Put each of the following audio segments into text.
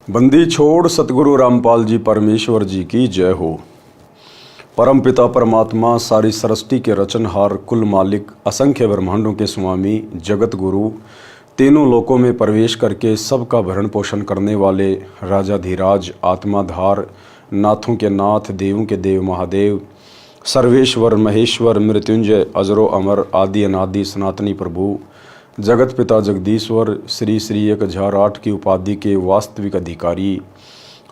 बंदी छोड़ सतगुरु रामपाल जी परमेश्वर जी की जय हो। परम पिता परमात्मा सारी सृष्टि के रचनहार, कुल मालिक, असंख्य ब्रह्मांडों के स्वामी, जगत गुरु, तीनों लोकों में प्रवेश करके सबका भरण पोषण करने वाले राजाधिराज, आत्माधार, नाथों के नाथ, देवों के देव महादेव, सर्वेश्वर महेश्वर, मृत्युंजय, अजरो अमर, आदि अनादि सनातनी प्रभु, जगत पिता जगदीश्वर, श्री श्री 1008 की उपाधि के वास्तविक अधिकारी,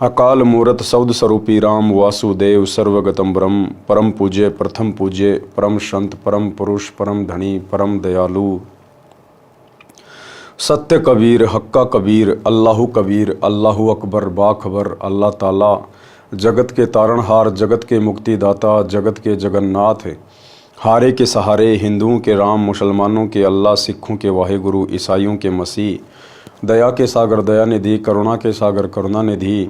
अकाल मूरत शब्द स्वरूपी राम वासुदेव, सर्वगतम ब्रह्म, परम पूज्य, प्रथम पूज्य, परम संत, परम पुरुष, परम धनी, परम दयालु, सत्य कबीर, हक्का कबीर, अल्लाहु कबीर, अल्लाहु अकबर, बाखबर, अल्लाह ताला, जगत के तारणहार, जगत के मुक्तिदाता, जगत के जगन्नाथ, हारे के सहारे, हिंदुओं के राम, मुसलमानों के अल्लाह, सिखों के वाहिगुरु, ईसाइयों के मसीह, दया के सागर दया निधि, करुणा के सागर करुणा निधि,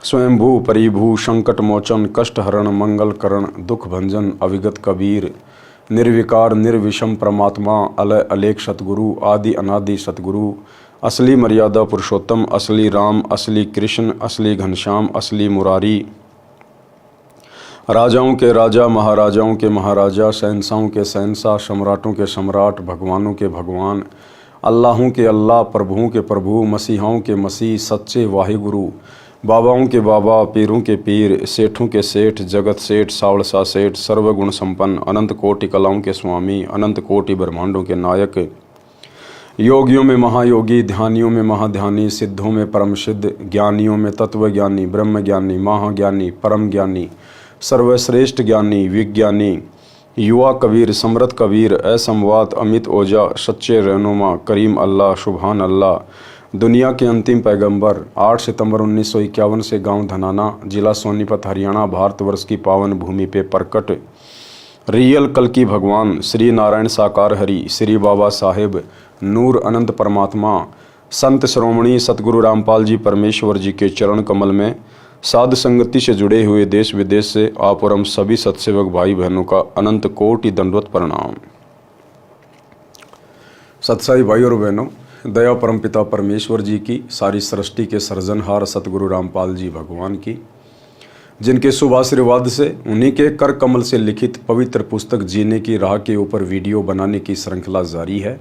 स्वयंभू परिभू, संकट मोचन, कष्ट हरण, मंगल करण, दुख भंजन, अविगत कबीर, निर्विकार निर्विषम परमात्मा, अलय अलेख सतगुरु, आदि अनादि सतगुरु, असली मर्यादा पुरुषोत्तम, असली राम, असली कृष्ण, असली घनश्याम, असली मुरारी, राजाओं के राजा, महाराजाओं के महाराजा, शहंशाहों के शहंशाह, सम्राटों के सम्राट, भगवानों के भगवान, अल्लाहों के अल्लाह, प्रभुओं के प्रभु, मसीहाओं के मसीह, सच्चे वाहिगुरु, बाबाओं के बाबा, पीरों के पीर, सेठों के सेठ, जगत सेठ, सावड़सा सेठ, सर्वगुण संपन्न, अनंत कोटि कलाओं के स्वामी, अनंत कोटि ब्रह्मांडों के नायक, योगियों में महायोगी, ध्यानियों में महाध्यानी, सिद्धों में परम सिद्ध, ज्ञानियों में तत्वज्ञानी, ब्रह्म ज्ञानी, महाज्ञानी, परम ज्ञानी, सर्वश्रेष्ठ ज्ञानी, विज्ञानी, युवा कबीर, समृद्ध कबीर, असंवाद, अमित ओजा, सच्चे रहनुमा, करीम अल्लाह, सुभान अल्लाह, दुनिया के अंतिम पैगंबर, 8 सितंबर 1951 से गांव धनाना, जिला सोनीपत, हरियाणा, भारतवर्ष की पावन भूमि पे प्रकट रियल कल की भगवान, श्री नारायण साकार हरि, श्री बाबा साहेब, नूर अनंत परमात्मा, संत श्रोमणी सतगुरु रामपाल जी परमेश्वर जी के चरण कमल में साध संगति से जुड़े हुए देश विदेश से आप और हम सभी सत्सेवक भाई बहनों का अनंत कोटि दंडवत प्रणाम। सत्साई भाई और बहनों, दया परमपिता परमेश्वर जी की, सारी सृष्टि के सृजनहार सतगुरु रामपाल जी भगवान की, जिनके शुभ आशीर्वाद से उन्हीं के कर कमल से लिखित पवित्र पुस्तक जीने की राह के ऊपर वीडियो बनाने की श्रृंखला जारी है।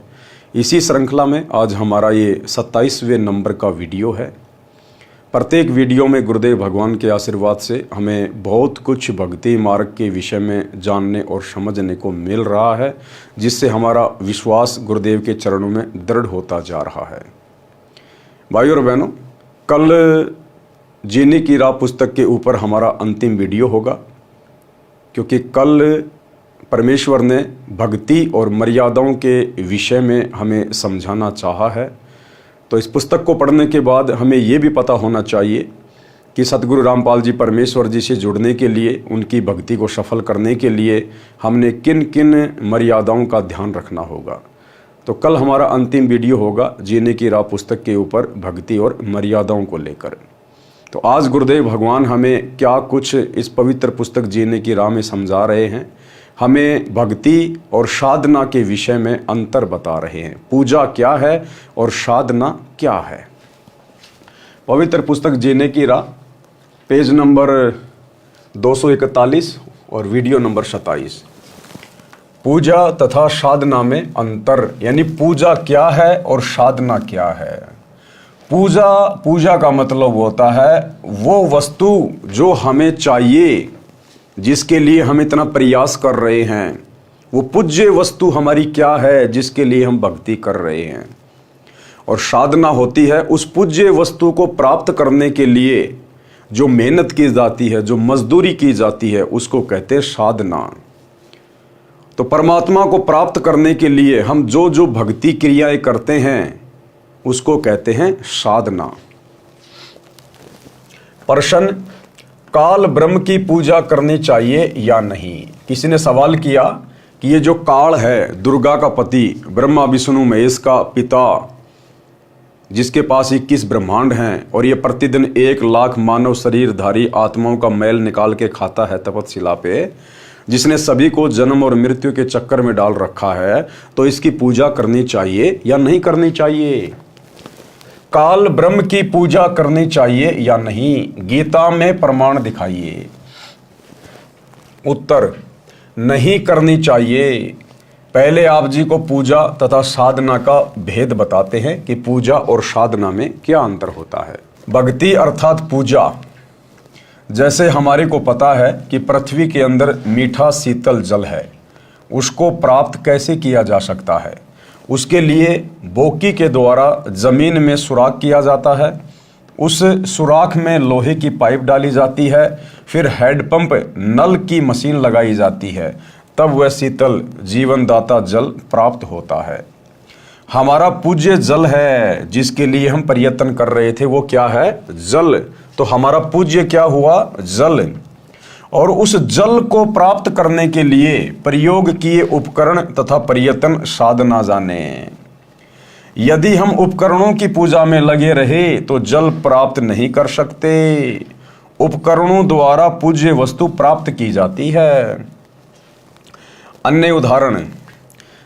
इसी श्रृंखला में आज हमारा ये 27वें नंबर का वीडियो है। प्रत्येक वीडियो में गुरुदेव भगवान के आशीर्वाद से हमें बहुत कुछ भक्ति मार्ग के विषय में जानने और समझने को मिल रहा है, जिससे हमारा विश्वास गुरुदेव के चरणों में दृढ़ होता जा रहा है। भाइयों और बहनों, कल जीने की राह पुस्तक के ऊपर हमारा अंतिम वीडियो होगा, क्योंकि कल परमेश्वर ने भक्ति और मर्यादाओं के विषय में हमें समझाना चाहा है। तो इस पुस्तक को पढ़ने के बाद हमें ये भी पता होना चाहिए कि सतगुरु रामपाल जी परमेश्वर जी से जुड़ने के लिए, उनकी भक्ति को सफल करने के लिए हमने किन किन मर्यादाओं का ध्यान रखना होगा। तो कल हमारा अंतिम वीडियो होगा जीने की राह पुस्तक के ऊपर भक्ति और मर्यादाओं को लेकर। तो आज गुरुदेव भगवान हमें क्या कुछ इस पवित्र पुस्तक जीने की राह में समझा रहे हैं, हमें भक्ति और साधना के विषय में अंतर बता रहे हैं। पूजा क्या है और साधना क्या है। पवित्र पुस्तक जीने की राह, पेज नंबर 241 और वीडियो नंबर 27। पूजा तथा साधना में अंतर, यानी पूजा क्या है और साधना क्या है। पूजा का मतलब होता है वो वस्तु जो हमें चाहिए, जिसके लिए हम इतना प्रयास कर रहे हैं। वो पूज्य वस्तु हमारी क्या है जिसके लिए हम भक्ति कर रहे हैं। और साधना होती है उस पूज्य वस्तु को प्राप्त करने के लिए जो मेहनत की जाती है, जो मजदूरी की जाती है, उसको कहते हैं साधना। तो परमात्मा को प्राप्त करने के लिए हम जो जो भक्ति क्रियाएं करते हैं उसको कहते हैं साधना। प्रश्न, काल ब्रह्म की पूजा करनी चाहिए या नहीं। किसी ने सवाल किया कि ये जो काल है, दुर्गा का पति, ब्रह्मा विष्णु महेश का पिता, जिसके पास 21 ब्रह्मांड हैं और ये प्रतिदिन 1 लाख मानव शरीरधारी आत्माओं का मैल निकाल के खाता है तपस्या पे, जिसने सभी को जन्म और मृत्यु के चक्कर में डाल रखा है, तो इसकी पूजा करनी चाहिए या नहीं करनी चाहिए। काल ब्रह्म की पूजा करनी चाहिए या नहीं, गीता में प्रमाण दिखाइए। उत्तर, नहीं करनी चाहिए। पहले आप जी को पूजा तथा साधना का भेद बताते हैं कि पूजा और साधना में क्या अंतर होता है। भक्ति अर्थात पूजा। जैसे हमारे को पता है कि पृथ्वी के अंदर मीठा शीतल जल है, उसको प्राप्त कैसे किया जा सकता है? उसके लिए बोकी के द्वारा जमीन में सुराख किया जाता है, उस सुराख में लोहे की पाइप डाली जाती है, फिर हैंडपंप नल की मशीन लगाई जाती है, तब वह शीतल जीवनदाता जल प्राप्त होता है। हमारा पूज्य जल है जिसके लिए हम प्रयत्न कर रहे थे, वो क्या है? जल। तो हमारा पूज्य क्या हुआ? जल। और उस जल को प्राप्त करने के लिए प्रयोग किए उपकरण तथा प्रयत्न साधना जाने। यदि हम उपकरणों की पूजा में लगे रहे तो जल प्राप्त नहीं कर सकते। उपकरणों द्वारा पूज्य वस्तु प्राप्त की जाती है। अन्य उदाहरण,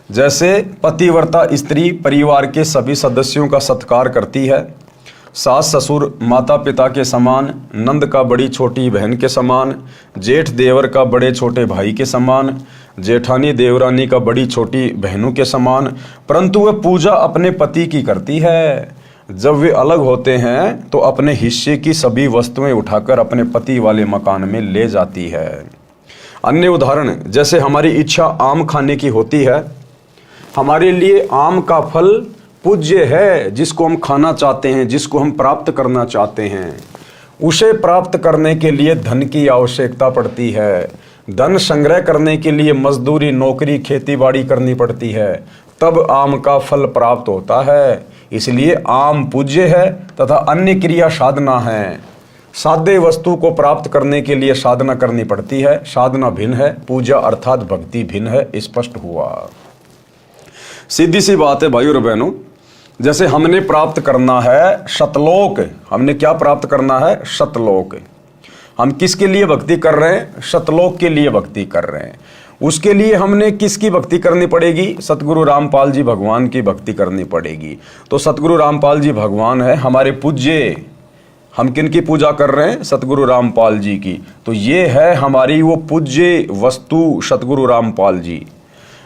जैसे पतिव्रता स्त्री परिवार के सभी सदस्यों का सत्कार करती है, सास ससुर माता पिता के समान, नंद का बड़ी छोटी बहन के समान, जेठ देवर का बड़े छोटे भाई के समान, जेठानी देवरानी का बड़ी छोटी बहनों के समान, परंतु वह पूजा अपने पति की करती है। जब वे अलग होते हैं तो अपने हिस्से की सभी वस्तुएं उठाकर अपने पति वाले मकान में ले जाती है। अन्य उदाहरण, जैसे हमारी इच्छा आम खाने की होती है, हमारे लिए आम का फल पूज्य है, जिसको हम खाना चाहते हैं, जिसको हम प्राप्त करना चाहते हैं। उसे प्राप्त करने के लिए धन की आवश्यकता पड़ती है। धन संग्रह करने के लिए मजदूरी, नौकरी, खेतीबाड़ी करनी पड़ती है, तब आम का फल प्राप्त होता है। इसलिए आम पूज्य है तथा अन्य क्रिया साधना है। साध्य वस्तु को प्राप्त करने के लिए साधना करनी पड़ती है। साधना भिन्न है, पूजा अर्थात भक्ति भिन्न है। स्पष्ट हुआ। सीधी सी बात है भाइयों और बहनों, जैसे हमने प्राप्त करना है सतलोक। हमने क्या प्राप्त करना है? सतलोक। हम किसके लिए भक्ति कर रहे हैं? सतलोक के लिए भक्ति कर रहे हैं। उसके लिए हमने किसकी भक्ति करनी पड़ेगी? सतगुरु रामपाल जी भगवान की भक्ति करनी पड़ेगी। तो सतगुरु रामपाल जी भगवान है हमारे पूज्य। हम किन की पूजा कर रहे हैं? सतगुरु रामपाल जी की। तो ये है हमारी वो पूज्य वस्तु सतगुरु रामपाल जी।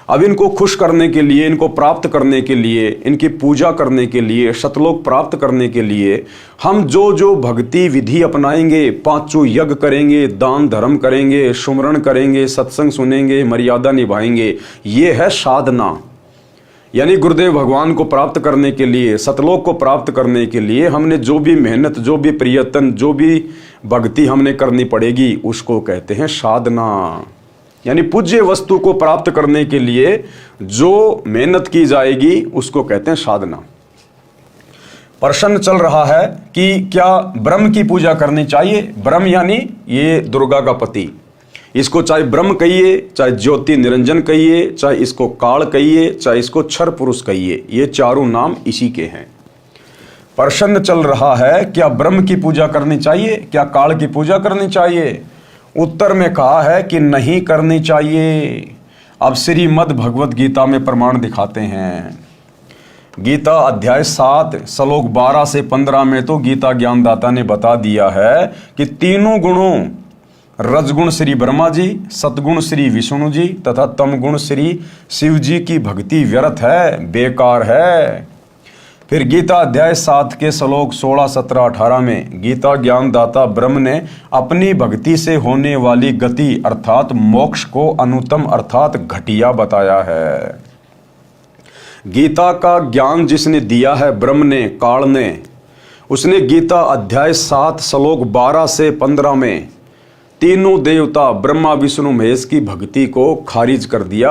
अब इनको खुश करने के लिए, इनको प्राप्त करने के लिए, इनकी पूजा करने के लिए, सतलोक प्राप्त करने के लिए हम जो जो भक्ति विधि अपनाएंगे, पांचों यज्ञ करेंगे, दान धर्म करेंगे, सुमरण करेंगे, सत्संग सुनेंगे, मर्यादा निभाएंगे, ये है साधना। यानी गुरुदेव भगवान को प्राप्त करने के लिए, सतलोक को प्राप्त करने के लिए हमने जो भी मेहनत, जो भी प्रयत्न, जो भी भक्ति हमने करनी पड़ेगी, उसको कहते हैं साधना। यानी पूज्य वस्तु को प्राप्त करने के लिए जो मेहनत की जाएगी उसको कहते हैं साधना। प्रश्न चल रहा है कि क्या ब्रह्म की पूजा करनी चाहिए? ब्रह्म यानी ये दुर्गा का पति। इसको चाहे ब्रह्म कहिए, चाहे ज्योति निरंजन कहिए, चाहे इसको काल कहिए, चाहे इसको क्षर पुरुष कहिए, ये चारों नाम इसी के हैं। प्रश्न चल रहा है क्या ब्रह्म की पूजा करनी चाहिए, क्या काल की पूजा करनी चाहिए? उत्तर में कहा है कि नहीं करनी चाहिए। अब श्रीमद् भगवत गीता में प्रमाण दिखाते हैं। गीता अध्याय 7 श्लोक 12 से 15 में तो गीता ज्ञानदाता ने बता दिया है कि तीनों गुणों, रजगुण श्री ब्रह्मा जी, सतगुण श्री विष्णु जी तथा तमगुण श्री शिव जी की भक्ति व्यर्थ है, बेकार है। फिर गीता अध्याय 7 के श्लोक 16, 17, 18 में गीता ज्ञानदाता ब्रह्म ने अपनी भक्ति से होने वाली गति अर्थात मोक्ष को अनुत्तम अर्थात घटिया बताया है। गीता का ज्ञान जिसने दिया है ब्रह्म ने, काल ने, उसने गीता अध्याय 7 श्लोक 12 से 15 में तीनों देवता ब्रह्मा विष्णु महेश की भक्ति को खारिज कर दिया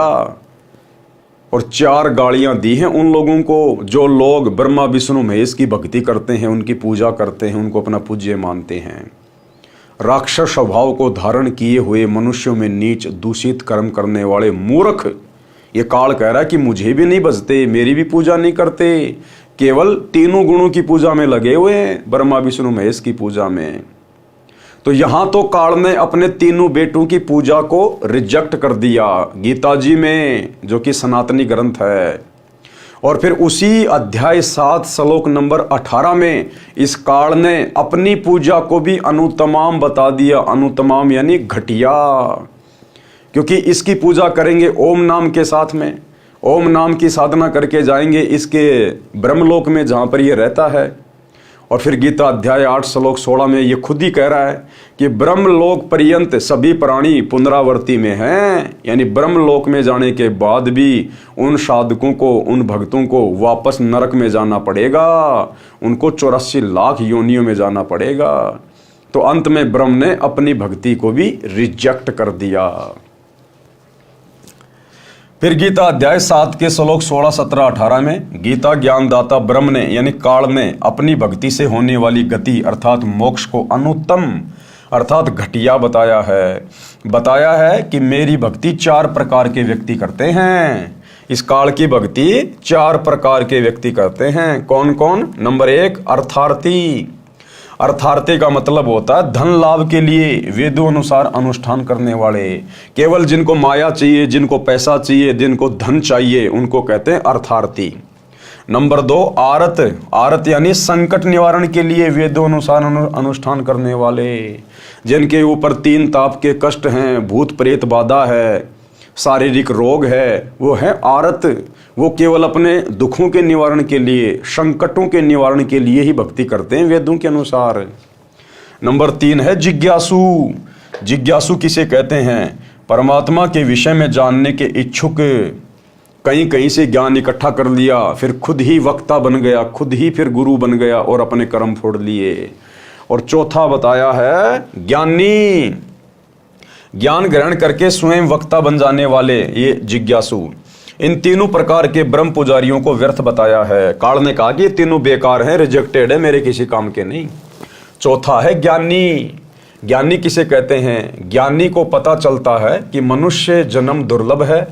और 4 गालियां दी हैं उन लोगों को जो लोग ब्रह्मा विष्णु महेश की भक्ति करते हैं, उनकी पूजा करते हैं, उनको अपना पूज्य मानते हैं। राक्षस स्वभाव को धारण किए हुए मनुष्यों में नीच दूषित कर्म करने वाले मूर्ख, ये काल कह रहा है कि मुझे भी नहीं बजते, मेरी भी पूजा नहीं करते, केवल तीनों गुणों की पूजा में लगे हुए हैं, ब्रह्मा विष्णु महेश की पूजा में। तो यहां तो काल ने अपने तीनों बेटों की पूजा को रिजेक्ट कर दिया गीता जी में, जो कि सनातनी ग्रंथ है। और फिर उसी अध्याय 7 श्लोक नंबर 18 में इस काल ने अपनी पूजा को भी अनुतमाम बता दिया। अनुतमाम यानी घटिया, क्योंकि इसकी पूजा करेंगे ओम नाम के साथ में, ओम नाम की साधना करके जाएंगे इसके ब्रह्मलोक में जहाँ पर ये रहता है। और फिर गीता अध्याय 8 श्लोक 16 में ये खुद ही कह रहा है कि ब्रह्मलोक पर्यंत सभी प्राणी पुनरावर्ती में हैं, यानी ब्रह्मलोक में जाने के बाद भी उन साधकों को, उन भक्तों को वापस नरक में जाना पड़ेगा, उनको 84 लाख योनियों में जाना पड़ेगा। तो अंत में ब्रह्म ने अपनी भक्ति को भी रिजेक्ट कर दिया। फिर गीता अध्याय 7 के श्लोक 16, 17, 18 में गीता ज्ञानदाता ब्रह्म ने यानी काल ने अपनी भक्ति से होने वाली गति अर्थात मोक्ष को अनुत्तम अर्थात घटिया बताया है। बताया है कि मेरी भक्ति 4 प्रकार के व्यक्ति करते हैं। इस काल की भक्ति 4 प्रकार के व्यक्ति करते हैं। कौन कौन? नंबर 1 अर्थार्थी। अर्थार्थी का मतलब होता है धन लाभ के लिए वेदों अनुसार अनुष्ठान करने वाले। केवल जिनको माया चाहिए, जिनको पैसा चाहिए, जिनको धन चाहिए, उनको कहते हैं अर्थार्थी। नंबर 2 आरत। आरत यानी संकट निवारण के लिए वेदों अनुसार अनुष्ठान करने वाले, जिनके ऊपर 3 ताप के कष्ट हैं, भूत प्रेत बाधा है, शारीरिक रोग है, वो है आरत। वो केवल अपने दुखों के निवारण के लिए, संकटों के निवारण के लिए ही भक्ति करते हैं वेदों के अनुसार। नंबर 3 है जिज्ञासु। जिज्ञासु किसे कहते हैं? परमात्मा के विषय में जानने के इच्छुक। कहीं कहीं से ज्ञान इकट्ठा कर लिया, फिर खुद ही वक्ता बन गया, खुद ही फिर गुरु बन गया और अपने कर्म फोड़ लिए। और चौथा बताया है ज्ञानी। ज्ञान ग्रहण करके स्वयं वक्ता बन जाने वाले, ये जिज्ञासु। इन तीनों प्रकार के ब्रह्म पुजारियों को व्यर्थ बताया है। काल ने कहा कि ये तीनों बेकार हैं, रिजेक्टेड है, मेरे किसी काम के नहीं। चौथा है ज्ञानी। ज्ञानी किसे कहते हैं? ज्ञानी को पता चलता है कि मनुष्य जन्म दुर्लभ है,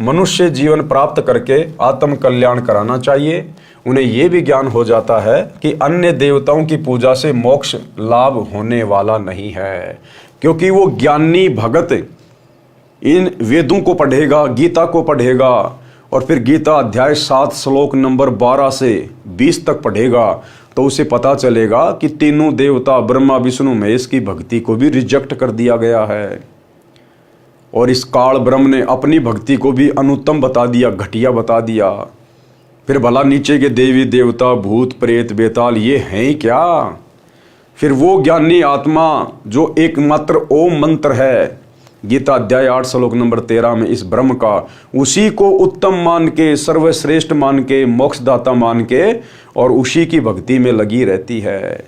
मनुष्य जीवन प्राप्त करके आत्म कल्याण कराना चाहिए। उन्हें यह भी ज्ञान हो जाता है कि अन्य देवताओं की पूजा से मोक्ष लाभ होने वाला नहीं है, क्योंकि वो ज्ञानी भगत इन वेदों को पढ़ेगा, गीता को पढ़ेगा और फिर गीता अध्याय 7 श्लोक नंबर 12 से 20 तक पढ़ेगा, तो उसे पता चलेगा कि तीनों देवता ब्रह्मा विष्णु महेश की भक्ति को भी रिजेक्ट कर दिया गया है। और इस काल ब्रह्म ने अपनी भक्ति को भी अनुत्तम बता दिया, घटिया बता दिया। फिर भला नीचे के देवी देवता, भूत प्रेत, बेताल ये हैं क्या? फिर वो ज्ञानी आत्मा जो एकमात्र ओम मंत्र है, गीता अध्याय 8 श्लोक नंबर 13 में इस ब्रह्म का, उसी को उत्तम मान के, सर्वश्रेष्ठ मान के, मोक्षदाता मान के और उसी की भक्ति में लगी रहती है।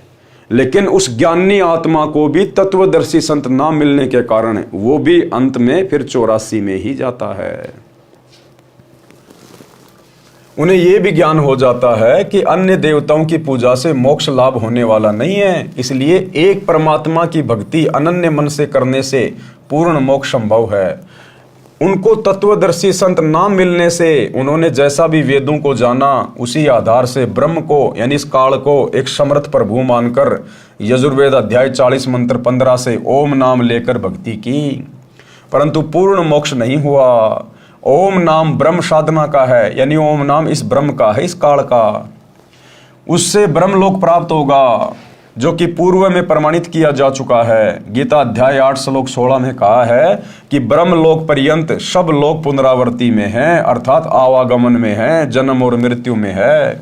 लेकिन उस ज्ञानी आत्मा को भी तत्वदर्शी संत ना मिलने के कारण वो भी अंत में फिर 84 में ही जाता है। उन्हें यह भी ज्ञान हो जाता है कि अन्य देवताओं की पूजा से मोक्ष लाभ होने वाला नहीं है, इसलिए एक परमात्मा की भक्ति अनन्य मन से करने से पूर्ण मोक्ष संभव है। उनको तत्वदर्शी संत ना मिलने से उन्होंने जैसा भी वेदों को जाना, उसी आधार से ब्रह्म को यानी इस काल को एक समर्थ प्रभु मानकर यजुर्वेद अध्याय 40 मंत्र 15 से ओम नाम लेकर भक्ति की, परंतु पूर्ण मोक्ष नहीं हुआ। ओम नाम ब्रह्म साधना का है, यानी ओम नाम इस ब्रह्म का है, इस काल का। उससे ब्रह्मलोक प्राप्त होगा, जो कि पूर्व में प्रमाणित किया जा चुका है। गीता अध्याय 8 श्लोक 16 में कहा है कि ब्रह्मलोक पर्यंत सब लोग पुनरावर्ती में हैं, अर्थात आवागमन में हैं, जन्म और मृत्यु में है।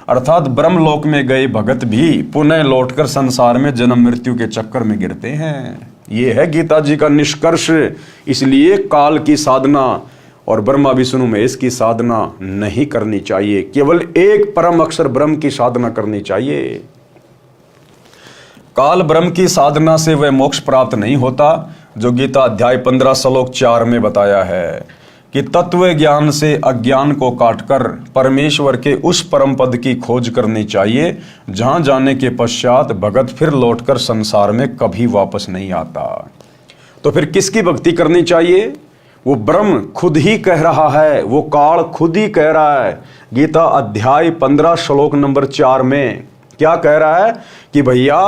अर्थात ब्रह्मलोक में गए भगत भी पुनः लौटकर संसार में जन्म मृत्यु के चक्कर में गिरते हैं। ये है गीता जी का निष्कर्ष। इसलिए काल की साधना और ब्रह्मा विष्णु महेश की साधना नहीं करनी चाहिए, केवल एक परम अक्षर ब्रह्म की साधना करनी चाहिए। काल ब्रह्म की साधना से वह मोक्ष प्राप्त नहीं होता, जो गीता अध्याय 15 श्लोक 4 में बताया है कि तत्व ज्ञान से अज्ञान को काटकर परमेश्वर के उस परम पद की खोज करनी चाहिए, जहां जाने के पश्चात भगत फिर लौटकर संसार में कभी वापस नहीं आता। तो फिर किसकी भक्ति करनी चाहिए? वो ब्रह्म खुद ही कह रहा है, वो काल खुद ही कह रहा है। गीता अध्याय 15 श्लोक नंबर 4 में क्या कह रहा है कि भैया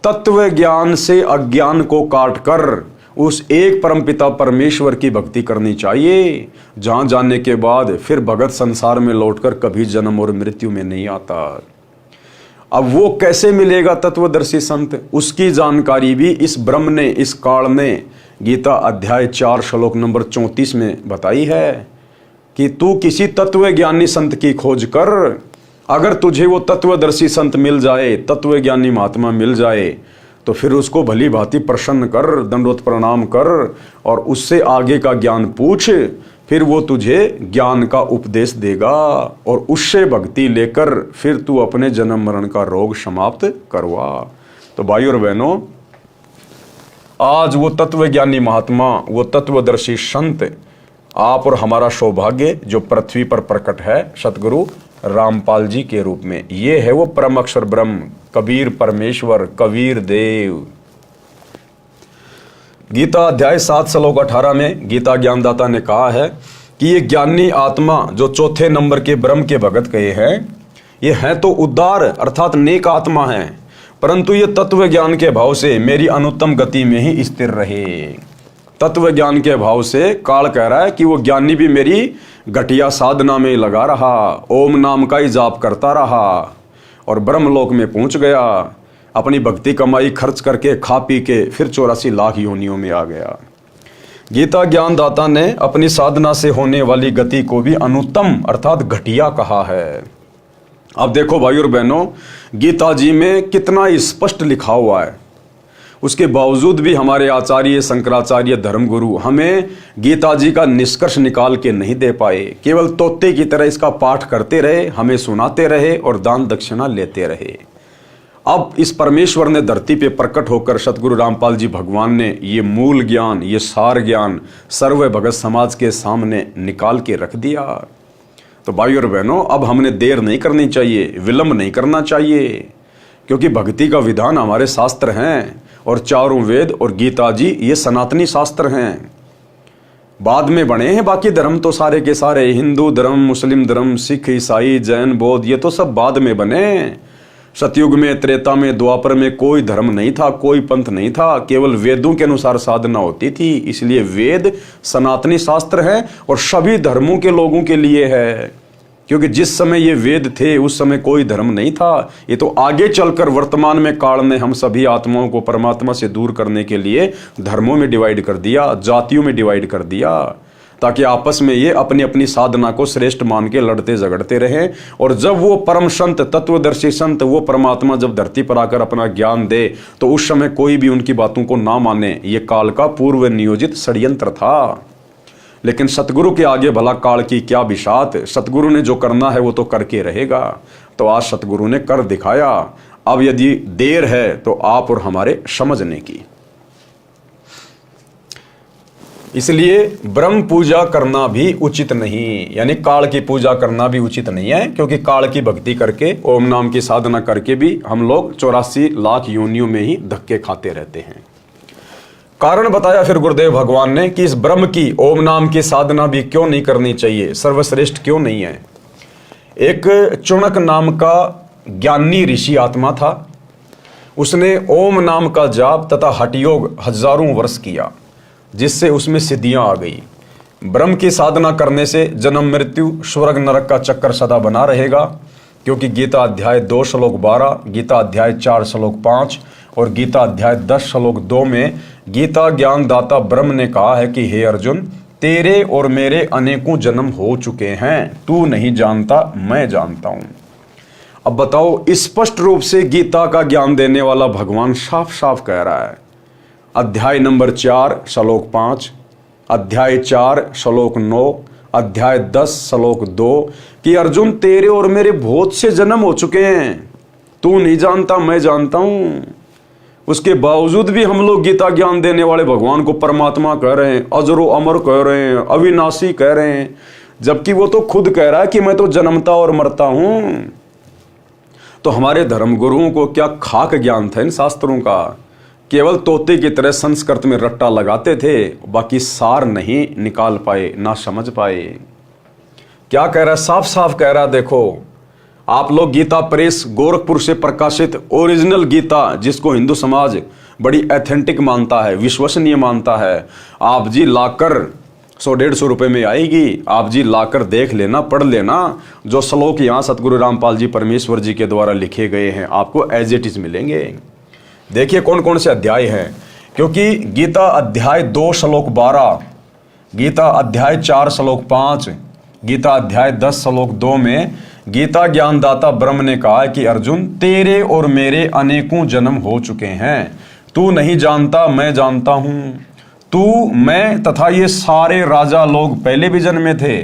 तत्व ज्ञान से अज्ञान को काटकर उस एक परमपिता परमेश्वर की भक्ति करनी चाहिए, जहाँ जाने के बाद फिर भगत संसार में लौटकर कभी जन्म और मृत्यु में नहीं आता। अब वो कैसे मिलेगा तत्वदर्शी संत, उसकी जानकारी भी इस ब्रह्म ने, इस काल ने गीता अध्याय 4 श्लोक नंबर 34 में बताई है कि तू किसी तत्व ज्ञानी संत की खोज कर। अगर तुझे वो तत्वदर्शी संत मिल जाए, तत्व ज्ञानी महात्मा मिल जाए, तो फिर उसको भली भांति प्रसन्न कर, दंडवत प्रणाम कर और उससे आगे का ज्ञान पूछ। फिर वो तुझे ज्ञान का उपदेश देगा और उससे भक्ति लेकर फिर तू अपने जन्म मरण का रोग समाप्त करवा। तो भाइयों और बहनों, आज वो तत्वज्ञानी महात्मा, वो तत्वदर्शी संत आप और हमारा सौभाग्य जो पृथ्वी पर प्रकट है सतगुरु रामपाल जी के रूप में। ये है वो परम अक्षर ब्रह्म, कबीर परमेश्वर, कबीर देव। गीता अध्याय 7 श्लोक 18 में गीता ज्ञानदाता ने कहा है कि ये ज्ञानी आत्मा जो चौथे नंबर के ब्रह्म के भगत कहे हैं, ये हैं तो उदार अर्थात नेक आत्मा हैं, परंतु ये तत्व ज्ञान के भाव से मेरी अनुत्तम गति में ही स्थिर रहे। तत्व ज्ञान के भाव से काल कह रहा है कि वो ज्ञानी भी मेरी घटिया साधना में लगा रहा, ओम नाम का ही जाप करता रहा और ब्रह्मलोक में पहुंच गया, अपनी भक्ति कमाई खर्च करके खा पी के फिर 84 लाख योनियों में आ गया। गीता ज्ञानदाता ने अपनी साधना से होने वाली गति को भी अनुत्तम अर्थात घटिया कहा है। अब देखो भाइयों और बहनों, गीता जी में कितना स्पष्ट लिखा हुआ है, उसके बावजूद भी हमारे आचार्य शंकराचार्य धर्मगुरु हमें गीता जी का निष्कर्ष निकाल के नहीं दे पाए। केवल तोते की तरह इसका पाठ करते रहे, हमें सुनाते रहे और दान दक्षिणा लेते रहे। अब इस परमेश्वर ने धरती पे प्रकट होकर सतगुरु रामपाल जी भगवान ने ये मूल ज्ञान, ये सार ज्ञान सर्व भगत समाज के सामने निकाल के रख दिया। तो भाइयों और बहनों, अब हमने देर नहीं करनी चाहिए, विलंब नहीं करना चाहिए, क्योंकि भक्ति का विधान हमारे शास्त्र हैं और चारों वेद और गीता जी ये सनातनी शास्त्र हैं। बाद में बने हैं बाकी धर्म तो सारे के सारे, हिंदू धर्म, मुस्लिम धर्म, सिख, ईसाई, जैन, बौद्ध, ये तो सब बाद में बने। सतयुग में, त्रेता में, द्वापर में कोई धर्म नहीं था, कोई पंथ नहीं था, केवल वेदों के अनुसार साधना होती थी। इसलिए वेद सनातनी शास्त्र है और सभी धर्मों के लोगों के लिए है, क्योंकि जिस समय ये वेद थे उस समय कोई धर्म नहीं था। ये तो आगे चलकर वर्तमान में काल ने हम सभी आत्माओं को परमात्मा से दूर करने के लिए धर्मों में डिवाइड कर दिया, जातियों में डिवाइड कर दिया, ताकि आपस में ये अपनी अपनी साधना को श्रेष्ठ मान के लड़ते झगड़ते रहें। और जब वो परम संत, तत्वदर्शी संत, वो परमात्मा जब धरती पर आकर अपना ज्ञान दे तो उस समय कोई भी उनकी बातों को ना माने। ये काल का पूर्व नियोजित षड्यंत्र था। लेकिन सतगुरु के आगे भला काल की क्या बिसात, सतगुरु ने जो करना है वो तो करके रहेगा। तो आज सतगुरु ने कर दिखाया। अब यदि देर है तो आप और हमारे समझने की। इसलिए ब्रह्म पूजा करना भी उचित नहीं, यानी काल की पूजा करना भी उचित नहीं है, क्योंकि काल की भक्ति करके, ओम नाम की साधना करके भी हम लोग 84 लाख योनियों में ही धक्के खाते रहते हैं। कारण बताया फिर गुरुदेव भगवान ने कि इस ब्रह्म की, ओम नाम की साधना भी क्यों नहीं करनी चाहिए, सर्वश्रेष्ठ क्यों नहीं है। एक चुणक नाम का ज्ञानी ऋषि आत्मा था। उसने ओम नाम का जाप तथा हठयोग हजारों वर्ष किया, जिससे उसमें सिद्धियां आ गई। ब्रह्म की साधना करने से जन्म मृत्यु, स्वर्ग नरक का चक्कर सदा बना रहेगा, क्योंकि गीता अध्याय 2 श्लोक 12, गीता अध्याय 4 श्लोक 5 और गीता अध्याय 10 श्लोक 2 में गीता ज्ञानदाता ब्रह्म ने कहा है कि हे अर्जुन, तेरे और मेरे अनेकों जन्म हो चुके हैं, तू नहीं जानता, मैं जानता हूं। अब बताओ, स्पष्ट रूप से गीता का ज्ञान देने वाला भगवान साफ साफ कह रहा है, अध्याय नंबर 4 श्लोक 5, अध्याय 4 श्लोक 9, अध्याय 10 श्लोक 2 कि अर्जुन, तेरे और मेरे बहुत से जन्म हो चुके हैं, तू नहीं जानता, मैं जानता हूं। उसके बावजूद भी हम लोग गीता ज्ञान देने वाले भगवान को परमात्मा कह रहे हैं, अजरो अमर कह रहे हैं, अविनाशी कह रहे हैं, जबकि वो तो खुद कह रहा है कि मैं तो जन्मता और मरता हूं। तो हमारे धर्म गुरुओं को क्या खाक ज्ञान था इन शास्त्रों का, केवल तोते की तरह संस्कृत में रट्टा लगाते थे, बाकी सार नहीं निकाल पाए, ना समझ पाए। क्या कह रहा है, साफ साफ कह रहा है, देखो आप लोग गीता प्रेस गोरखपुर से प्रकाशित ओरिजिनल गीता, जिसको हिंदू समाज बड़ी एथेंटिक मानता है, विश्वसनीय मानता है, आप जी लाकर 100-150 रुपये में आएगी। आप जी लाकर देख लेना, पढ़ लेना। जो श्लोक यहाँ सतगुरु रामपाल जी परमेश्वर जी के द्वारा लिखे गए हैं आपको एज इट इज मिलेंगे। देखिए कौन कौन से अध्याय हैं, क्योंकि गीता अध्याय 2 श्लोक 12, गीता अध्याय 4 श्लोक 5, गीता अध्याय 10 श्लोक 2 में गीता ज्ञानदाता ब्रह्म ने कहा कि अर्जुन, तेरे और मेरे अनेकों जन्म हो चुके हैं, तू नहीं जानता, मैं जानता हूं। तू, मैं तथा ये सारे राजा लोग पहले भी जन्मे थे,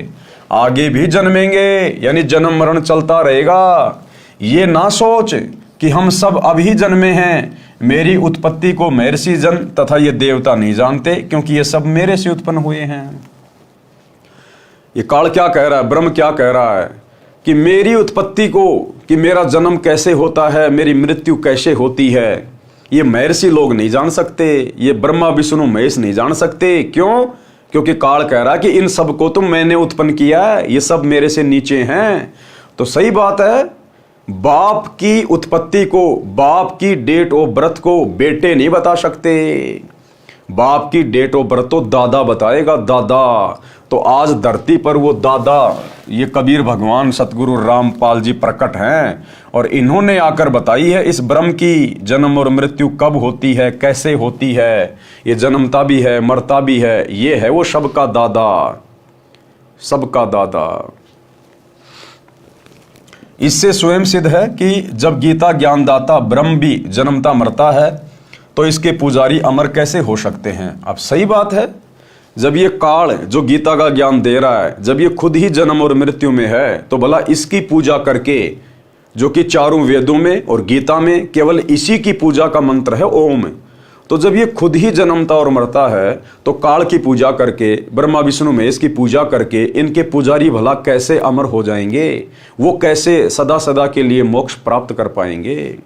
आगे भी जन्मेंगे, यानी जन्म मरण चलता रहेगा। ये ना सोच कि हम सब अभी जन्मे हैं, मेरी उत्पत्ति को महर्षि जन तथा ये देवता नहीं जानते, क्योंकि ये सब मेरे से उत्पन्न हुए हैं। ये काल क्या कह रहा है, ब्रह्म क्या कह रहा है कि मेरी उत्पत्ति को, कि मेरा जन्म कैसे होता है, मेरी मृत्यु कैसे होती है, ये महर्षि लोग नहीं जान सकते, ये ब्रह्मा विष्णु महेश नहीं जान सकते। क्यों? क्योंकि काल कह रहा है कि इन सब को तो मैंने उत्पन्न किया है, ये सब मेरे से नीचे हैं। तो सही बात है, बाप की उत्पत्ति को, बाप की डेट ऑफ बर्थ को बेटे नहीं बता सकते, बाप की डेट ऑफ बर्थ तो दादा बताएगा, दादा। तो आज धरती पर वो दादा, ये कबीर भगवान सतगुरु रामपाल जी प्रकट हैं, और इन्होंने आकर बताई है इस ब्रह्म की जन्म और मृत्यु कब होती है, कैसे होती है, ये जन्मता भी है, मरता भी है, ये है वो सबका दादा, सबका दादा। इससे स्वयं सिद्ध है कि जब गीता ज्ञानदाता ब्रह्म भी जन्मता मरता है, तो इसके पुजारी अमर कैसे हो सकते हैं? अब सही बात है, जब ये काल जो गीता का ज्ञान दे रहा है, जब ये खुद ही जन्म और मृत्यु में है, तो भला इसकी पूजा करके, जो कि चारों वेदों में और गीता में केवल इसी की पूजा का मंत्र है ओम, तो जब ये खुद ही जन्मता और मरता है, तो काल की पूजा करके, ब्रह्मा विष्णु महेश की पूजा करके इनके पुजारी भला कैसे अमर हो जाएंगे, वो कैसे सदा सदा के लिए मोक्ष प्राप्त कर पाएंगे?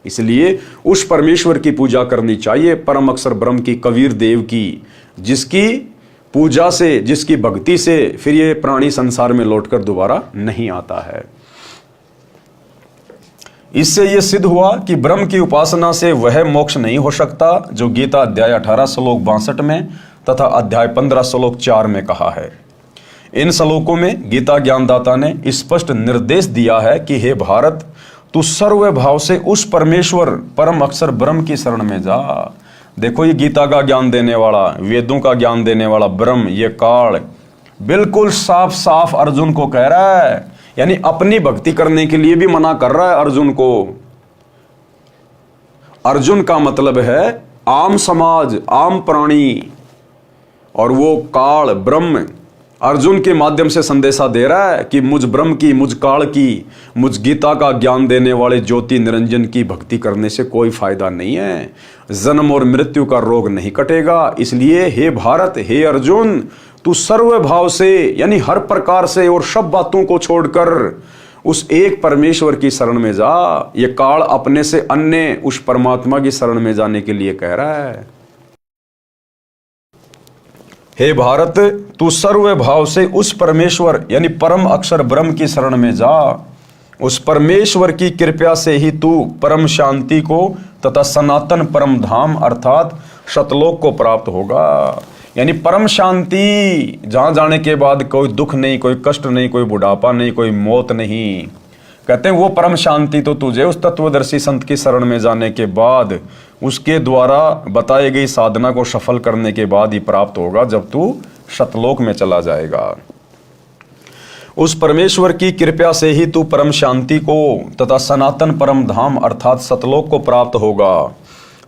इसलिए उस परमेश्वर की पूजा करनी चाहिए, परम अक्षर ब्रह्म की, कबीर देव की, जिसकी पूजा से, जिसकी भक्ति से फिर ये प्राणी संसार में लौटकर दोबारा नहीं आता है। इससे यह सिद्ध हुआ कि ब्रह्म की उपासना से वह मोक्ष नहीं हो सकता जो गीता अध्याय 18 श्लोक 62 में तथा अध्याय 15 श्लोक 4 में कहा है। इन श्लोकों में गीता ज्ञानदाता ने स्पष्ट निर्देश दिया है कि हे भारत, तू सर्व भाव से उस परमेश्वर परम अक्षर ब्रह्म की शरण में जा। देखो, ये गीता का ज्ञान देने वाला, वेदों का ज्ञान देने वाला ब्रह्म, ये काल बिल्कुल साफ साफ अर्जुन को कह रहा है, यानी अपनी भक्ति करने के लिए भी मना कर रहा है अर्जुन को। अर्जुन का मतलब है आम समाज, आम प्राणी, और वो काल ब्रह्म अर्जुन के माध्यम से संदेशा दे रहा है कि मुझ ब्रह्म की, मुझ काल की, मुझ गीता का ज्ञान देने वाले ज्योति निरंजन की भक्ति करने से कोई फायदा नहीं है, जन्म और मृत्यु का रोग नहीं कटेगा। इसलिए हे भारत, हे अर्जुन, तू सर्व भाव से, यानी हर प्रकार से और सब बातों को छोड़कर उस एक परमेश्वर की शरण में जा। ये काल अपने से अन्य उस परमात्मा की शरण में जाने के लिए कह रहा है। हे भारत, तू सर्व भाव से उस परमेश्वर यानी परम अक्षर ब्रह्म की शरण में जा। उस परमेश्वर की कृपा से ही तू परम शांति को तथा सनातन परम धाम अर्थात सतलोक को प्राप्त होगा। यानी परम शांति, जहां जाने के बाद कोई दुख नहीं, कोई कष्ट नहीं, कोई बुढ़ापा नहीं, कोई मौत नहीं। कहते हैं वो परम शांति तो तुझे उस तत्वदर्शी संत की शरण में जाने के बाद, उसके द्वारा बताई गई साधना को सफल करने के बाद ही प्राप्त होगा, जब तू सतलोक में चला जाएगा। उस परमेश्वर की कृपा से ही तू परम शांति को तथा सनातन परम धाम अर्थात सतलोक को प्राप्त होगा।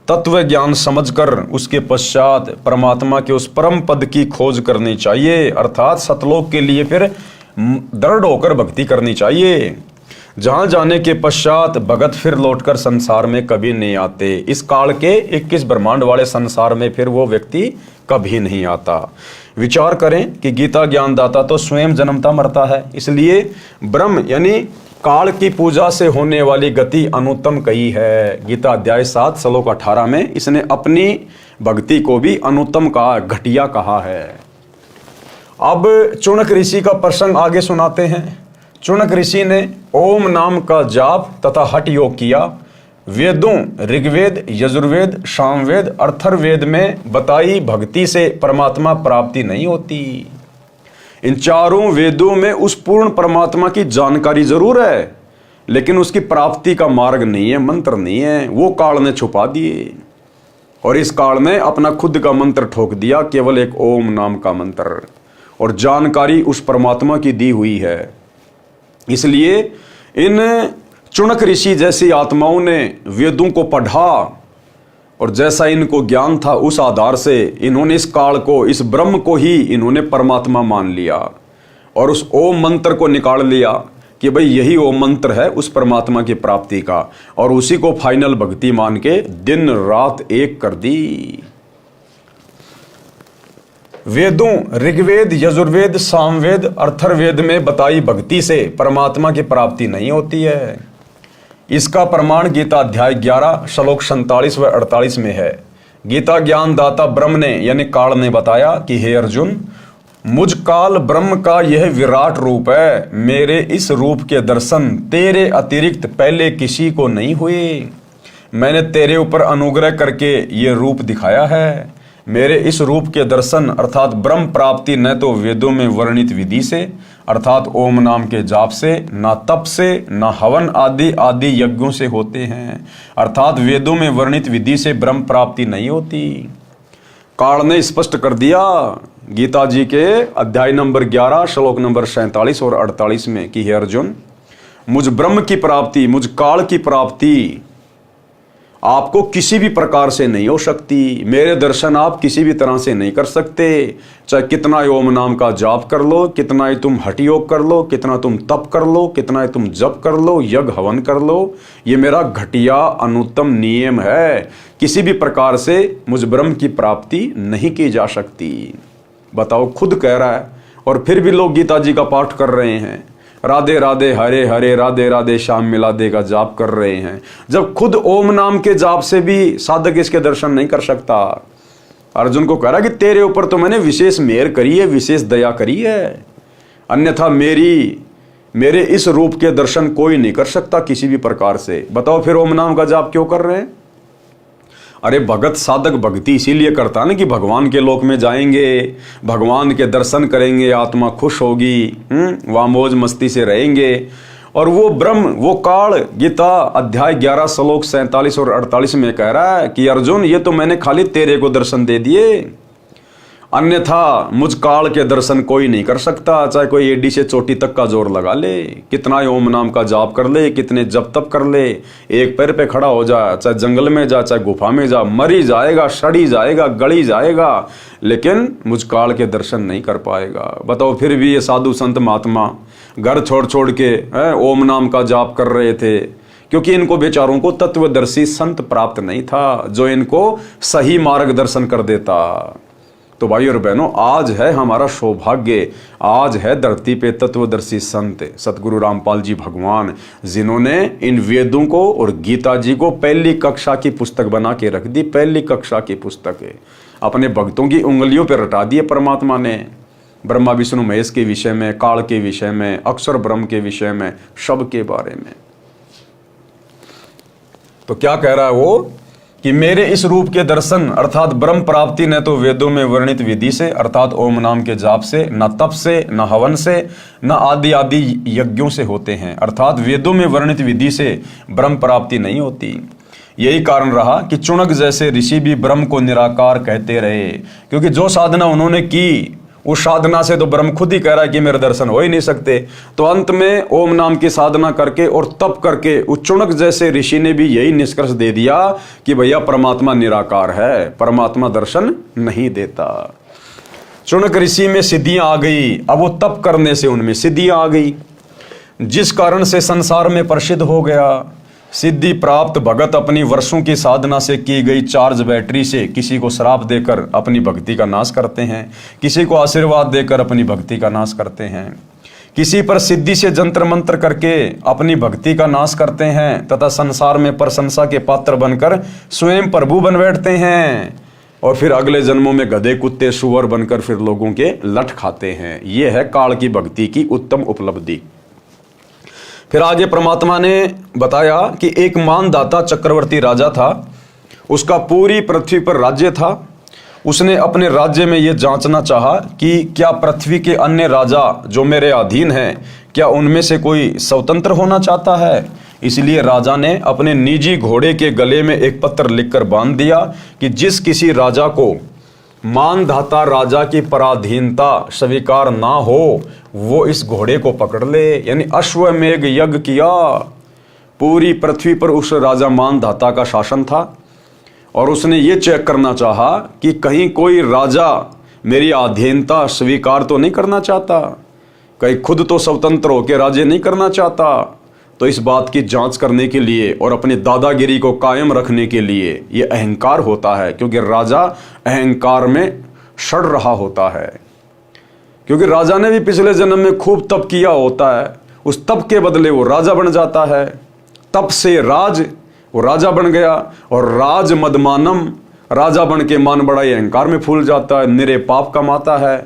तत्व ज्ञान समझकर उसके पश्चात परमात्मा के उस परम पद की खोज करनी चाहिए, अर्थात सतलोक के लिए फिर दृढ़ होकर भक्ति करनी चाहिए। जहां जाने के पश्चात भगत फिर लौटकर संसार में कभी नहीं आते। इस काल के 21 ब्रह्मांड वाले संसार में फिर वो व्यक्ति कभी नहीं आता। विचार करें कि गीता ज्ञानदाता तो स्वयं जन्मता मरता है, इसलिए ब्रह्म यानी काल की पूजा से होने वाली गति अनुत्तम कही है। गीता अध्याय 7 श्लोक 18 में इसने अपनी भक्ति को भी अनुत्तम कहा, घटिया कहा है। अब चुनक ऋषि का प्रसंग आगे सुनाते हैं। चुनक ऋषि ने ओम नाम का जाप तथा हठ योग किया। वेदों ऋग्वेद, यजुर्वेद, सामवेद, अथर्ववेद में बताई भक्ति से परमात्मा प्राप्ति नहीं होती। इन चारों वेदों में उस पूर्ण परमात्मा की जानकारी जरूर है, लेकिन उसकी प्राप्ति का मार्ग नहीं है, मंत्र नहीं है, वो काल ने छुपा दिए। और इस काल ने अपना खुद का मंत्र ठोक दिया, केवल एक ओम नाम का मंत्र, और जानकारी उस परमात्मा की दी हुई है। इसलिए इन चुनक ऋषि जैसी आत्माओं ने वेदों को पढ़ा, और जैसा इनको ज्ञान था उस आधार से इन्होंने इस काल को, इस ब्रह्म को ही इन्होंने परमात्मा मान लिया, और उस ओम मंत्र को निकाल लिया कि भाई यही ओम मंत्र है उस परमात्मा की प्राप्ति का, और उसी को फाइनल भक्ति मान के दिन रात एक कर दी। वेदों ऋग्वेद, यजुर्वेद, सामवेद, अथर्ववेद में बताई भक्ति से परमात्मा की प्राप्ति नहीं होती है। इसका प्रमाण गीता अध्याय 11 श्लोक 47 व 48 में है। गीता ज्ञान दाता ब्रह्म ने यानी काल ने बताया कि हे अर्जुन, मुझ काल ब्रह्म का यह विराट रूप है। मेरे इस रूप के दर्शन तेरे अतिरिक्त पहले किसी को नहीं हुए। मैंने तेरे ऊपर अनुग्रह करके ये रूप दिखाया है। मेरे इस रूप के दर्शन अर्थात ब्रह्म प्राप्ति न तो वेदों में वर्णित विधि से अर्थात ओम नाम के जाप से, ना तप से, ना हवन आदि आदि यज्ञों से होते हैं। अर्थात वेदों में वर्णित विधि से ब्रह्म प्राप्ति नहीं होती। काल ने स्पष्ट कर दिया गीता जी के अध्याय नंबर 11 श्लोक नंबर 47 और 48 में कि हे अर्जुन, मुझ ब्रह्म की प्राप्ति, मुझ काल की प्राप्ति आपको किसी भी प्रकार से नहीं हो सकती। मेरे दर्शन आप किसी भी तरह से नहीं कर सकते। चाहे कितना ही ओम नाम का जाप कर लो, कितना ही तुम हठ योग कर लो, कितना तुम तप कर लो, कितना ही तुम जप कर लो, यज्ञ हवन कर लो, ये मेरा घटिया अनुत्तम नियम है। किसी भी प्रकार से मुझ ब्रह्म की प्राप्ति नहीं की जा सकती। बताओ, खुद कह रहा है और फिर भी लोग गीता जी का पाठ कर रहे हैं। राधे राधे हरे हरे राधे राधे श्याम मिलादे का जाप कर रहे हैं, जब खुद ओम नाम के जाप से भी साधक इसके दर्शन नहीं कर सकता। अर्जुन को कह रहा कि तेरे ऊपर तो मैंने विशेष मेहर करी है, विशेष दया करी है, अन्यथा मेरे इस रूप के दर्शन कोई नहीं कर सकता किसी भी प्रकार से। बताओ फिर ओम नाम का जाप क्यों कर रहे हैं? अरे भगत साधक भक्ति इसीलिए करता ना कि भगवान के लोक में जाएंगे, भगवान के दर्शन करेंगे, आत्मा खुश होगी, वहाँ मौज मस्ती से रहेंगे। और वो ब्रह्म, वो काल गीता अध्याय 11 श्लोक 47 और 48 में कह रहा है कि अर्जुन, ये तो मैंने खाली तेरे को दर्शन दे दिए, अन्यथा मुझ काल के दर्शन कोई नहीं कर सकता। चाहे कोई एडी से चोटी तक का जोर लगा ले, कितना ओम नाम का जाप कर ले, कितने जप तप कर ले, एक पैर पे खड़ा हो जा, चाहे जंगल में जा, चाहे गुफा में जा, मरी जाएगा, सड़ी जाएगा, गली जाएगा, लेकिन मुझ काल के दर्शन नहीं कर पाएगा। बताओ फिर भी ये साधु संत महात्मा घर छोड़ छोड़ के ओम नाम का जाप कर रहे थे, क्योंकि इनको बेचारों को तत्वदर्शी संत प्राप्त नहीं था जो इनको सही मार्गदर्शन कर देता। तो भाई और बहनों, आज है हमारा सौभाग्य, आज है धरती पे तत्वदर्शी संत सतगुरु रामपाल जी भगवान, जिन्होंने इन वेदों को और गीता जी को पहली कक्षा की पुस्तक बना के रख दी। पहली कक्षा की पुस्तक है, अपने भक्तों की उंगलियों पर रटा दिए परमात्मा ने। ब्रह्मा विष्णु महेश के विषय में, काल के विषय में, अक्षर ब्रह्म के विषय में, सब के बारे में। तो क्या कह रहा है वो कि मेरे इस रूप के दर्शन अर्थात ब्रह्म प्राप्ति न तो वेदों में वर्णित विधि से अर्थात ओम नाम के जाप से, न तप से, न हवन से, न आदि आदि यज्ञों से होते हैं। अर्थात वेदों में वर्णित विधि से ब्रह्म प्राप्ति नहीं होती। यही कारण रहा कि चुनक जैसे ऋषि भी ब्रह्म को निराकार कहते रहे, क्योंकि जो साधना उन्होंने की उस साधना से तो ब्रह्म खुद ही कह रहा है कि मेरे दर्शन हो ही नहीं सकते। तो अंत में ओम नाम की साधना करके और तप करके उस चुनक जैसे ऋषि ने भी यही निष्कर्ष दे दिया कि भैया परमात्मा निराकार है, परमात्मा दर्शन नहीं देता। चुनक ऋषि में सिद्धियां आ गई, अब वो तप करने से उनमें सिद्धियां आ गई, जिस कारण से संसार में प्रसिद्ध हो गया। सिद्धि प्राप्त भगत अपनी वर्षों की साधना से की गई चार्ज बैटरी से किसी को श्राप देकर अपनी भक्ति का नाश करते हैं, किसी को आशीर्वाद देकर अपनी भक्ति का नाश करते हैं, किसी पर सिद्धि से जंत्र मंत्र करके अपनी भक्ति का नाश करते हैं तथा संसार में प्रशंसा के पात्र बनकर स्वयं प्रभु बन बैठते हैं, और फिर अगले जन्मों में गधे कुत्ते सुअर बनकर फिर लोगों के लठ खाते हैं। ये है काल की भक्ति की उत्तम उपलब्धि। फिर आगे परमात्मा ने बताया कि एक मानदाता चक्रवर्ती राजा था, उसका पूरी पृथ्वी पर राज्य था। उसने अपने राज्य में यह जांचना चाहा कि क्या पृथ्वी के अन्य राजा जो मेरे अधीन हैं, क्या उनमें से कोई स्वतंत्र होना चाहता है। इसलिए राजा ने अपने निजी घोड़े के गले में एक पत्र लिखकर बांध दिया कि जिस किसी राजा को मानधाता राजा की पराधीनता स्वीकार ना हो, वो इस घोड़े को पकड़ ले। यानी अश्वमेघ यज्ञ किया। पूरी पृथ्वी पर उस राजा मानधाता का शासन था और उसने ये चेक करना चाहा कि कहीं कोई राजा मेरी अधीनता स्वीकार तो नहीं करना चाहता, कहीं खुद तो स्वतंत्र होकर राज्य नहीं करना चाहता। तो इस बात की जांच करने के लिए और अपनी दादागिरी को कायम रखने के लिए ये अहंकार होता है, क्योंकि राजा अहंकार में सड़ रहा होता है। क्योंकि राजा ने भी पिछले जन्म में खूब तप किया होता है, उस तप के बदले वो राजा बन जाता है। तप से राज, वो राजा बन गया। और राज मदमानम, राजा बन के मान बड़ाई अहंकार में फूल जाता है, निरे पाप कमाता है।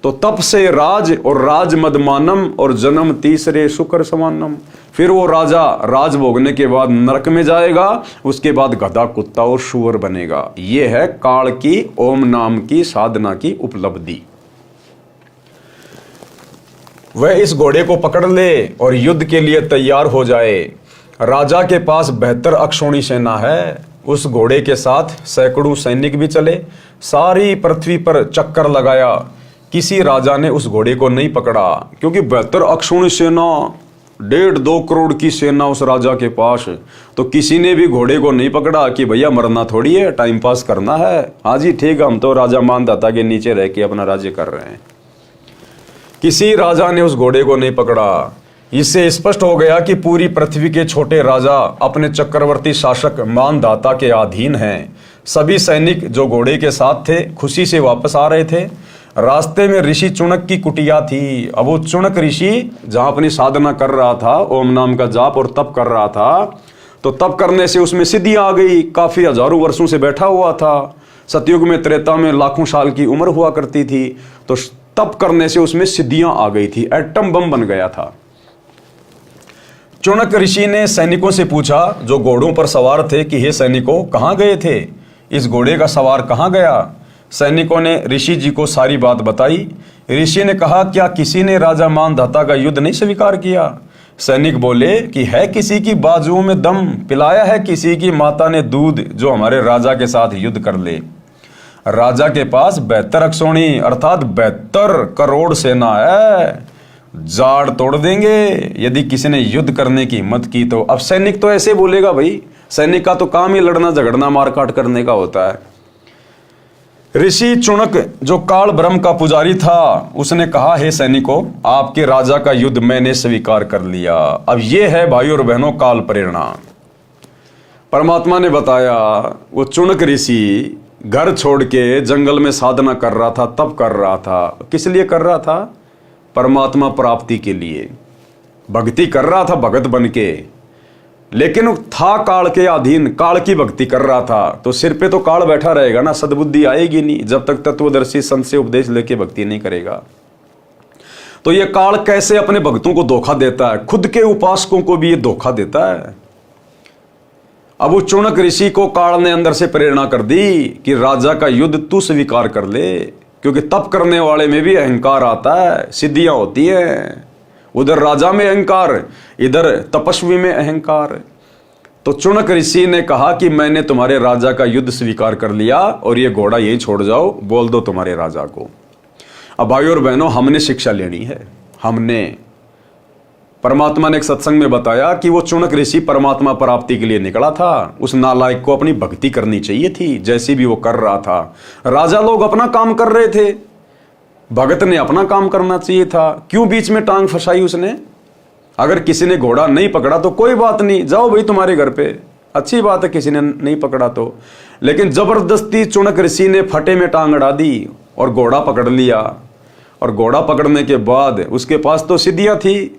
तो तप से राज और राज मदमानम और जन्म तीसरे शुक्र समानम। फिर वो राजा राज भोगने के बाद नरक में जाएगा, उसके बाद गधा, कुत्ता और शुअर बनेगा। ये है काल की ओम नाम की साधना की उपलब्धि। वह इस घोड़े को पकड़ ले और युद्ध के लिए तैयार हो जाए। राजा के पास बेहतर अक्षौणी सेना है, उस घोड़े के साथ सैकड़ों सैनिक भी चले। सारी पृथ्वी पर चक्कर लगाया, किसी राजा ने उस घोड़े को नहीं पकड़ा, क्योंकि बेहतर अक्षौणी सेना, 1.5-2 करोड़ की सेना उस राजा के पास। तो किसी ने भी घोड़े को नहीं पकड़ा कि भैया मरना थोड़ी है, टाइम पास करना है। हाँ जी ठीक है, हम तो राजा मानदाता के नीचे रह के अपना राज्य कर रहे हैं। किसी राजा ने उस घोड़े को नहीं पकड़ा। इससे स्पष्ट हो गया कि पूरी पृथ्वी के छोटे राजा अपने चक्रवर्ती शासक मानदाता के अधीन हैं। सभी सैनिक जो घोड़े के साथ थे खुशी से वापस आ रहे थे। रास्ते में ऋषि चुनक की कुटिया थी। अब वो चुनक ऋषि जहां अपनी साधना कर रहा था, ओम नाम का जाप और तप कर रहा था, तो तप करने से उसमें सिद्धियां आ गई। काफी हजारों वर्षों से बैठा हुआ था। सतयुग में, त्रेता में लाखों साल की उम्र हुआ करती थी, तो तप करने से उसमें सिद्धियां आ गई थी, एटम बम बन गया था। चुनक ऋषि ने सैनिकों से पूछा जो घोड़ों पर सवार थे कि हे सैनिकों, कहां गए थे, इस घोड़े का सवार कहां गया। सैनिकों ने ऋषि जी को सारी बात बताई। ऋषि ने कहा, क्या किसी ने राजा मानधाता का युद्ध नहीं स्वीकार किया। सैनिक बोले कि है किसी की बाजुओं में दम, पिलाया है किसी की माता ने दूध जो हमारे राजा के साथ युद्ध कर ले। राजा के पास 72 अक्षौणी अर्थात 72 करोड़ सेना है, जाड़ तोड़ देंगे यदि किसी ने युद्ध करने की हिम्मत की तो। अब सैनिक तो ऐसे बोलेगा, भाई सैनिक का तो काम ही लड़ना झगड़ना मारकाट करने का होता है। ऋषि चुनक जो काल ब्रह्म का पुजारी था, उसने कहा, हे सैनिकों, आपके राजा का युद्ध मैंने स्वीकार कर लिया। अब यह है भाई और बहनों काल प्रेरणा। परमात्मा ने बताया, वो चुनक ऋषि घर छोड़ के जंगल में साधना कर रहा था, तप कर रहा था। किस लिए कर रहा था? परमात्मा प्राप्ति के लिए भक्ति कर रहा था, भगत बन के। लेकिन था काल के अधीन, काल की भक्ति कर रहा था, तो सिर पे तो काल बैठा रहेगा ना, सद्बुद्धि आएगी नहीं जब तक तत्वदर्शी संत से उपदेश लेके भक्ति नहीं करेगा। तो ये काल कैसे अपने भक्तों को धोखा देता है, खुद के उपासकों को भी ये धोखा देता है। अब उस चुनक ऋषि को काल ने अंदर से प्रेरणा कर दी कि राजा का युद्ध तू स्वीकार कर ले, क्योंकि तप करने वाले में भी अहंकार आता है, सिद्धियां होती हैं। उधर राजा में अहंकार, इधर तपस्वी में अहंकार। तो चुनक ऋषि ने कहा कि मैंने तुम्हारे राजा का युद्ध स्वीकार कर लिया और ये घोड़ा यही छोड़ जाओ, बोल दो तुम्हारे राजा को। अब भाई और बहनों, हमने शिक्षा लेनी है। हमने परमात्मा ने एक सत्संग में बताया कि वो चुनक ऋषि परमात्मा प्राप्ति के लिए निकला था। उस नालायक को अपनी भक्ति करनी चाहिए थी, जैसी भी वो कर रहा था। राजा लोग अपना काम कर रहे थे, भगत ने अपना काम करना चाहिए था। क्यों बीच में टांग फंसाई उसने? अगर किसी ने घोड़ा नहीं पकड़ा तो कोई बात नहीं, जाओ भाई तुम्हारे घर पे, अच्छी बात है किसी ने नहीं पकड़ा तो। लेकिन जबरदस्ती चुनक ऋषि ने फटे में टांग अड़ा दी और घोड़ा पकड़ लिया। और घोड़ा पकड़ने के बाद उसके पास तो सिद्धियां थी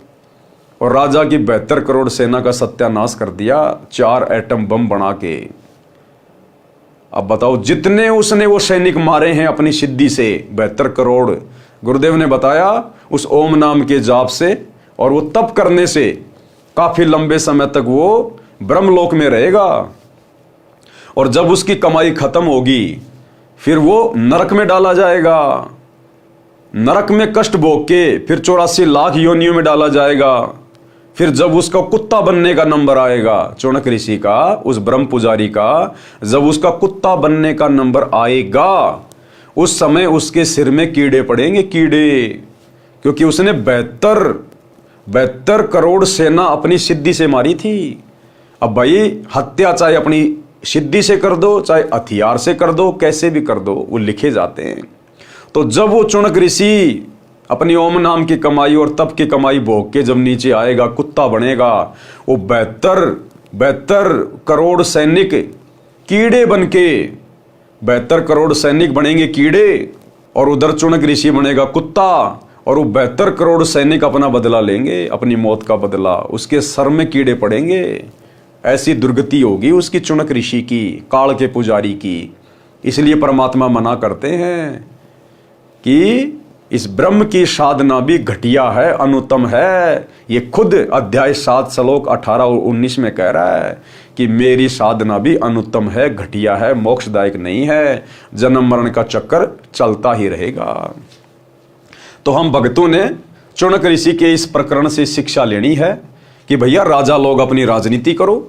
और राजा की 72 करोड़ सेना का सत्यानाश कर दिया 4 एटम बम बना के। अब बताओ, जितने उसने वो सैनिक मारे हैं अपनी सिद्धि से, 72 करोड़, गुरुदेव ने बताया उस ओम नाम के जाप से और वो तप करने से काफी लंबे समय तक वो ब्रह्मलोक में रहेगा, और जब उसकी कमाई खत्म होगी फिर वो नरक में डाला जाएगा। नरक में कष्ट भोग के फिर 84 लाख योनियों में डाला जाएगा। फिर जब उसका कुत्ता बनने का नंबर आएगा, चौनक ऋषि का, उस ब्रह्म पुजारी का, जब उसका कुत्ता बनने का नंबर आएगा, उस समय उसके सिर में कीड़े पड़ेंगे, कीड़े, क्योंकि उसने 72 करोड़ सेना अपनी सिद्धि से मारी थी। अब भाई हत्या चाहे अपनी सिद्धि से कर दो, चाहे हथियार से कर दो, कैसे भी कर दो, वो लिखे जाते हैं। तो जब वो चौनक ऋषि अपनी ओम नाम की कमाई और तप की कमाई भोग के जब नीचे आएगा, कुत्ता बनेगा, वो 72 करोड़ सैनिक कीड़े बन के, 72 करोड़ सैनिक बनेंगे कीड़े, और उधर चौनक ऋषि बनेगा कुत्ता, और वो 72 करोड़ सैनिक अपना बदला लेंगे, अपनी मौत का बदला, उसके सर में कीड़े पड़ेंगे। ऐसी दुर्गति होगी उसकी, चौनक ऋषि की, काल के पुजारी की। इसलिए परमात्मा मना करते हैं कि इस ब्रह्म की साधना भी घटिया है, अनुत्तम है। ये खुद अध्याय 7 श्लोक 18 और 19 में कह रहा है कि मेरी साधना भी अनुत्तम है, घटिया है, मोक्षदायक नहीं है, जन्म मरण का चक्कर चलता ही रहेगा। तो हम भक्तों ने चौनक ऋषि के इस प्रकरण से शिक्षा लेनी है कि भैया राजा लोग अपनी राजनीति करो।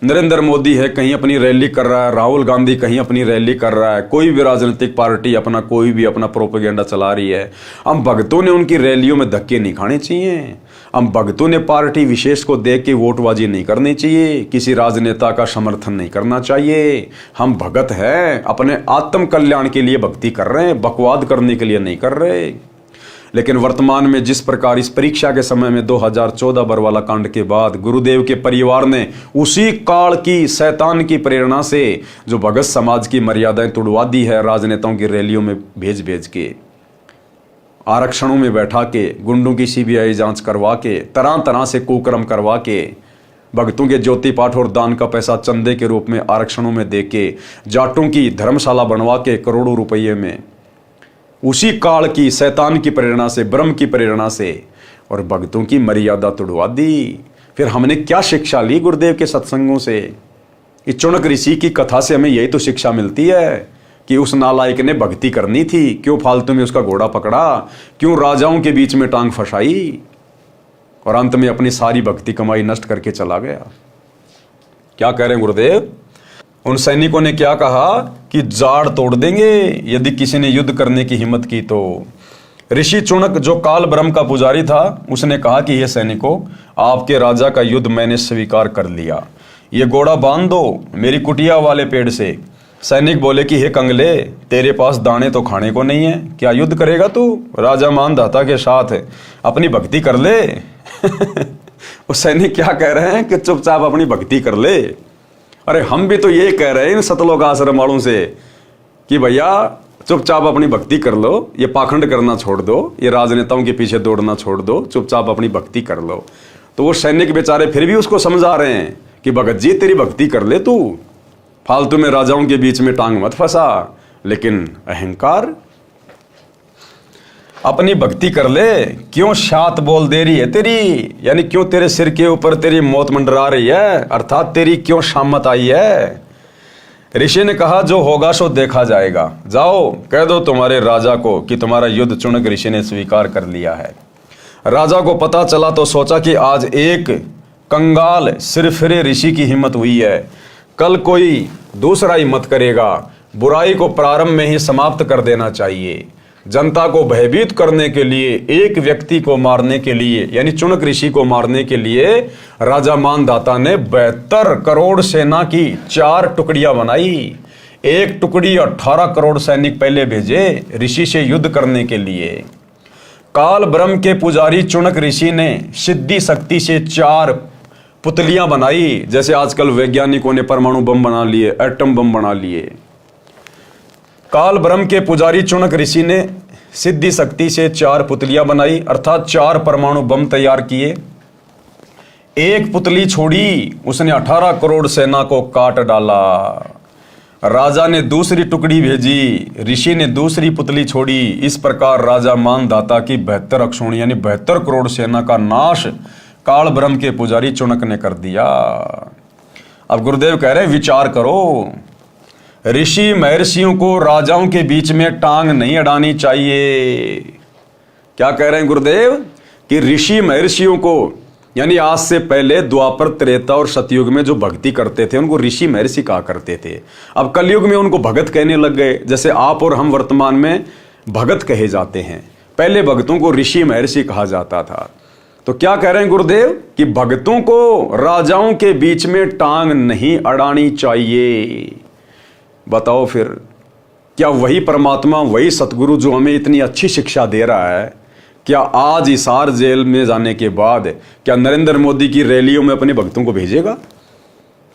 नरेंद्र मोदी है कहीं अपनी रैली कर रहा है, राहुल गांधी कहीं अपनी रैली कर रहा है, कोई भी राजनीतिक पार्टी कोई भी अपना प्रोपेगेंडा चला रही है। हम भक्तों ने उनकी रैलियों में धक्के नहीं खाने चाहिए। हम भक्तों ने पार्टी विशेष को देख के वोटबाजी नहीं करनी चाहिए, किसी राजनेता का समर्थन नहीं करना चाहिए। हम भगत हैं, अपने आत्म कल्याण के लिए भक्ति कर रहे हैं, बकवाद करने के लिए नहीं कर रहे। लेकिन वर्तमान में जिस प्रकार इस परीक्षा के समय में 2014 बरवाला कांड के बाद गुरुदेव के परिवार ने उसी काल की शैतान की प्रेरणा से जो भगत समाज की मर्यादाएं तोड़वा दी है, राजनेताओं की रैलियों में भेज भेज के, आरक्षणों में बैठा के, गुंडों की सीबीआई जांच करवा के, तरह तरह से कुकर्म करवा के, भक्तों के ज्योति पाठ और दान का पैसा चंदे के रूप में आरक्षणों में दे के, जाटों की धर्मशाला बनवा के करोड़ों रुपये में, उसी काल की शैतान की प्रेरणा से, ब्रह्म की प्रेरणा से, और भक्तों की मर्यादा तोड़वा दी। फिर हमने क्या शिक्षा ली गुरुदेव के सत्संगों से? इस चौनक ऋषि की कथा से हमें यही तो शिक्षा मिलती है कि उस नालायक ने भक्ति करनी थी, क्यों फालतू में उसका घोड़ा पकड़ा, क्यों राजाओं के बीच में टांग फंसाई, और अंत में अपनी सारी भक्ति कमाई नष्ट करके चला गया। क्या कह रहे हैं गुरुदेव? उन सैनिकों ने क्या कहा कि जाड़ तोड़ देंगे यदि किसी ने युद्ध करने की हिम्मत की तो। ऋषि चौनक जो काल ब्रह्म का पुजारी था, उसने कहा कि ये सैनिकों, आपके राजा का युद्ध मैंने स्वीकार कर लिया, ये घोड़ा बांध दो मेरी कुटिया वाले पेड़ से। सैनिक बोले कि हे कंगले, तेरे पास दाने तो खाने को नहीं है, क्या युद्ध करेगा तू? राजा मानधाता के साथ अपनी भक्ति कर ले। वो सैनिक क्या कह रहे हैं कि चुपचाप अपनी भक्ति कर ले। अरे हम भी तो ये कह रहे हैं इन सतलोक आश्रम वालों से कि भैया चुपचाप अपनी भक्ति कर लो, ये पाखंड करना छोड़ दो, ये राजनेताओं के पीछे दौड़ना छोड़ दो, चुपचाप अपनी भक्ति कर लो। तो वो सैनिक बेचारे फिर भी उसको समझा रहे हैं कि भगत जी तेरी भक्ति कर ले, तू फालतू में राजाओं के बीच में टांग मत फंसा। लेकिन अहंकार, अपनी भक्ति कर ले, क्यों शात बोल दे रही है तेरी, यानी क्यों तेरे सिर के ऊपर तेरी मौत मंडरा रही है, अर्थात तेरी क्यों शामत आई है। ऋषि ने कहा जो होगा सो देखा जाएगा, जाओ कह दो तुम्हारे राजा को कि तुम्हारा युद्ध चौनक ऋषि ने स्वीकार कर लिया है। राजा को पता चला तो सोचा कि आज एक कंगाल सिरफिरे ऋषि की हिम्मत हुई है, कल कोई दूसरा हिम्मत करेगा। बुराई को प्रारंभ में ही समाप्त कर देना चाहिए। जनता को भयभीत करने के लिए, एक व्यक्ति को मारने के लिए, यानी चौनक ऋषि को मारने के लिए राजा मानधाता ने 72 करोड़ सेना की 4 टुकड़ियां बनाई। एक टुकड़ी 18 करोड़ सैनिक पहले भेजे ऋषि से युद्ध करने के लिए। काल ब्रह्म के पुजारी चौनक ऋषि ने सिद्धि शक्ति से 4 पुतलियां बनाई, जैसे आजकल वैज्ञानिकों ने परमाणु बम बना लिए, एटम बम बना लिए। काल ब्रह्म के पुजारी चौनक ऋषि ने सिद्धि शक्ति से 4 पुतलियां बनाई, अर्थात 4 परमाणु बम तैयार किए। एक पुतली छोड़ी, उसने 18 करोड़ सेना को काट डाला। राजा ने दूसरी टुकड़ी भेजी, ऋषि ने दूसरी पुतली छोड़ी। इस प्रकार राजा मानधाता की 72 अक्षौणी यानी 72 करोड़ सेना का नाश काल ब्रह्म के पुजारी चुनक ने कर दिया। अब गुरुदेव कह रहे हैं विचार करो, ऋषि महर्षियों को राजाओं के बीच में टांग नहीं अड़ानी चाहिए। क्या कह रहे हैं गुरुदेव कि ऋषि महर्षियों को, यानी आज से पहले द्वापर, त्रेता और सतयुग में जो भक्ति करते थे उनको ऋषि महर्षि कहा करते थे। अब कलयुग में उनको भगत कहने लग गए, जैसे आप और हम वर्तमान में भगत कहे जाते हैं। पहले भक्तों को ऋषि महर्षि कहा जाता था। तो क्या कह रहे हैं गुरुदेव कि भक्तों को राजाओं के बीच में टांग नहीं अड़ानी चाहिए। बताओ फिर, क्या वही परमात्मा, वही सतगुरु जो हमें इतनी अच्छी शिक्षा दे रहा है, क्या आज हिसार जेल में जाने के बाद क्या नरेंद्र मोदी की रैलियों में अपने भक्तों को भेजेगा?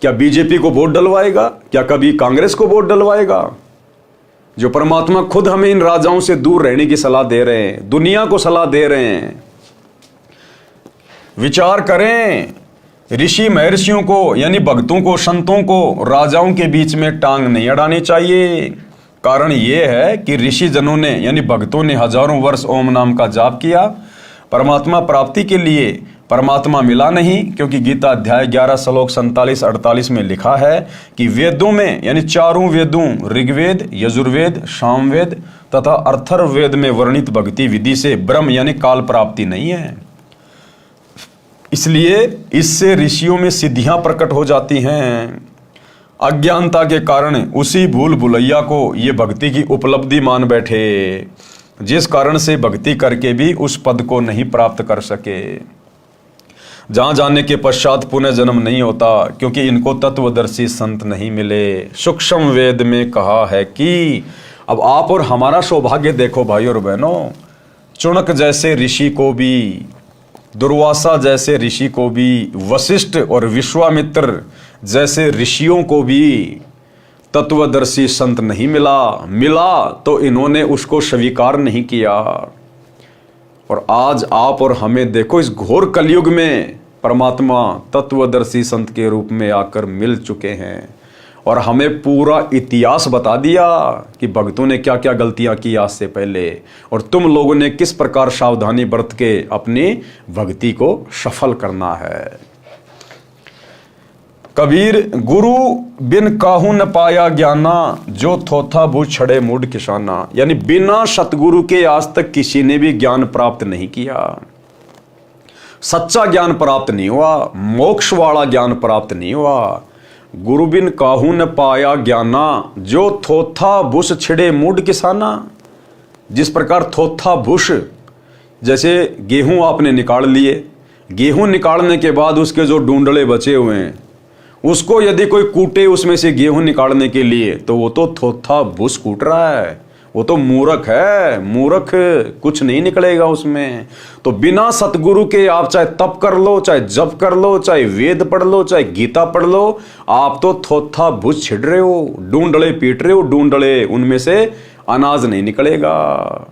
क्या बीजेपी को वोट डलवाएगा? क्या कभी कांग्रेस को वोट डलवाएगा? जो परमात्मा खुद हमें इन राजाओं से दूर रहने की सलाह दे रहे हैं, दुनिया को सलाह दे रहे हैं। विचार करें, ऋषि महर्षियों को यानी भक्तों को, संतों को राजाओं के बीच में टांग नहीं अड़ानी चाहिए। कारण यह है कि ऋषि जनों ने यानी भक्तों ने हजारों वर्ष ओम नाम का जाप किया, परमात्मा प्राप्ति के लिए परमात्मा मिला नहीं, क्योंकि गीता अध्याय 11 श्लोक 47-48 में लिखा है कि वेदों में यानी चारों वेदों ऋग्वेद, यजुर्वेद, सामवेद तथा अथर्ववेद में वर्णित भक्ति विधि से ब्रह्म यानी काल प्राप्ति नहीं है। इसलिए इससे ऋषियों में सिद्धियां प्रकट हो जाती हैं। अज्ञानता के कारण उसी भूल भुलैया को ये भक्ति की उपलब्धि मान बैठे, जिस कारण से भक्ति करके भी उस पद को नहीं प्राप्त कर सके। जहां जाने के पश्चात पुनः जन्म नहीं होता, क्योंकि इनको तत्वदर्शी संत नहीं मिले। सूक्ष्म वेद में कहा है कि अब आप और हमारा सौभाग्य देखो भाई और बहनों, चुनक जैसे ऋषि को भी, दुर्वासा जैसे ऋषि को भी, वशिष्ठ और विश्वामित्र जैसे ऋषियों को भी तत्वदर्शी संत नहीं मिला तो इन्होंने उसको स्वीकार नहीं किया। और आज आप और हमें देखो, इस घोर कलयुग में परमात्मा तत्वदर्शी संत के रूप में आकर मिल चुके हैं और हमें पूरा इतिहास बता दिया कि भक्तों ने क्या क्या गलतियां की आज से पहले, और तुम लोगों ने किस प्रकार सावधानी बरत के अपनी भक्ति को सफल करना है। कबीर, गुरु बिन काहू न पाया ज्ञाना, जो थोथा भूत छड़े मूड किसाना। यानी बिना सतगुरु के आज तक किसी ने भी ज्ञान प्राप्त नहीं किया, सच्चा ज्ञान प्राप्त नहीं हुआ, मोक्ष वाला ज्ञान प्राप्त नहीं हुआ। गुरु बिन काहू न पाया ज्ञाना, जो थोथा भूस छिड़े मूड किसाना। जिस प्रकार थोथा भूस, जैसे गेहूं आपने निकाल लिए, गेहूं निकालने के बाद उसके जो डूंडले बचे हुए हैं उसको यदि कोई कूटे उसमें से गेहूं निकालने के लिए, तो वो तो थोथा भूस कूट रहा है, वो तो मूर्ख है, मूर्ख, कुछ नहीं निकलेगा उसमें। तो बिना सतगुरु के आप चाहे तप कर लो, चाहे जप कर लो, चाहे वेद पढ़ लो, चाहे गीता पढ़ लो, आप तो थोथा भूस छिड़ रहे हो, डूंडले पीट रहे हो, डूंडले, उनमें से अनाज नहीं निकलेगा।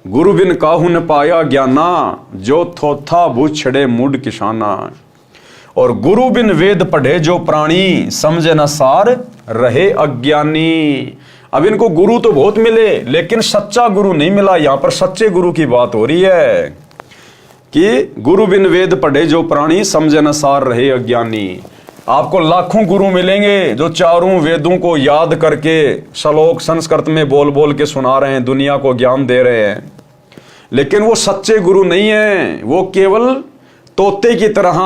गुरु बिन काहू न पाया ज्ञाना, जो थोथा भूस छिड़े मूड किसाना। और गुरु बिन वेद पढ़े जो प्राणी, समझे न सार रहे अज्ञानी। अब इनको गुरु तो बहुत मिले लेकिन सच्चा गुरु नहीं मिला। यहां पर सच्चे गुरु की बात हो रही है कि गुरु बिन वेद पढ़े जो प्राणी, समझे न सार रहे अज्ञानी। आपको लाखों गुरु मिलेंगे जो चारों वेदों को याद करके श्लोक संस्कृत में बोल बोल के सुना रहे हैं, दुनिया को ज्ञान दे रहे हैं, लेकिन वो सच्चे गुरु नहीं है। वो केवल तोते की तरह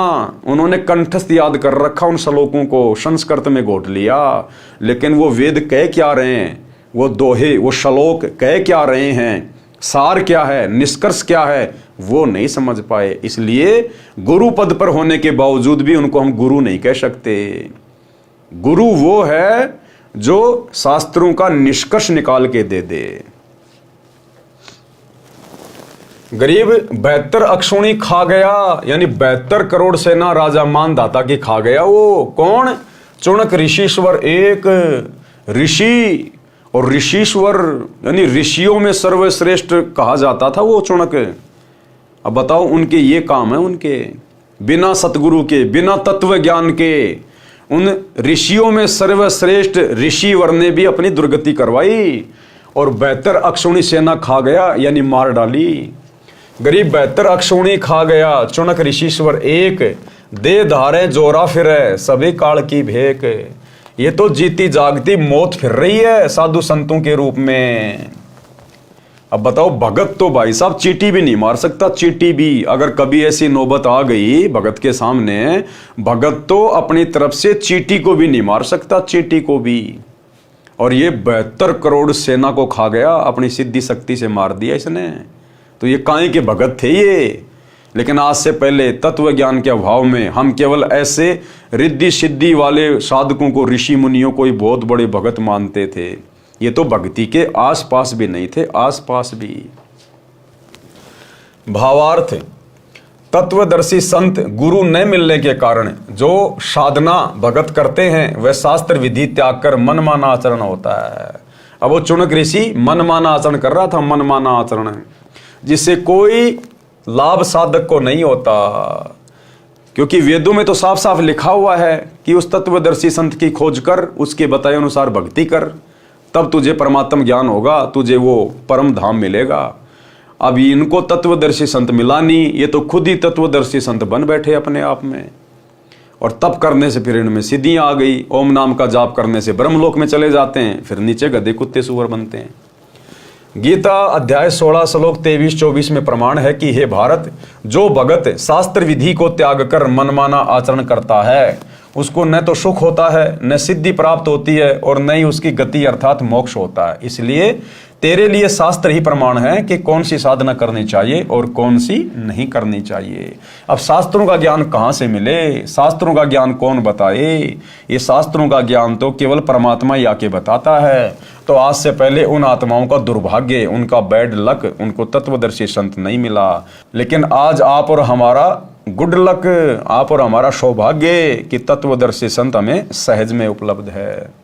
उन्होंने कंठस्थ याद कर रखा उन श्लोकों को, संस्कृत में घोट लिया, लेकिन वो वेद कह क्या रहे हैं, वो दोहे, वो श्लोक कह क्या रहे हैं, सार क्या है, निष्कर्ष क्या है, वो नहीं समझ पाए। इसलिए गुरु पद पर होने के बावजूद भी उनको हम गुरु नहीं कह सकते। गुरु वो है जो शास्त्रों का निष्कर्ष निकाल के दे दे। गरीब 72 अक्षुणी खा गया, यानी 72 करोड़ सेना राजा मानधाता की खा गया। वो कौन? चुनक ऋषिश्वर, एक ऋषि और ऋषिश्वर यानी ऋषियों में सर्वश्रेष्ठ कहा जाता था वो चुनक। अब बताओ, उनके ये काम है, उनके बिना सतगुरु के, बिना तत्व ज्ञान के, उन ऋषियों में सर्वश्रेष्ठ ऋषिवर ने भी अपनी दुर्गति करवाई और 72 अक्षुणी सेना खा गया, यानी मार डाली। गरीब 72 अक्षुणी खा गया, चुनक ऋषिश्वर एक, दे धारे जोरा फिरे सभी काल की भेक। ये तो जीती जागती मौत फिर रही है साधु संतों के रूप में। अब बताओ, भगत तो भाई साहब चींटी भी नहीं मार सकता, चींटी भी। अगर कभी ऐसी नौबत आ गई भगत के सामने, भगत तो अपनी तरफ से चींटी को भी नहीं मार सकता, चींटी को भी। और ये 72 करोड़ सेना को खा गया, अपनी सिद्धि शक्ति से मार दिया इसने। तो ये काहे के भगत थे ये। लेकिन आज से पहले तत्व ज्ञान के अभाव में हम केवल ऐसे रिद्धि सिद्धि वाले साधकों को, ऋषि मुनियों को ही बहुत बड़े भगत मानते थे। ये तो भक्ति के आसपास भी नहीं थे, आसपास भी। भावार्थ, तत्वदर्शी संत गुरु न मिलने के कारण जो साधना भगत करते हैं वह शास्त्र विधि त्याग कर मनमाना आचरण होता है। अब वो चुनक ऋषि मनमाना आचरण कर रहा था, मनमाना आचरण, जिससे कोई लाभ साधक को नहीं होता। क्योंकि वेदों में तो साफ साफ लिखा हुआ है कि उस तत्वदर्शी संत की खोज कर, उसके बताए अनुसार भक्ति कर, तब तुझे परमात्म ज्ञान होगा, तुझे वो परम धाम मिलेगा। अब इनको तत्वदर्शी संत मिला नहीं, ये तो खुद ही तत्वदर्शी संत बन बैठे अपने आप में। और तप करने से फिर इनमें सिद्धियां आ गई, ओम नाम का जाप करने से ब्रह्मलोक में चले जाते हैं, फिर नीचे गधे कुत्ते सुअर बनते हैं। गीता अध्याय 16 श्लोक 23-24 में प्रमाण है कि हे भारत, जो भगत शास्त्र विधि को त्याग कर मनमाना आचरण करता है उसको न तो सुख होता है, न सिद्धि प्राप्त होती है, और न ही उसकी गति अर्थात मोक्ष होता है। इसलिए तेरे लिए शास्त्र ही प्रमाण है कि कौन सी साधना करनी चाहिए और कौन सी नहीं करनी चाहिए। अब शास्त्रों का ज्ञान कहाँ से मिले, शास्त्रों का ज्ञान कौन बताए? ये शास्त्रों का ज्ञान तो केवल परमात्मा ही आके बताता है। तो आज से पहले उन आत्माओं का दुर्भाग्य, उनका बैड लक, उनको तत्वदर्शी संत नहीं मिला। लेकिन आज आप और हमारा गुड लक, आप और हमारा सौभाग्य कि तत्वदर्शी संत हमें सहज में उपलब्ध है।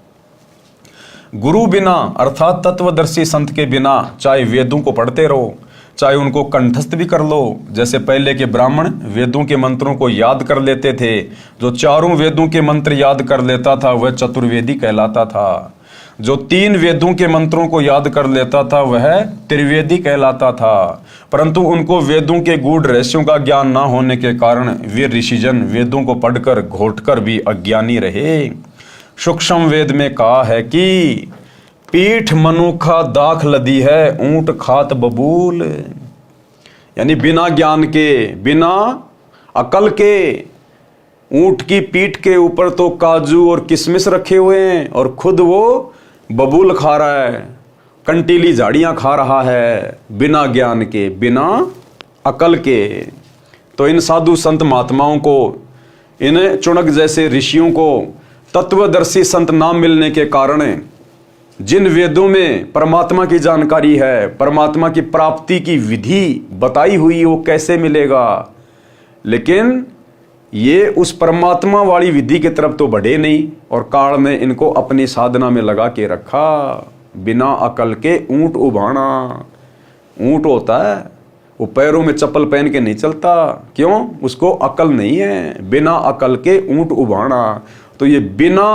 गुरु बिना अर्थात तत्वदर्शी संत के बिना चाहे वेदों को पढ़ते रहो, चाहे उनको कंठस्थ भी कर लो, जैसे पहले के ब्राह्मण वेदों के मंत्रों को याद कर लेते थे। जो चारों वेदों के मंत्र याद कर लेता था वह चतुर्वेदी कहलाता था। जो 3 वेदों के मंत्रों को याद कर लेता था वह त्रिवेदी कहलाता था। परंतु उनको वेदों के गूढ़ रहस्यों का ज्ञान ना होने के कारण वे ऋषिजन वेदों को पढ़कर घोटकर भी अज्ञानी रहे। सूक्ष्म वेद में कहा है कि पीठ मनुखा दाख लदी है, ऊंट खात बबूल। यानी बिना ज्ञान के, बिना अकल के ऊंट की पीठ के ऊपर तो काजू और किशमिश रखे हुए हैं और खुद वो बबूल खा रहा है, कंटीली झाड़ियां खा रहा है, बिना ज्ञान के, बिना अकल के। तो इन साधु संत महात्माओं को, इन चुनक जैसे ऋषियों को तत्वदर्शी संत नाम मिलने के कारण जिन वेदों में परमात्मा की जानकारी है, परमात्मा की प्राप्ति की विधि बताई हुई, वो कैसे मिलेगा? लेकिन ये उस परमात्मा वाली विधि की तरफ तो बढ़े नहीं और काल ने इनको अपनी साधना में लगा के रखा। बिना अकल के ऊंट उभाना। ऊंट होता है वो पैरों में चप्पल पहन के नहीं चलता, क्यों? उसको अकल नहीं है। बिना अकल के ऊंट उभाना। तो ये बिना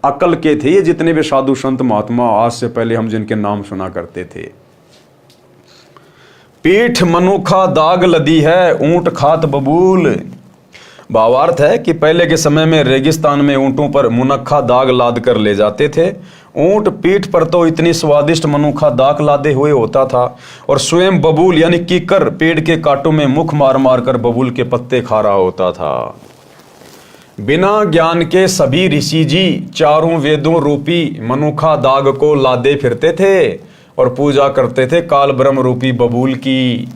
अकल के थे ये जितने भी साधु संत महात्मा आज से पहले हम जिनके नाम सुना करते थे। पीठ मनुखा दाग लदी है, ऊंट खात बबूल। भावार्थ है कि पहले के समय में रेगिस्तान में ऊंटों पर मुनक्खा दाग लाद कर ले जाते थे। ऊंट पीठ पर तो इतनी स्वादिष्ट मनुखा दाग लादे हुए होता था और स्वयं बबूल यानी कीकर पेड़ के कांटों में मुख मार मार कर बबूल के पत्ते खा रहा होता था। बिना ज्ञान के सभी ऋषि जी चारों वेदों रूपी मनुखा दाग को लादे फिरते थे और पूजा करते थे काल ब्रह्म रूपी बबूल की,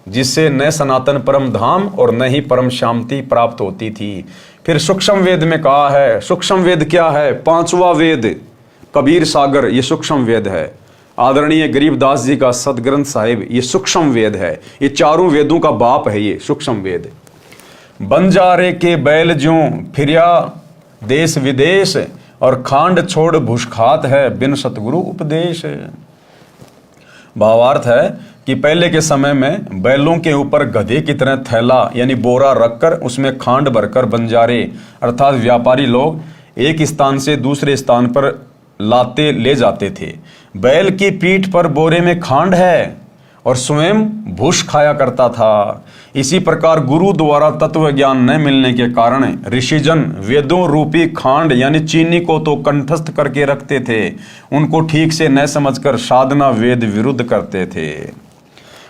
जिससे न सनातन परम धाम और न ही परम शांति प्राप्त होती थी। फिर सूक्ष्म वेद में कहा है, सूक्ष्म वेद क्या है? 5वां वेद कबीर सागर, ये सूक्ष्म वेद है। आदरणीय गरीबदास जी का सदग्रंथ साहिब, ये सूक्ष्म वेद है। ये चारों वेदों का बाप है ये सूक्ष्म वेद। बंजारे के बैल ज्यों फिरिया देश विदेश और खांड छोड़ भुषखात है बिन सतगुरु उपदेश। भावार्थ है कि पहले के समय में बैलों के ऊपर गधे की तरह थैला यानी बोरा रखकर उसमें खांड भरकर बंजारे अर्थात व्यापारी लोग एक स्थान से दूसरे स्थान पर लाते ले जाते थे। बैल की पीठ पर बोरे में खांड है और स्वयं भूष खाया करता था। इसी प्रकार गुरु द्वारा तत्व ज्ञान न मिलने के कारण ऋषिजन वेदों रूपी खांड यानी चीनी को तो कंठस्थ करके रखते थे, उनको ठीक से न समझकर साधना वेद विरुद्ध करते थे।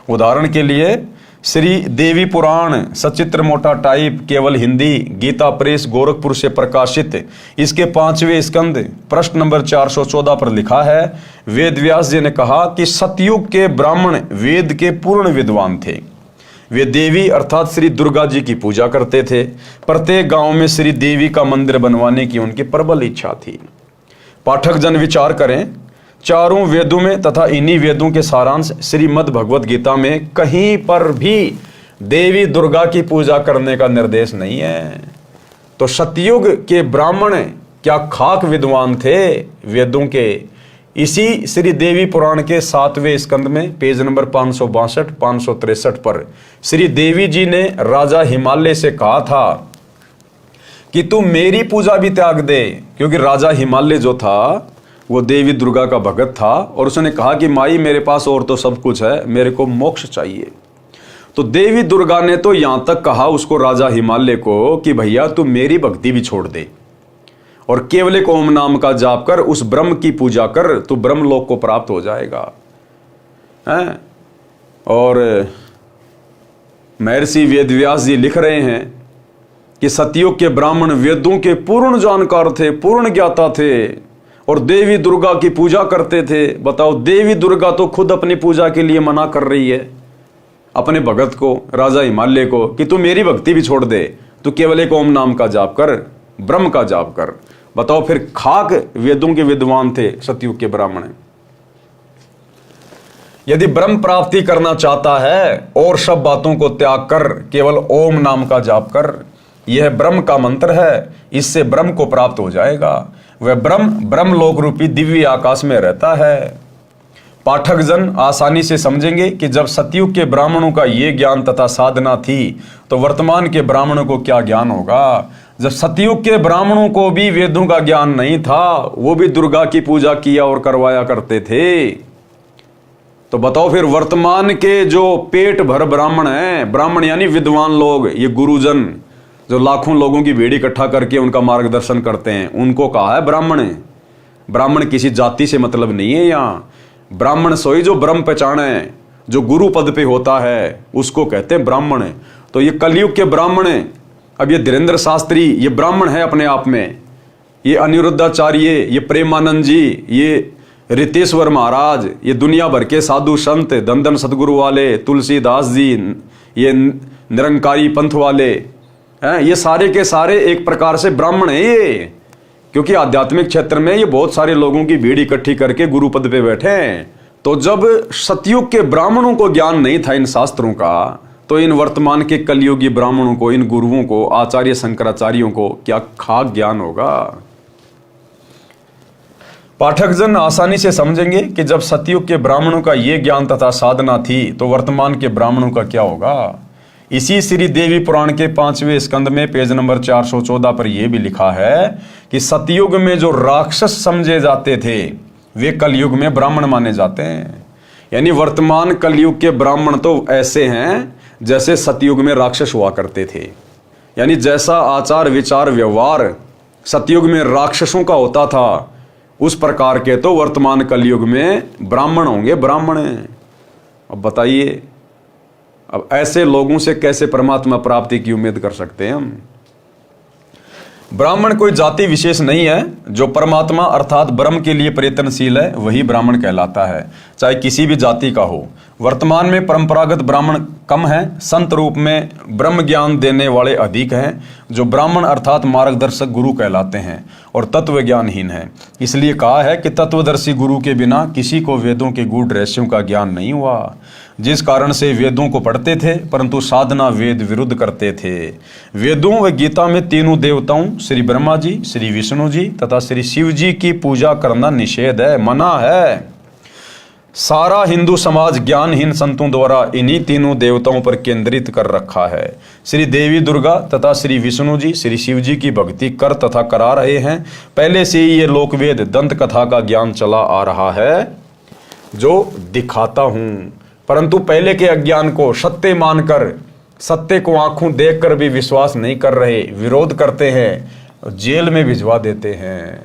उदाहरण के लिए श्री देवी पुराण सचित्र मोटा टाइप केवल हिंदी गीता प्रेस गोरखपुर से प्रकाशित इसके 5वें स्कंद प्रश्न नंबर 414 पर लिखा है, वेद व्यास जी ने कहा कि सतयुग के ब्राह्मण वेद के पूर्ण विद्वान थे। वे देवी अर्थात श्री दुर्गा जी की पूजा करते थे। प्रत्येक गांव में श्री देवी का मंदिर बनवाने की उनकी प्रबल इच्छा थी। पाठक जन विचार करें, चारों वेदों में तथा इन्हीं वेदों के सारांश श्रीमद् भगवत गीता में कहीं पर भी देवी दुर्गा की पूजा करने का निर्देश नहीं है। तो सतयुग के ब्राह्मण क्या खाक विद्वान थे वेदों के। इसी श्री देवी पुराण के 7वें स्कंद में पेज नंबर 562 563 पर श्री देवी जी ने राजा हिमालय से कहा था कि तू मेरी पूजा भी त्याग दे, क्योंकि राजा हिमालय जो था वो देवी दुर्गा का भगत था और उसने कहा कि माई मेरे पास और तो सब कुछ है, मेरे को मोक्ष चाहिए। तो देवी दुर्गा ने तो यहां तक कहा उसको राजा हिमालय को कि भैया तू मेरी भक्ति भी छोड़ दे और केवल एक ओम नाम का जाप कर, उस ब्रह्म की पूजा कर, तू ब्रह्मलोक को प्राप्त हो जाएगा। हैं? और महर्षि वेदव्यास जी लिख रहे हैं कि सतयुग के ब्राह्मण वेदों के पूर्ण जानकार थे, पूर्ण ज्ञाता थे और देवी दुर्गा की पूजा करते थे। बताओ, देवी दुर्गा तो खुद अपनी पूजा के लिए मना कर रही है अपने भगत को, राजा हिमालय को, कि तू मेरी भक्ति भी छोड़ दे, तू केवल एक ओम नाम का जाप कर, ब्रह्म का जाप कर। बताओ, फिर खाक वेदों के विद्वान थे सतयुग के ब्राह्मण। यदि ब्रह्म प्राप्ति करना चाहता है और सब बातों को त्याग कर केवल ओम नाम का जाप कर, यह ब्रह्म का मंत्र है, इससे ब्रह्म को प्राप्त हो जाएगा। वह ब्रह्मलोक रूपी दिव्य आकाश में रहता है। पाठक जन आसानी से समझेंगे कि जब सतयुग के ब्राह्मणों का ये ज्ञान तथा साधना थी तो वर्तमान के ब्राह्मणों को क्या ज्ञान होगा। जब सतयुग के ब्राह्मणों को भी वेदों का ज्ञान नहीं था, वो भी दुर्गा की पूजा किया और करवाया करते थे। तो बताओ, फिर वर्तमान के जो पेट भर ब्राह्मण हैं, ब्राह्मण यानी विद्वान लोग, ये गुरुजन जो लाखों लोगों की भीड़ इकट्ठा करके उनका मार्गदर्शन करते हैं, उनको कहा है ब्राह्मण। ब्राह्मण किसी जाति से मतलब नहीं है। यहाँ ब्राह्मण सोई जो ब्रह्म पहचाने, जो गुरु पद पे होता है, उसको कहते हैं ब्राह्मण। तो ये कलयुग के ब्राह्मण, अब ये धीरेन्द्र शास्त्री ये ब्राह्मण है अपने आप में, ये अनिरुद्धाचार्य, ये प्रेमानंद जी, ये रितेश्वर महाराज, ये दुनिया भर के साधु संत, दंदन सतगुरु वाले, तुलसीदास जी, ये निरंकारी पंथ वाले हैं, ये सारे के सारे एक प्रकार से ब्राह्मण है ये, क्योंकि आध्यात्मिक क्षेत्र में ये बहुत सारे लोगों की भीड़ इकट्ठी करके गुरु पद पे बैठे हैं। तो जब सतयुग के ब्राह्मणों को ज्ञान नहीं था इन शास्त्रों का, तो इन वर्तमान के कलयुगी ब्राह्मणों को, इन गुरुओं को, आचार्य शंकराचार्यों को क्या खाक ज्ञान होगा। पाठकजन आसानी से समझेंगे कि जब सतयुग के ब्राह्मणों का ये ज्ञान तथा साधना थी तो वर्तमान के ब्राह्मणों का क्या होगा। इसी श्री देवी पुराण के 5वें स्कंद में पेज नंबर 414 पर यह भी लिखा है कि सतयुग में जो राक्षस समझे जाते थे वे कलयुग में ब्राह्मण माने जाते हैं। यानी वर्तमान कलयुग के ब्राह्मण तो ऐसे हैं जैसे सतयुग में राक्षस हुआ करते थे। यानी जैसा आचार विचार व्यवहार सतयुग में राक्षसों का होता था, उस प्रकार के तो वर्तमान कलयुग में ब्राह्मण होंगे, ब्राह्मण। अब बताइए, अब ऐसे लोगों से कैसे परमात्मा प्राप्ति की उम्मीद कर सकते हैं हम। ब्राह्मण कोई जाति विशेष नहीं है, जो परमात्मा अर्थात ब्रह्म के लिए प्रयत्नशील है वही ब्राह्मण कहलाता है, चाहे किसी भी जाति का हो। वर्तमान में परंपरागत ब्राह्मण कम है, संत रूप में ब्रह्म ज्ञान देने वाले अधिक हैं, जो ब्राह्मण अर्थात मार्गदर्शक गुरु कहलाते हैं और तत्व ज्ञानहीन है। इसलिए कहा है कि तत्वदर्शी गुरु के बिना किसी को वेदों के गूढ़ रहस्यों का ज्ञान नहीं हुआ। जिस कारण से वेदों को पढ़ते थे परंतु साधना वेद विरुद्ध करते थे। वेदों व गीता में तीनों देवताओं श्री ब्रह्मा जी, श्री विष्णु जी तथा श्री शिव जी की पूजा करना निषेध है, मना है। सारा हिंदू समाज ज्ञानहीन संतों द्वारा इन्हीं तीनों देवताओं पर केंद्रित कर रखा है। श्री देवी दुर्गा तथा श्री विष्णु जी, श्री शिव जी की भक्ति कर तथा करा रहे हैं। पहले से ही ये लोकवेद दंत कथा का ज्ञान चला आ रहा है, जो दिखाता हूं। परंतु पहले के अज्ञान को सत्य मानकर, सत्य को आंखों देखकर भी विश्वास नहीं कर रहे, विरोध करते हैं, जेल में भिजवा देते हैं।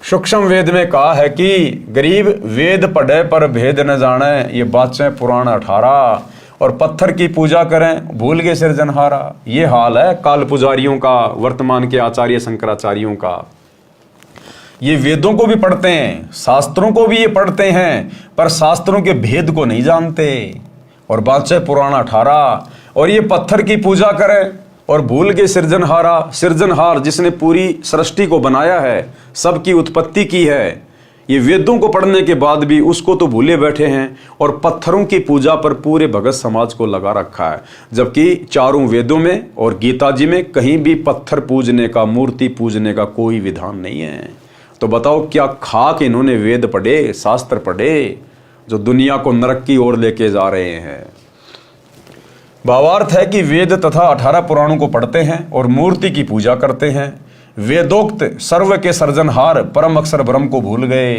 सूक्ष्म वेद में कहा है कि गरीब वेद पढ़े पर भेद न जाने, ये बातें पुराण 18, और पत्थर की पूजा करें भूल गए सृजनहारा। ये हाल है काल पुजारियों का, वर्तमान के आचार्य शंकराचार्यों का। ये वेदों को भी पढ़ते हैं, शास्त्रों को भी ये पढ़ते हैं, पर शास्त्रों के भेद को नहीं जानते, और बातें पुराण 18, और ये पत्थर की पूजा करें और भूल गए सृजनहारा। सृजनहार जिसने पूरी सृष्टि को बनाया है, सबकी उत्पत्ति की है, ये वेदों को पढ़ने के बाद भी उसको तो भूले बैठे हैं और पत्थरों की पूजा पर पूरे भगत समाज को लगा रखा है। जबकि चारों वेदों में और गीता जी में कहीं भी पत्थर पूजने का, मूर्ति पूजने का कोई विधान नहीं है। तो बताओ क्या खाक इन्होंने वेद पढ़े, शास्त्र पढ़े, जो दुनिया को नरक की ओर लेके जा रहे हैं। भावार्थ है कि वेद तथा 18 पुराणों को पढ़ते हैं और मूर्ति की पूजा करते हैं। वेदोक्त सर्व के सर्जनहार परम अक्षर ब्रह्म को भूल गए।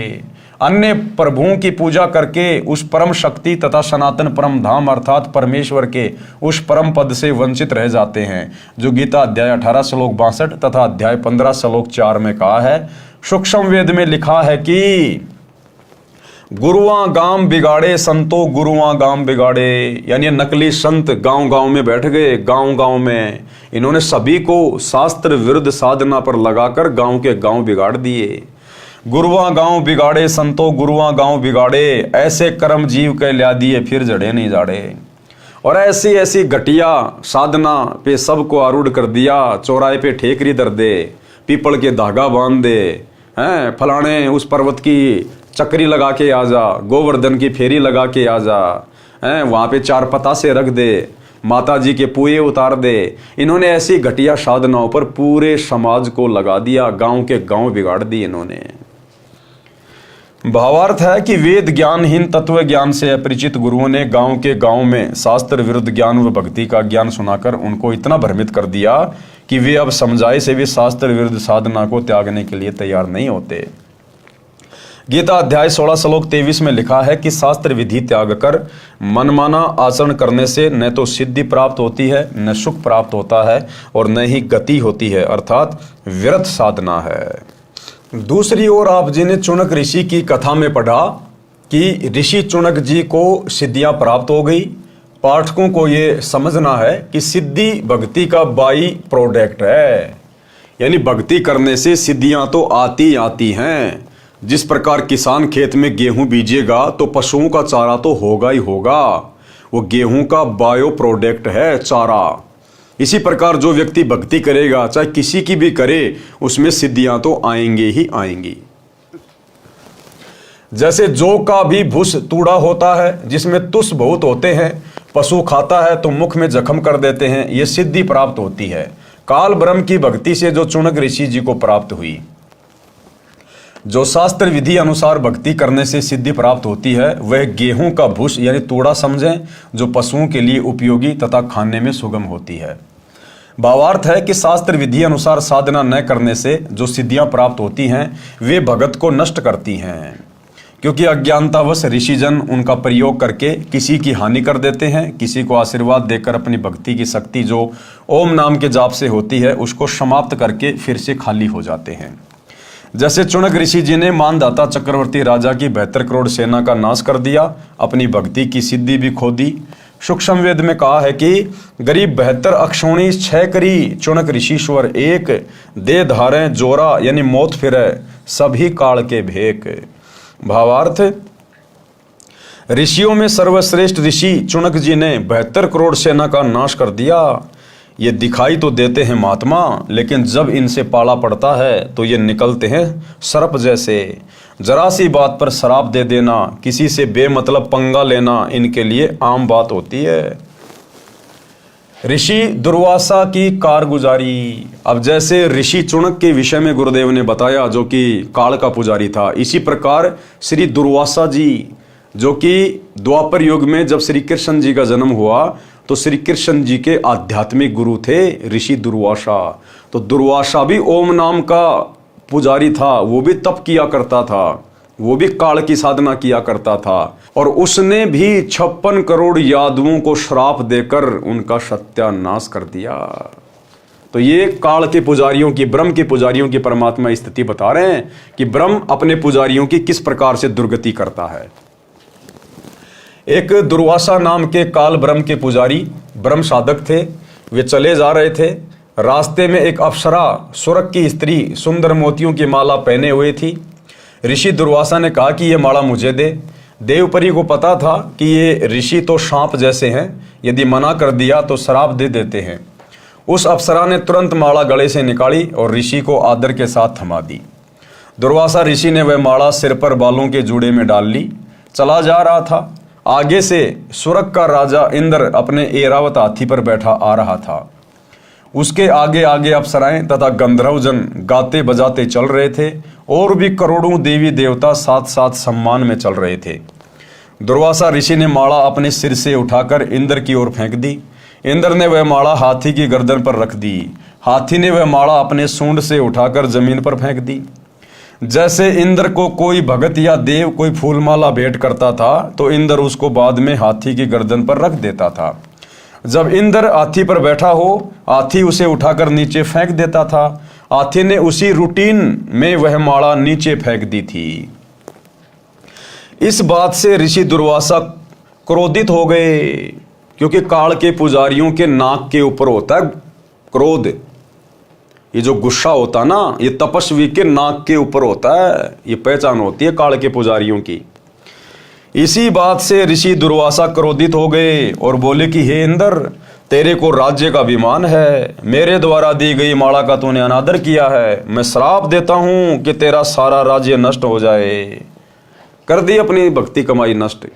अन्य प्रभुओं की पूजा करके उस परम शक्ति तथा सनातन परम धाम अर्थात परमेश्वर के उस परम पद से वंचित रह जाते हैं, जो गीता अध्याय 18 श्लोक 62 तथा अध्याय 15 श्लोक 4 में कहा है। सूक्ष्म वेद में लिखा है कि गुरुआ गांव बिगाड़े संतो गुरुआ गांव बिगाड़े, यानी नकली संत गांव गांव में बैठ गए। गांव गांव में इन्होंने सभी को शास्त्र विरुद्ध साधना पर लगाकर गांव के गांव बिगाड़ दिए। गुरुआ गांव बिगाड़े संतो गुरुआ गांव बिगाड़े, ऐसे कर्म जीव के ल्या दिए फिर जड़े नहीं जाड़े। और ऐसी ऐसी घटिया साधना पे सबको आरूढ़ कर दिया। चौराहे पे ठेकरी दर दे, पीपल के धागा बांध दे, हैं फलाने उस पर्वत की चक्री लगा के आ जा, गोवर्धन की फेरी लगा के आ जा, हैं वहाँ पे 4 पतासे रख दे, माता जी के पुए उतार दे। इन्होंने ऐसी घटिया साधनाओं पर पूरे समाज को लगा दिया, गांव के गांव बिगाड़ दिए इन्होंने। भावार्थ है कि वेद ज्ञानहीन तत्व ज्ञान से अपरिचित गुरुओं ने गांव के गांव में शास्त्र विरुद्ध ज्ञान व भक्ति का ज्ञान सुनाकर उनको इतना भ्रमित कर दिया कि वे अब समझाए से भी शास्त्र विरुद्ध साधना को त्यागने के लिए तैयार नहीं होते। गीता अध्याय 16 श्लोक 23 में लिखा है कि शास्त्र विधि त्याग कर मनमाना आचरण करने से न तो सिद्धि प्राप्त होती है, न सुख प्राप्त होता है, और न ही गति होती है, अर्थात व्यर्थ साधना है। दूसरी ओर आप जी ने चुनक ऋषि की कथा में पढ़ा कि ऋषि चुनक जी को सिद्धियां प्राप्त हो गई। पाठकों को ये समझना है कि सिद्धि भक्ति का बाई प्रोडक्ट है, यानी भक्ति करने से सिद्धियां तो आती आती हैं। जिस प्रकार किसान खेत में गेहूं बीजेगा तो पशुओं का चारा तो होगा ही होगा, वो गेहूं का बायो प्रोडक्ट है चारा। इसी प्रकार जो व्यक्ति भक्ति करेगा, चाहे किसी की भी करे, उसमें सिद्धियां तो आएंगे ही आएंगी। जैसे जौ का भी भूस तूड़ा होता है जिसमें तुस बहुत होते हैं, पशु खाता है तो मुख में जख्म कर देते हैं, यह सिद्धि प्राप्त होती है। काल ब्रह्म की भक्ति से जो चुनक ऋषि जी को प्राप्त हुई, जो शास्त्र विधि अनुसार भक्ति करने से सिद्धि प्राप्त होती है, वह गेहूं का भूस यानी तूड़ा समझें, जो पशुओं के लिए उपयोगी तथा खाने में सुगम होती है। भावार्थ है कि शास्त्र विधि अनुसार साधना न करने से जो सिद्धियां प्राप्त होती हैं, वे भगत को नष्ट करती हैं, क्योंकि अज्ञानतावश ऋषिजन उनका प्रयोग करके किसी की हानि कर देते हैं, किसी को आशीर्वाद देकर अपनी भक्ति की शक्ति जो ओम नाम के जाप से होती है उसको समाप्त करके फिर से खाली हो जाते हैं। जैसे चुनक ऋषि जी ने मानदाता चक्रवर्ती राजा की 72 करोड़ सेना का नाश कर दिया, अपनी भक्ति की सिद्धि भी खो दी। सूक्ष्म वेद में कहा है कि गरीब 72 अक्षोणी 6 करी, चुनक ऋषिश्वर एक, दे धारें जोरा यानी मौत फिरे, सभी काल के भेक। भावार्थ, ऋषियों में सर्वश्रेष्ठ ऋषि चुनक जी ने 72 करोड़ सेना का नाश कर दिया। ये दिखाई तो देते हैं महात्मा, लेकिन जब इनसे पाला पड़ता है तो ये निकलते हैं सर्प जैसे। जरा सी बात पर शराप दे देना, किसी से बेमतलब पंगा लेना इनके लिए आम बात होती है। ऋषि दुर्वासा की कारगुजारी। अब जैसे ऋषि चुनक के विषय में गुरुदेव ने बताया जो कि काल का पुजारी था, इसी प्रकार श्री दुर्वासा जी, जो कि द्वापर युग में जब श्री कृष्ण जी का जन्म हुआ तो श्री कृष्ण जी के आध्यात्मिक गुरु थे ऋषि दुर्वासा। तो दुर्वासा भी ओम नाम का पुजारी था, वो भी तप किया करता था। वो भी काल की साधना किया करता था और उसने भी 56 करोड़ यादवों को श्राप देकर उनका सत्यानाश कर दिया। तो ये काल के पुजारियों की, ब्रह्म के पुजारियों की परमात्मा स्थिति बता रहे हैं कि ब्रह्म अपने पुजारियों की किस प्रकार से दुर्गति करता है। एक दुर्वासा नाम के काल ब्रह्म के पुजारी ब्रह्म साधक थे। वे चले जा रहे थे, रास्ते में एक अप्सरा सुरक की स्त्री सुंदर मोतियों की माला पहने हुए थी। ऋषि दुर्वासा ने कहा कि ये माला मुझे दे। देवपरी को पता था कि ये ऋषि तो सांप जैसे हैं, यदि मना कर दिया तो श्राप दे देते हैं। उस अप्सरा ने तुरंत माला गले से निकाली और ऋषि को आदर के साथ थमा दी। दुर्वासा ऋषि ने वह माला सिर पर बालों के जूड़े में डाल ली, चला जा रहा था। आगे से सुरक का राजा इंद्र अपने ऐरावत हाथी पर बैठा आ रहा था। उसके आगे आगे अप्सराएं तथा गंधर्वजन गाते बजाते चल रहे थे और भी करोड़ों देवी देवता साथ साथ सम्मान में चल रहे थे। दुर्वासा ऋषि ने माला अपने सिर से उठाकर इंद्र की ओर फेंक दी। इंद्र ने वह माला हाथी की गर्दन पर रख दी। हाथी ने वह माला अपने सूंड से उठाकर जमीन पर फेंक दी। जैसे इंद्र को कोई भगत या देव कोई फूलमाला भेंट करता था तो इंद्र उसको बाद में हाथी की गर्दन पर रख देता था। जब इंद्र हाथी पर बैठा हो, हाथी उसे उठाकर नीचे फेंक देता था। हाथी ने उसी रूटीन में वह माला नीचे फेंक दी थी। इस बात से ऋषि दुर्वासा क्रोधित हो गए, क्योंकि काल के पुजारियों के नाक के ऊपर होता है क्रोध। ये जो गुस्सा होता ना, ये तपस्वी के नाक के ऊपर होता है। ये पहचान होती है काल के पुजारियों की। इसी बात से ऋषि दुर्वासा क्रोधित हो गए और बोले कि हे इंद्र, तेरे को राज्य का अभिमान है, मेरे द्वारा दी गई माला का तूने अनादर किया है। मैं श्राप देता हूं कि तेरा सारा राज्य नष्ट हो जाए। कर दी अपनी भक्ति कमाई नष्ट।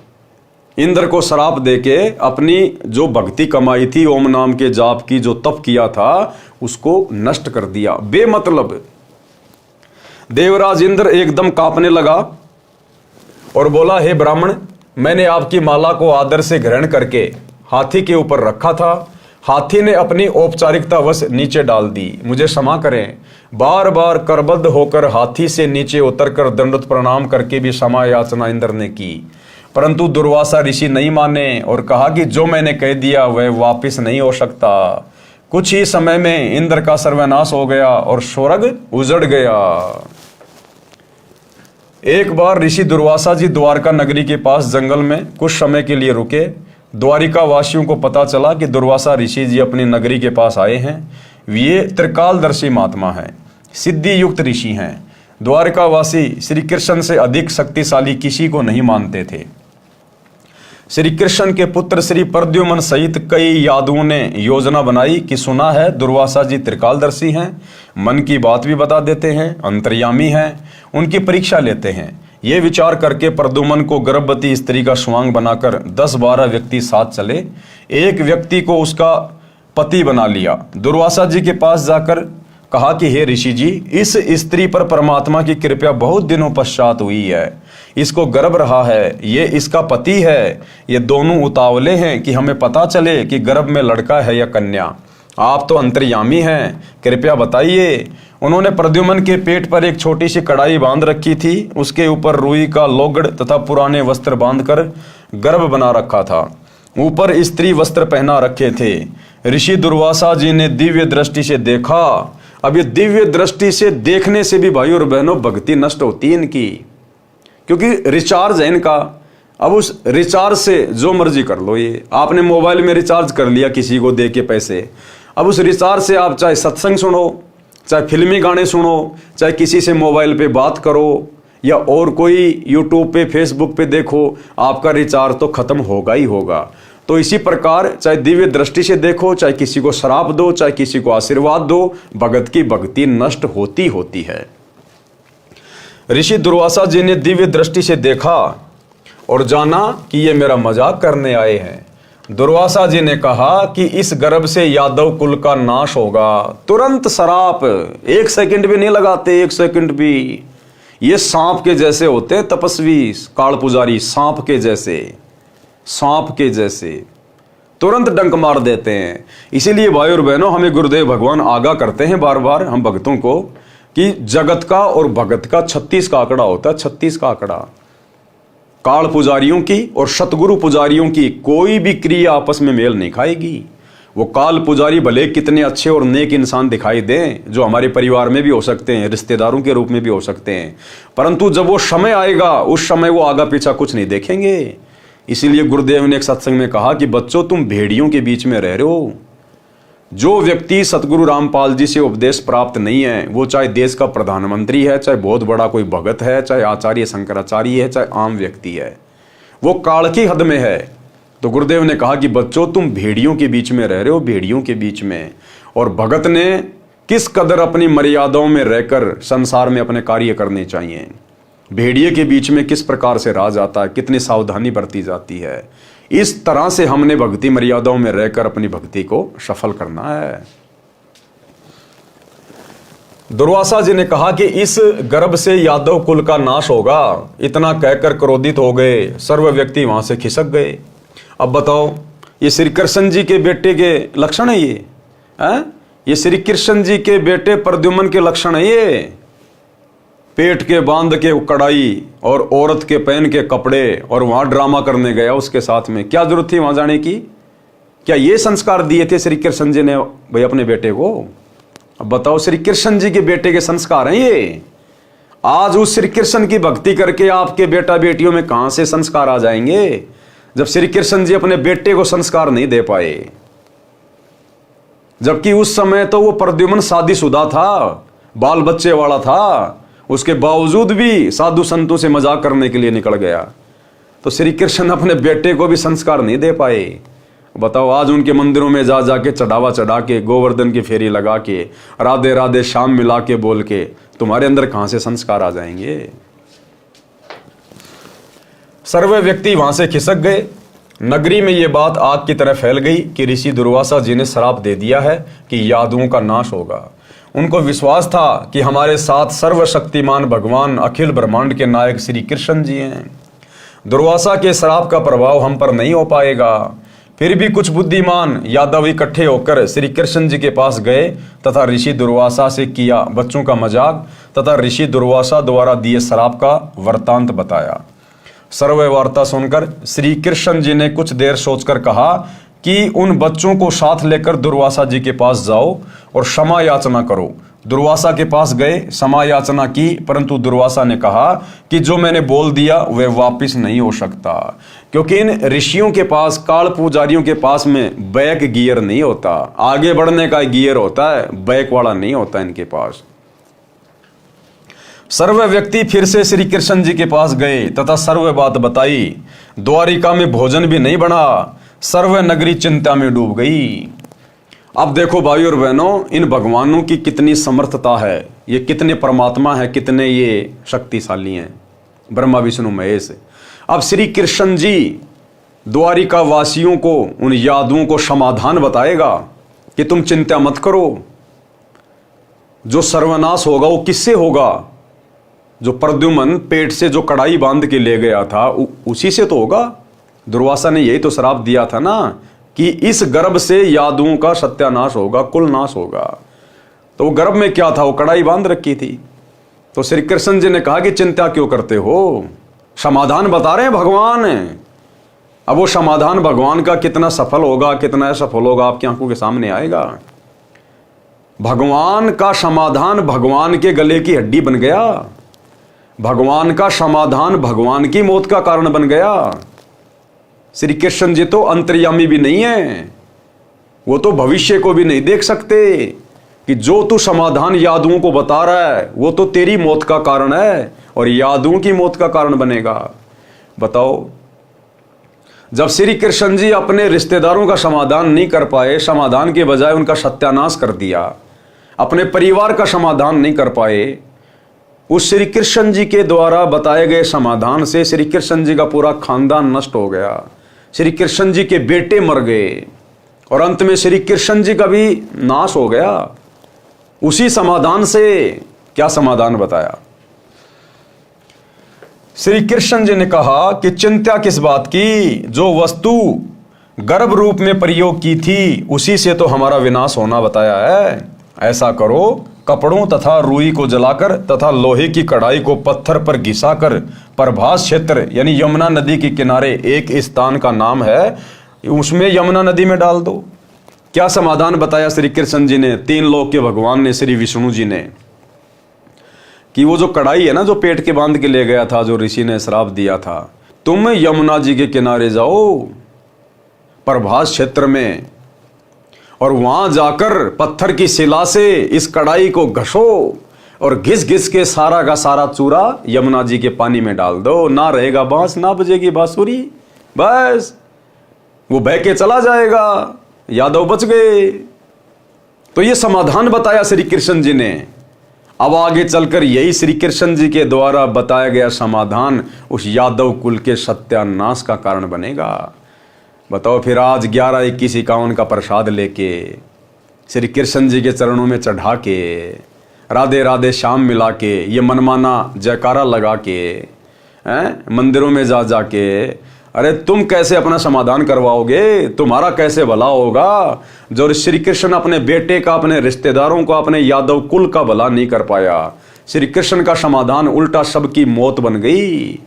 इंद्र को श्राप देके अपनी जो भक्ति कमाई थी, ओम नाम के जाप की जो तप किया था, उसको नष्ट कर दिया बेमतलब। देवराज इंद्र एकदम कांपने लगा और बोला, हे ब्राह्मण, मैंने आपकी माला को आदर से ग्रहण करके हाथी के ऊपर रखा था। हाथी ने अपनी औपचारिकतावश नीचे डाल दी, मुझे क्षमा करें। बार बार करबद्ध होकर हाथी से नीचे उतरकर दंडवत प्रणाम करके भी क्षमा याचना इंद्र ने की, परंतु दुर्वासा ऋषि नहीं माने और कहा कि जो मैंने कह दिया वह वापिस नहीं हो सकता। कुछ ही समय में इंद्र का सर्वनाश हो गया और स्वर्ग उजड़ गया। एक बार ऋषि दुर्वासा जी द्वारका नगरी के पास जंगल में कुछ समय के लिए रुके। द्वारिका वासियों को पता चला कि दुर्वासा ऋषि जी अपनी नगरी के पास आए हैं। ये त्रिकालदर्शी महात्मा हैं, सिद्धि युक्त ऋषि हैं। द्वारकावासी श्री कृष्ण से अधिक शक्तिशाली किसी को नहीं मानते थे। श्री कृष्ण के पुत्र श्री प्रद्युम्न सहित कई यादवों ने योजना बनाई कि सुना है दुर्वासा जी त्रिकालदर्शी हैं, मन की बात भी बता देते हैं, अंतर्यामी हैं, उनकी परीक्षा लेते हैं। ये विचार करके प्रद्युम्न को गर्भवती स्त्री का स्वांग बनाकर 10-12 व्यक्ति साथ चले। एक व्यक्ति को उसका पति बना लिया। दुर्वासा जी के पास जाकर कहा कि हे ऋषि जी, इस स्त्री पर परमात्मा की कृपा बहुत दिनों पश्चात हुई है, इसको गर्भ रहा है, ये इसका पति है। ये दोनों उतावले हैं कि हमें पता चले कि गर्भ में लड़का है या कन्या। आप तो अंतर्यामी हैं, कृपया बताइए। उन्होंने प्रद्युम्न के पेट पर एक छोटी सी कड़ाई बांध रखी थी। उसके ऊपर रुई का लोगड़ तथा पुराने वस्त्र बांधकर गर्भ बना रखा था। ऊपर स्त्री वस्त्र पहना रखे थे। ऋषि दुर्वासा जी ने दिव्य दृष्टि से देखा। अब ये दिव्य दृष्टि से देखने से भी भाई और बहनों भक्ति नष्ट होती है इनकी, क्योंकि रिचार्ज है इनका। अब उस रिचार्ज से जो मर्जी कर लो। ये आपने मोबाइल में रिचार्ज कर लिया किसी को दे के पैसे, अब उस रिचार्ज से आप चाहे सत्संग सुनो, चाहे फिल्मी गाने सुनो, चाहे किसी से मोबाइल पे बात करो, या और कोई यूट्यूब पे फेसबुक पे देखो, आपका रिचार्ज तो खत्म होगा ही होगा। तो इसी प्रकार चाहे दिव्य दृष्टि से देखो, चाहे किसी को श्राप दो, चाहे किसी को आशीर्वाद दो, भगत की भक्ति नष्ट होती होती है। ऋषि दुर्वासा जी ने दिव्य दृष्टि से देखा और जाना कि ये मेरा मजाक करने आए हैं। दुर्वासा जी ने कहा कि इस गर्भ से यादव कुल का नाश होगा। तुरंत श्राप, 1 सेकंड भी नहीं लगाते, 1 सेकंड भी। ये सांप के जैसे होते हैं तपस्वी काल पुजारी, सांप के जैसे, सांप के जैसे तुरंत डंक मार देते हैं। इसीलिए भाई और बहनों, हमें गुरुदेव भगवान आगाह करते हैं बार बार हम भक्तों को कि जगत का और भगत का 36 का आंकड़ा होता है, 36 का आंकड़ा। काल पुजारियों की और सतगुरु पुजारियों की कोई भी क्रिया आपस में मेल नहीं खाएगी। वो काल पुजारी भले कितने अच्छे और नेक इंसान दिखाई दें, जो हमारे परिवार में भी हो सकते हैं, रिश्तेदारों के रूप में भी हो सकते हैं, परंतु जब वो समय आएगा उस समय वो आगा पीछा कुछ नहीं देखेंगे। इसीलिए गुरुदेव ने एक सत्संग में कहा कि बच्चों, तुम भेड़ियों के बीच में रह रहे हो। जो व्यक्ति सतगुरु रामपाल जी से उपदेश प्राप्त नहीं है, वो चाहे देश का प्रधानमंत्री है, चाहे बहुत बड़ा कोई भगत है, चाहे आचार्य शंकराचार्य है, चाहे आम व्यक्ति है, वो काल की हद में है। तो गुरुदेव ने कहा कि बच्चों, तुम भेड़ियों के बीच में रह रहे हो, भेड़ियों के बीच में। और भगत ने किस कदर अपनी मर्यादाओं में रहकर संसार में अपने कार्य करने चाहिए, भेड़िए के बीच में किस प्रकार से राज आता है, कितनी सावधानी बरती जाती है, इस तरह से हमने भक्ति मर्यादाओं में रहकर अपनी भक्ति को सफल करना है। दुर्वासा जी ने कहा कि इस गर्भ से यादव कुल का नाश होगा। इतना कहकर क्रोधित हो गए, सर्व व्यक्ति वहां से खिसक गए। अब बताओ, ये श्री कृष्ण जी के बेटे के लक्षण है ये? ये श्री कृष्ण जी के बेटे प्रद्युम्न के लक्षण है ये? पेट के बांध के कड़ाई और औरत के पहन के कपड़े और वहां ड्रामा करने गया उसके साथ में। क्या जरूरत थी वहां जाने की? क्या ये संस्कार दिए थे श्री कृष्ण जी ने भाई अपने बेटे को? अब बताओ, श्री कृष्ण जी के बेटे के संस्कार हैं ये। आज उस श्री कृष्ण की भक्ति करके आपके बेटा बेटियों में कहां से संस्कार आ जाएंगे, जब श्री कृष्ण जी अपने बेटे को संस्कार नहीं दे पाए? जबकि उस समय तो वो प्रद्युम्न शादीशुदा था, बाल बच्चे वाला था, उसके बावजूद भी साधु संतों से मजाक करने के लिए निकल गया। तो श्री कृष्ण अपने बेटे को भी संस्कार नहीं दे पाए। बताओ, आज उनके मंदिरों में जा जाके चढ़ावा चढ़ा के, गोवर्धन की फेरी लगा के, राधे राधे शाम मिला के बोल के, तुम्हारे अंदर कहां से संस्कार आ जाएंगे? सर्वे व्यक्ति वहां से खिसक गए। नगरी में यह बात आग की तरह फैल गई कि ऋषि दुर्वासा जी ने श्राप दे दिया है कि यादवों का नाश होगा। उनको विश्वास था कि हमारे साथ सर्वशक्तिमान भगवान अखिल ब्रह्मांड के नायक श्री कृष्ण जी हैं। दुर्वासा के श्राप का प्रभाव हम पर नहीं हो पाएगा। फिर भी कुछ बुद्धिमान यादव इकट्ठे होकर श्री कृष्ण जी के पास गए तथा ऋषि दुर्वासा से किया बच्चों का मजाक तथा ऋषि दुर्वासा द्वारा दिए श्राप का वृत्तांत बताया। सर्व वार्ता सुनकर श्री कृष्ण जी ने कुछ देर सोचकर कहा कि उन बच्चों को साथ लेकर दुर्वासा जी के पास जाओ और क्षमा याचना करो। दुर्वासा के पास गए, क्षमा याचना की, परंतु दुर्वासा ने कहा कि जो मैंने बोल दिया वह वापस नहीं हो सकता, क्योंकि इन ऋषियों के पास, काल पुजारियों के पास में बैक गियर नहीं होता, आगे बढ़ने का गियर होता है, बैक वाला नहीं होता इनके पास। सर्व व्यक्ति फिर से श्री कृष्ण जी के पास गए तथा सर्व बात बताई। द्वारिका में भोजन भी नहीं बना, सर्व नगरी चिंता में डूब गई। अब देखो भाई और बहनों, इन भगवानों की कितनी समर्थता है, ये कितने परमात्मा है, कितने ये शक्तिशाली हैं, ब्रह्मा विष्णु महेश। अब श्री कृष्ण जी द्वारिका वासियों को, उन यादवों को समाधान बताएगा कि तुम चिंता मत करो, जो सर्वनाश होगा वो किससे होगा? जो प्रद्युम्न पेट से जो कड़ाई बांध के ले गया था उसी से तो होगा। दुर्वासा ने यही तो श्राप दिया था ना कि इस गर्भ से यादवों का सत्यानाश होगा, कुल नाश होगा। तो वो गर्भ में क्या था? वो कड़ाई बांध रखी थी। तो श्री कृष्ण जी ने कहा कि चिंता क्यों करते हो, समाधान बता रहे हैं भगवान। अब वो समाधान भगवान का कितना सफल होगा, कितना असफल होगा, आपकी आंखों के सामने आएगा। भगवान का समाधान भगवान के गले की हड्डी बन गया। भगवान का समाधान भगवान की मौत का कारण बन गया। श्री कृष्ण जी तो अंतर्यामी भी नहीं है, वो तो भविष्य को भी नहीं देख सकते कि जो तू समाधान यादवों को बता रहा है वो तो तेरी मौत का कारण है और यादवों की मौत का कारण बनेगा। बताओ, जब श्री कृष्ण जी अपने रिश्तेदारों का समाधान नहीं कर पाए, समाधान के बजाय उनका सत्यानाश कर दिया, अपने परिवार का समाधान नहीं कर पाए, उस श्री कृष्ण जी के द्वारा बताए गए समाधान से श्री कृष्ण जी का पूरा खानदान नष्ट हो गया। श्री कृष्ण जी के बेटे मर गए और अंत में श्री कृष्ण जी का भी नाश हो गया। उसी समाधान से क्या समाधान बताया? श्री कृष्ण जी ने कहा कि चिंता किस बात की, जो वस्तु गर्भ रूप में प्रयोग की थी उसी से तो हमारा विनाश होना बताया है। ऐसा करो कपड़ों तथा रुई को जलाकर तथा लोहे की कढ़ाई को पत्थर पर घिसाकर प्रभास क्षेत्र यानी यमुना नदी के किनारे एक स्थान का नाम है, उसमें यमुना नदी में डाल दो। क्या समाधान बताया श्री कृष्ण जी ने, तीन लोक के भगवान ने, श्री विष्णु जी ने, कि वो जो कढ़ाई है ना, जो पेट के बांध के ले गया था, जो ऋषि ने श्राप दिया था, तुम यमुना जी के किनारे जाओ प्रभास क्षेत्र में और वहां जाकर पत्थर की शिला से इस कढ़ाई को घसो और घिस घिस के सारा का सारा चूरा यमुना जी के पानी में डाल दो। ना रहेगा बांस, ना बजेगी बांसुरी, बस वो बह के चला जाएगा, यादव बच गए। तो ये समाधान बताया श्री कृष्ण जी ने। अब आगे चलकर यही श्री कृष्ण जी के द्वारा बताया गया समाधान उस यादव कुल के सत्यानाश का कारण बनेगा। बताओ फिर आज 11-21-51 का प्रसाद लेके श्री कृष्ण जी के चरणों में चढ़ा के राधे राधे श्याम मिला के ये मनमाना जयकारा लगा के मंदिरों में जा जाके, अरे तुम कैसे अपना समाधान करवाओगे? तुम्हारा कैसे भला होगा? जो श्री कृष्ण अपने बेटे का, अपने रिश्तेदारों का, अपने यादव कुल का भला नहीं कर पाया, श्री कृष्ण का समाधान उल्टा सबकी मौत बन गई।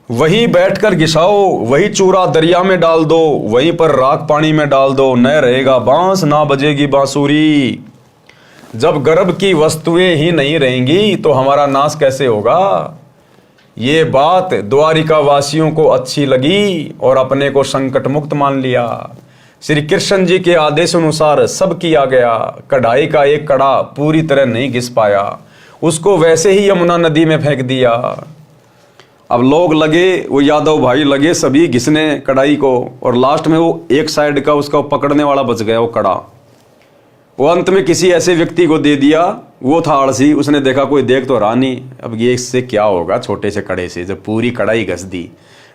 वहीं बैठकर घिसाओ, वही चूरा दरिया में डाल दो, वहीं पर राख पानी में डाल दो, न रहेगा बांस, ना बजेगी बांसुरी। जब गर्भ की वस्तुएं ही नहीं रहेंगी तो हमारा नाश कैसे होगा? ये बात द्वारिका वासियों को अच्छी लगी और अपने को संकट मुक्त मान लिया। श्री कृष्ण जी के आदेश अनुसार सब किया गया। कढ़ाई का एक कड़ा पूरी तरह नहीं घिस पाया, उसको वैसे ही यमुना नदी में फेंक दिया। अब लोग लगे, वो यादव भाई लगे सभी घिसने कढ़ाई को, और लास्ट में वो एक साइड का उसका पकड़ने वाला बच गया, वो कड़ा वो अंत में किसी ऐसे व्यक्ति को दे दिया। वो था आलसी, उसने देखा कोई देख तो रहा नहीं, अब ये इससे क्या होगा छोटे से कड़े से, जब पूरी कढ़ाई घस दी,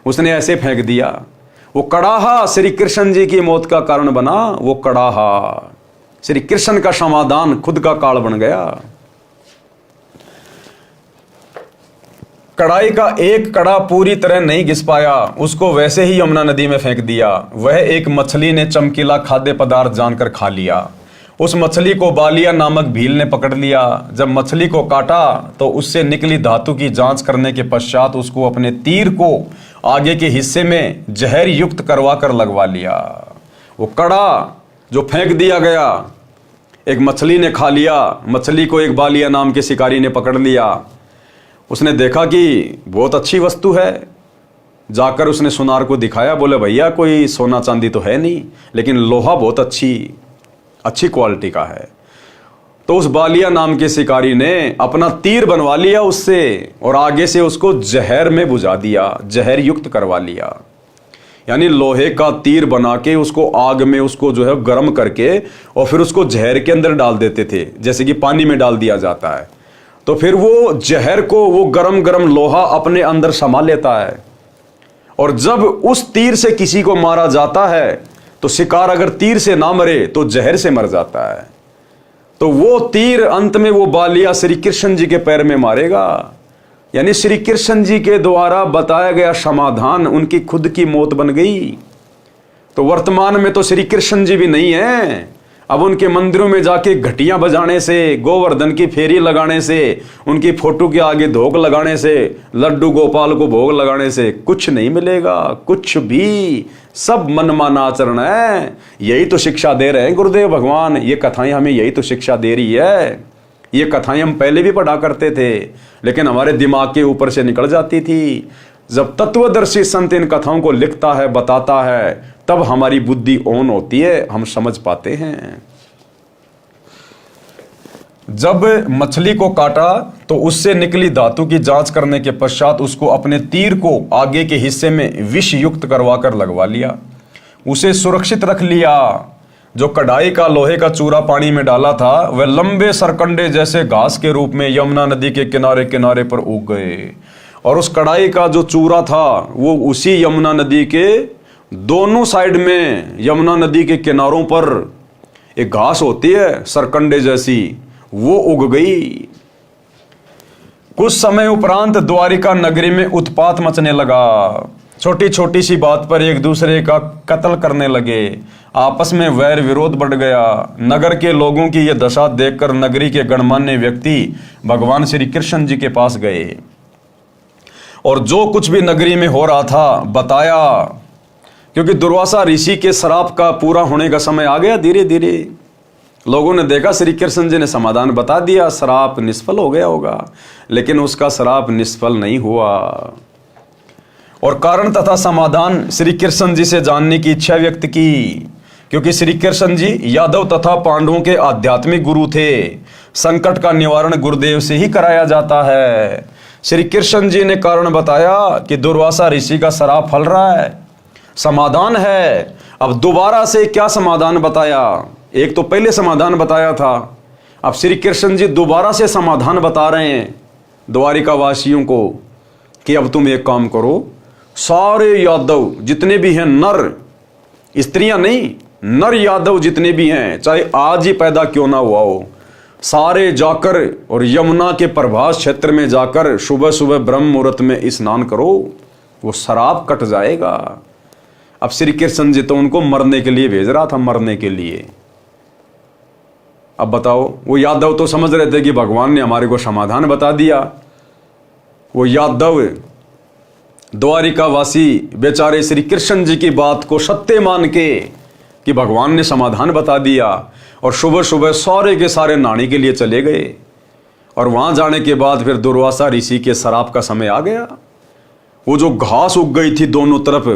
उसने ऐसे फेंक दिया। वो कड़ाहा श्री कृष्ण जी की मौत का कारण बना। वो कड़ाहा श्री कृष्ण का समाधान खुद का काल बन गया। कढ़ाई का एक कड़ा पूरी तरह नहीं घिस पाया, उसको वैसे ही यमुना नदी में फेंक दिया। वह एक मछली ने चमकीला खाद्य पदार्थ जानकर खा लिया। उस मछली को बालिया नामक भील ने पकड़ लिया। जब मछली को काटा तो उससे निकली धातु की जांच करने के पश्चात उसको अपने तीर को आगे के हिस्से में जहर युक्त करवा कर लगवा लिया। वो कड़ा जो फेंक दिया गया, एक मछली ने खा लिया। मछली को एक बालिया नाम के शिकारी ने पकड़ लिया। उसने देखा कि बहुत अच्छी वस्तु है, जाकर उसने सुनार को दिखाया, बोले भैया कोई सोना चांदी तो है नहीं, लेकिन लोहा बहुत अच्छी क्वालिटी का है। तो उस बालिया नाम के शिकारी ने अपना तीर बनवा लिया उससे और आगे से उसको जहर में बुझा दिया, जहर युक्त करवा लिया। यानी लोहे का तीर बना के उसको आग में उसको जो है गर्म करके और फिर उसको जहर के अंदर डाल देते थे, जैसे कि पानी में डाल दिया जाता है। तो फिर वो जहर को वो गरम गरम लोहा अपने अंदर समा लेता है, और जब उस तीर से किसी को मारा जाता है तो शिकार अगर तीर से ना मरे तो जहर से मर जाता है। तो वो तीर अंत में वो बालिया श्री कृष्ण जी के पैर में मारेगा। यानी श्री कृष्ण जी के द्वारा बताया गया समाधान उनकी खुद की मौत बन गई। तो वर्तमान में तो श्री कृष्ण जी भी नहीं है। अब उनके मंदिरों में जाके घटियां बजाने से, गोवर्धन की फेरी लगाने से, उनकी फोटो के आगे धोख लगाने से, लड्डू गोपाल को भोग लगाने से कुछ नहीं मिलेगा, कुछ भी। सब मनमाना आचरण है। यही तो शिक्षा दे रहे हैं गुरुदेव भगवान। ये कथाएं हमें यही तो शिक्षा दे रही है। ये कथाएं हम पहले भी पढ़ा करते थे, लेकिन हमारे दिमाग के ऊपर से निकल जाती थी। जब तत्वदर्शी संत इन कथाओं को लिखता है, बताता है, तब हमारी बुद्धि ऑन होती है, हम समझ पाते हैं। जब मछली को काटा तो उससे निकली धातु की जांच करने के पश्चात उसको अपने तीर को आगे के हिस्से में विष युक्त करवाकर लगवा लिया। उसे सुरक्षित रख लिया। जो कढ़ाई का लोहे का चूरा पानी में डाला था वह लंबे सरकंडे जैसे घास के रूप में यमुना नदी के किनारे किनारे पर उग गए, और उस कढ़ाई का जो चूरा था वो उसी यमुना नदी के दोनों साइड में, यमुना नदी के किनारों पर एक घास होती है सरकंडे जैसी, वो उग गई। कुछ समय उपरांत द्वारिका नगरी में उत्पात मचने लगा। छोटी छोटी सी बात पर एक दूसरे का कत्ल करने लगे, आपस में वैर विरोध बढ़ गया। नगर के लोगों की यह दशा देखकर नगरी के गणमान्य व्यक्ति भगवान श्री कृष्ण जी के पास गए और जो कुछ भी नगरी में हो रहा था बताया, क्योंकि दुर्वासा ऋषि के श्राप का पूरा होने का समय आ गया। धीरे धीरे लोगों ने देखा श्री कृष्ण जी ने समाधान बता दिया, श्राप निष्फल हो गया होगा, लेकिन उसका श्राप निष्फल नहीं हुआ। और कारण तथा समाधान श्री कृष्ण जी से जानने की इच्छा व्यक्त की, क्योंकि श्री कृष्ण जी यादव तथा पांडवों के आध्यात्मिक गुरु थे। संकट का निवारण गुरुदेव से ही कराया जाता है। श्री कृष्ण जी ने कारण बताया कि दुर्वासा ऋषि का श्राप फल रहा है, समाधान है। अब दोबारा से क्या समाधान बताया? एक तो पहले समाधान बताया था, अब श्री कृष्ण जी दोबारा से समाधान बता रहे हैं द्वारिका वासियों को कि अब तुम एक काम करो, सारे यादव जितने भी हैं, नर स्त्रियां नहीं, नर यादव जितने भी हैं, चाहे आज ही पैदा क्यों ना हुआ हो, सारे जाकर और यमुना के प्रभास क्षेत्र में जाकर सुबह सुबह ब्रह्म मुहूर्त में स्नान करो, वो शराब कट जाएगा। अब श्री कृष्ण जी तो उनको मरने के लिए भेज रहा था, मरने के लिए। अब बताओ, वो यादव तो समझ रहे थे कि भगवान ने हमारे को समाधान बता दिया। वो यादव द्वारिका वासी बेचारे श्री कृष्ण जी की बात को सत्य मान के कि भगवान ने समाधान बता दिया, और सुबह सुबह सारे के सारे नहाने के लिए चले गए। और वहां जाने के बाद फिर दुर्वासा ऋषि के श्राप का समय आ गया। वो जो घास उग गई थी दोनों तरफ,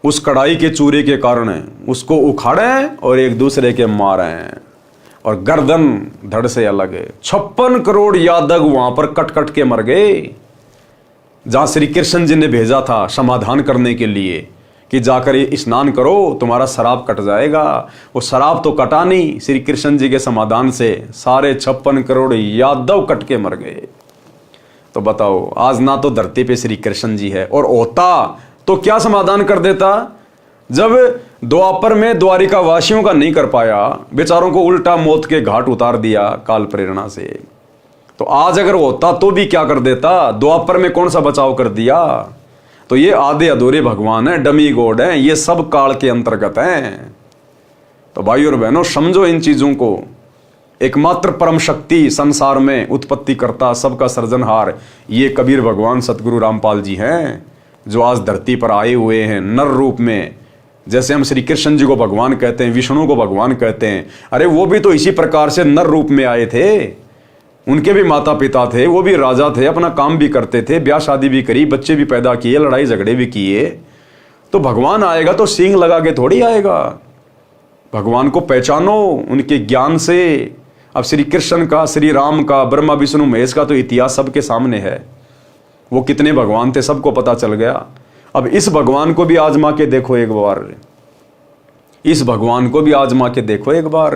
उस कढ़ाई के चूरे के कारण उसको उखाड़े और एक दूसरे के मारे, और गर्दन धड़ से अलग। 56 करोड़ यादव वहां पर कट कट के मर गए, जहां श्री कृष्ण जी ने भेजा था समाधान करने के लिए कि जाकर ये स्नान करो, तुम्हारा शराब कट जाएगा। वो शराब तो कटा नहीं, श्री कृष्ण जी के समाधान से सारे 56 करोड़ यादव कट के मर गए। तो बताओ, आज ना तो धरती पे श्री कृष्ण जी है, और होता तो क्या समाधान कर देता। जब द्वापर में द्वारिका वासियों का नहीं कर पाया, बेचारों को उल्टा मौत के घाट उतार दिया काल प्रेरणा से, तो आज अगर होता तो भी क्या कर देता। द्वापर में कौन सा बचाव कर दिया। तो ये आधे अधूरे भगवान हैं, डमी गॉड हैं, ये सब काल के अंतर्गत हैं। तो भाई और बहनों, समझो इन चीजों को। एकमात्र परम शक्ति संसार में उत्पत्ति करता, सबका सृजनहार, ये कबीर भगवान सतगुरु रामपाल जी हैं, जो आज धरती पर आए हुए हैं नर रूप में। जैसे हम श्री कृष्ण जी को भगवान कहते हैं, विष्णु को भगवान कहते हैं, अरे वो भी तो इसी प्रकार से नर रूप में आए थे। उनके भी माता पिता थे, वो भी राजा थे, अपना काम भी करते थे, ब्याह शादी भी करी, बच्चे भी पैदा किए, लड़ाई झगड़े भी किए। तो भगवान आएगा तो सींग लगा के थोड़ी आएगा। भगवान को पहचानो उनके ज्ञान से। अब श्री कृष्ण का, श्री राम का, ब्रह्मा विष्णु महेश का तो इतिहास सबके सामने है। वो कितने भगवान थे सबको पता चल गया। अब इस भगवान को भी आजमा के देखो एक बार, इस भगवान को भी आजमा के देखो एक बार।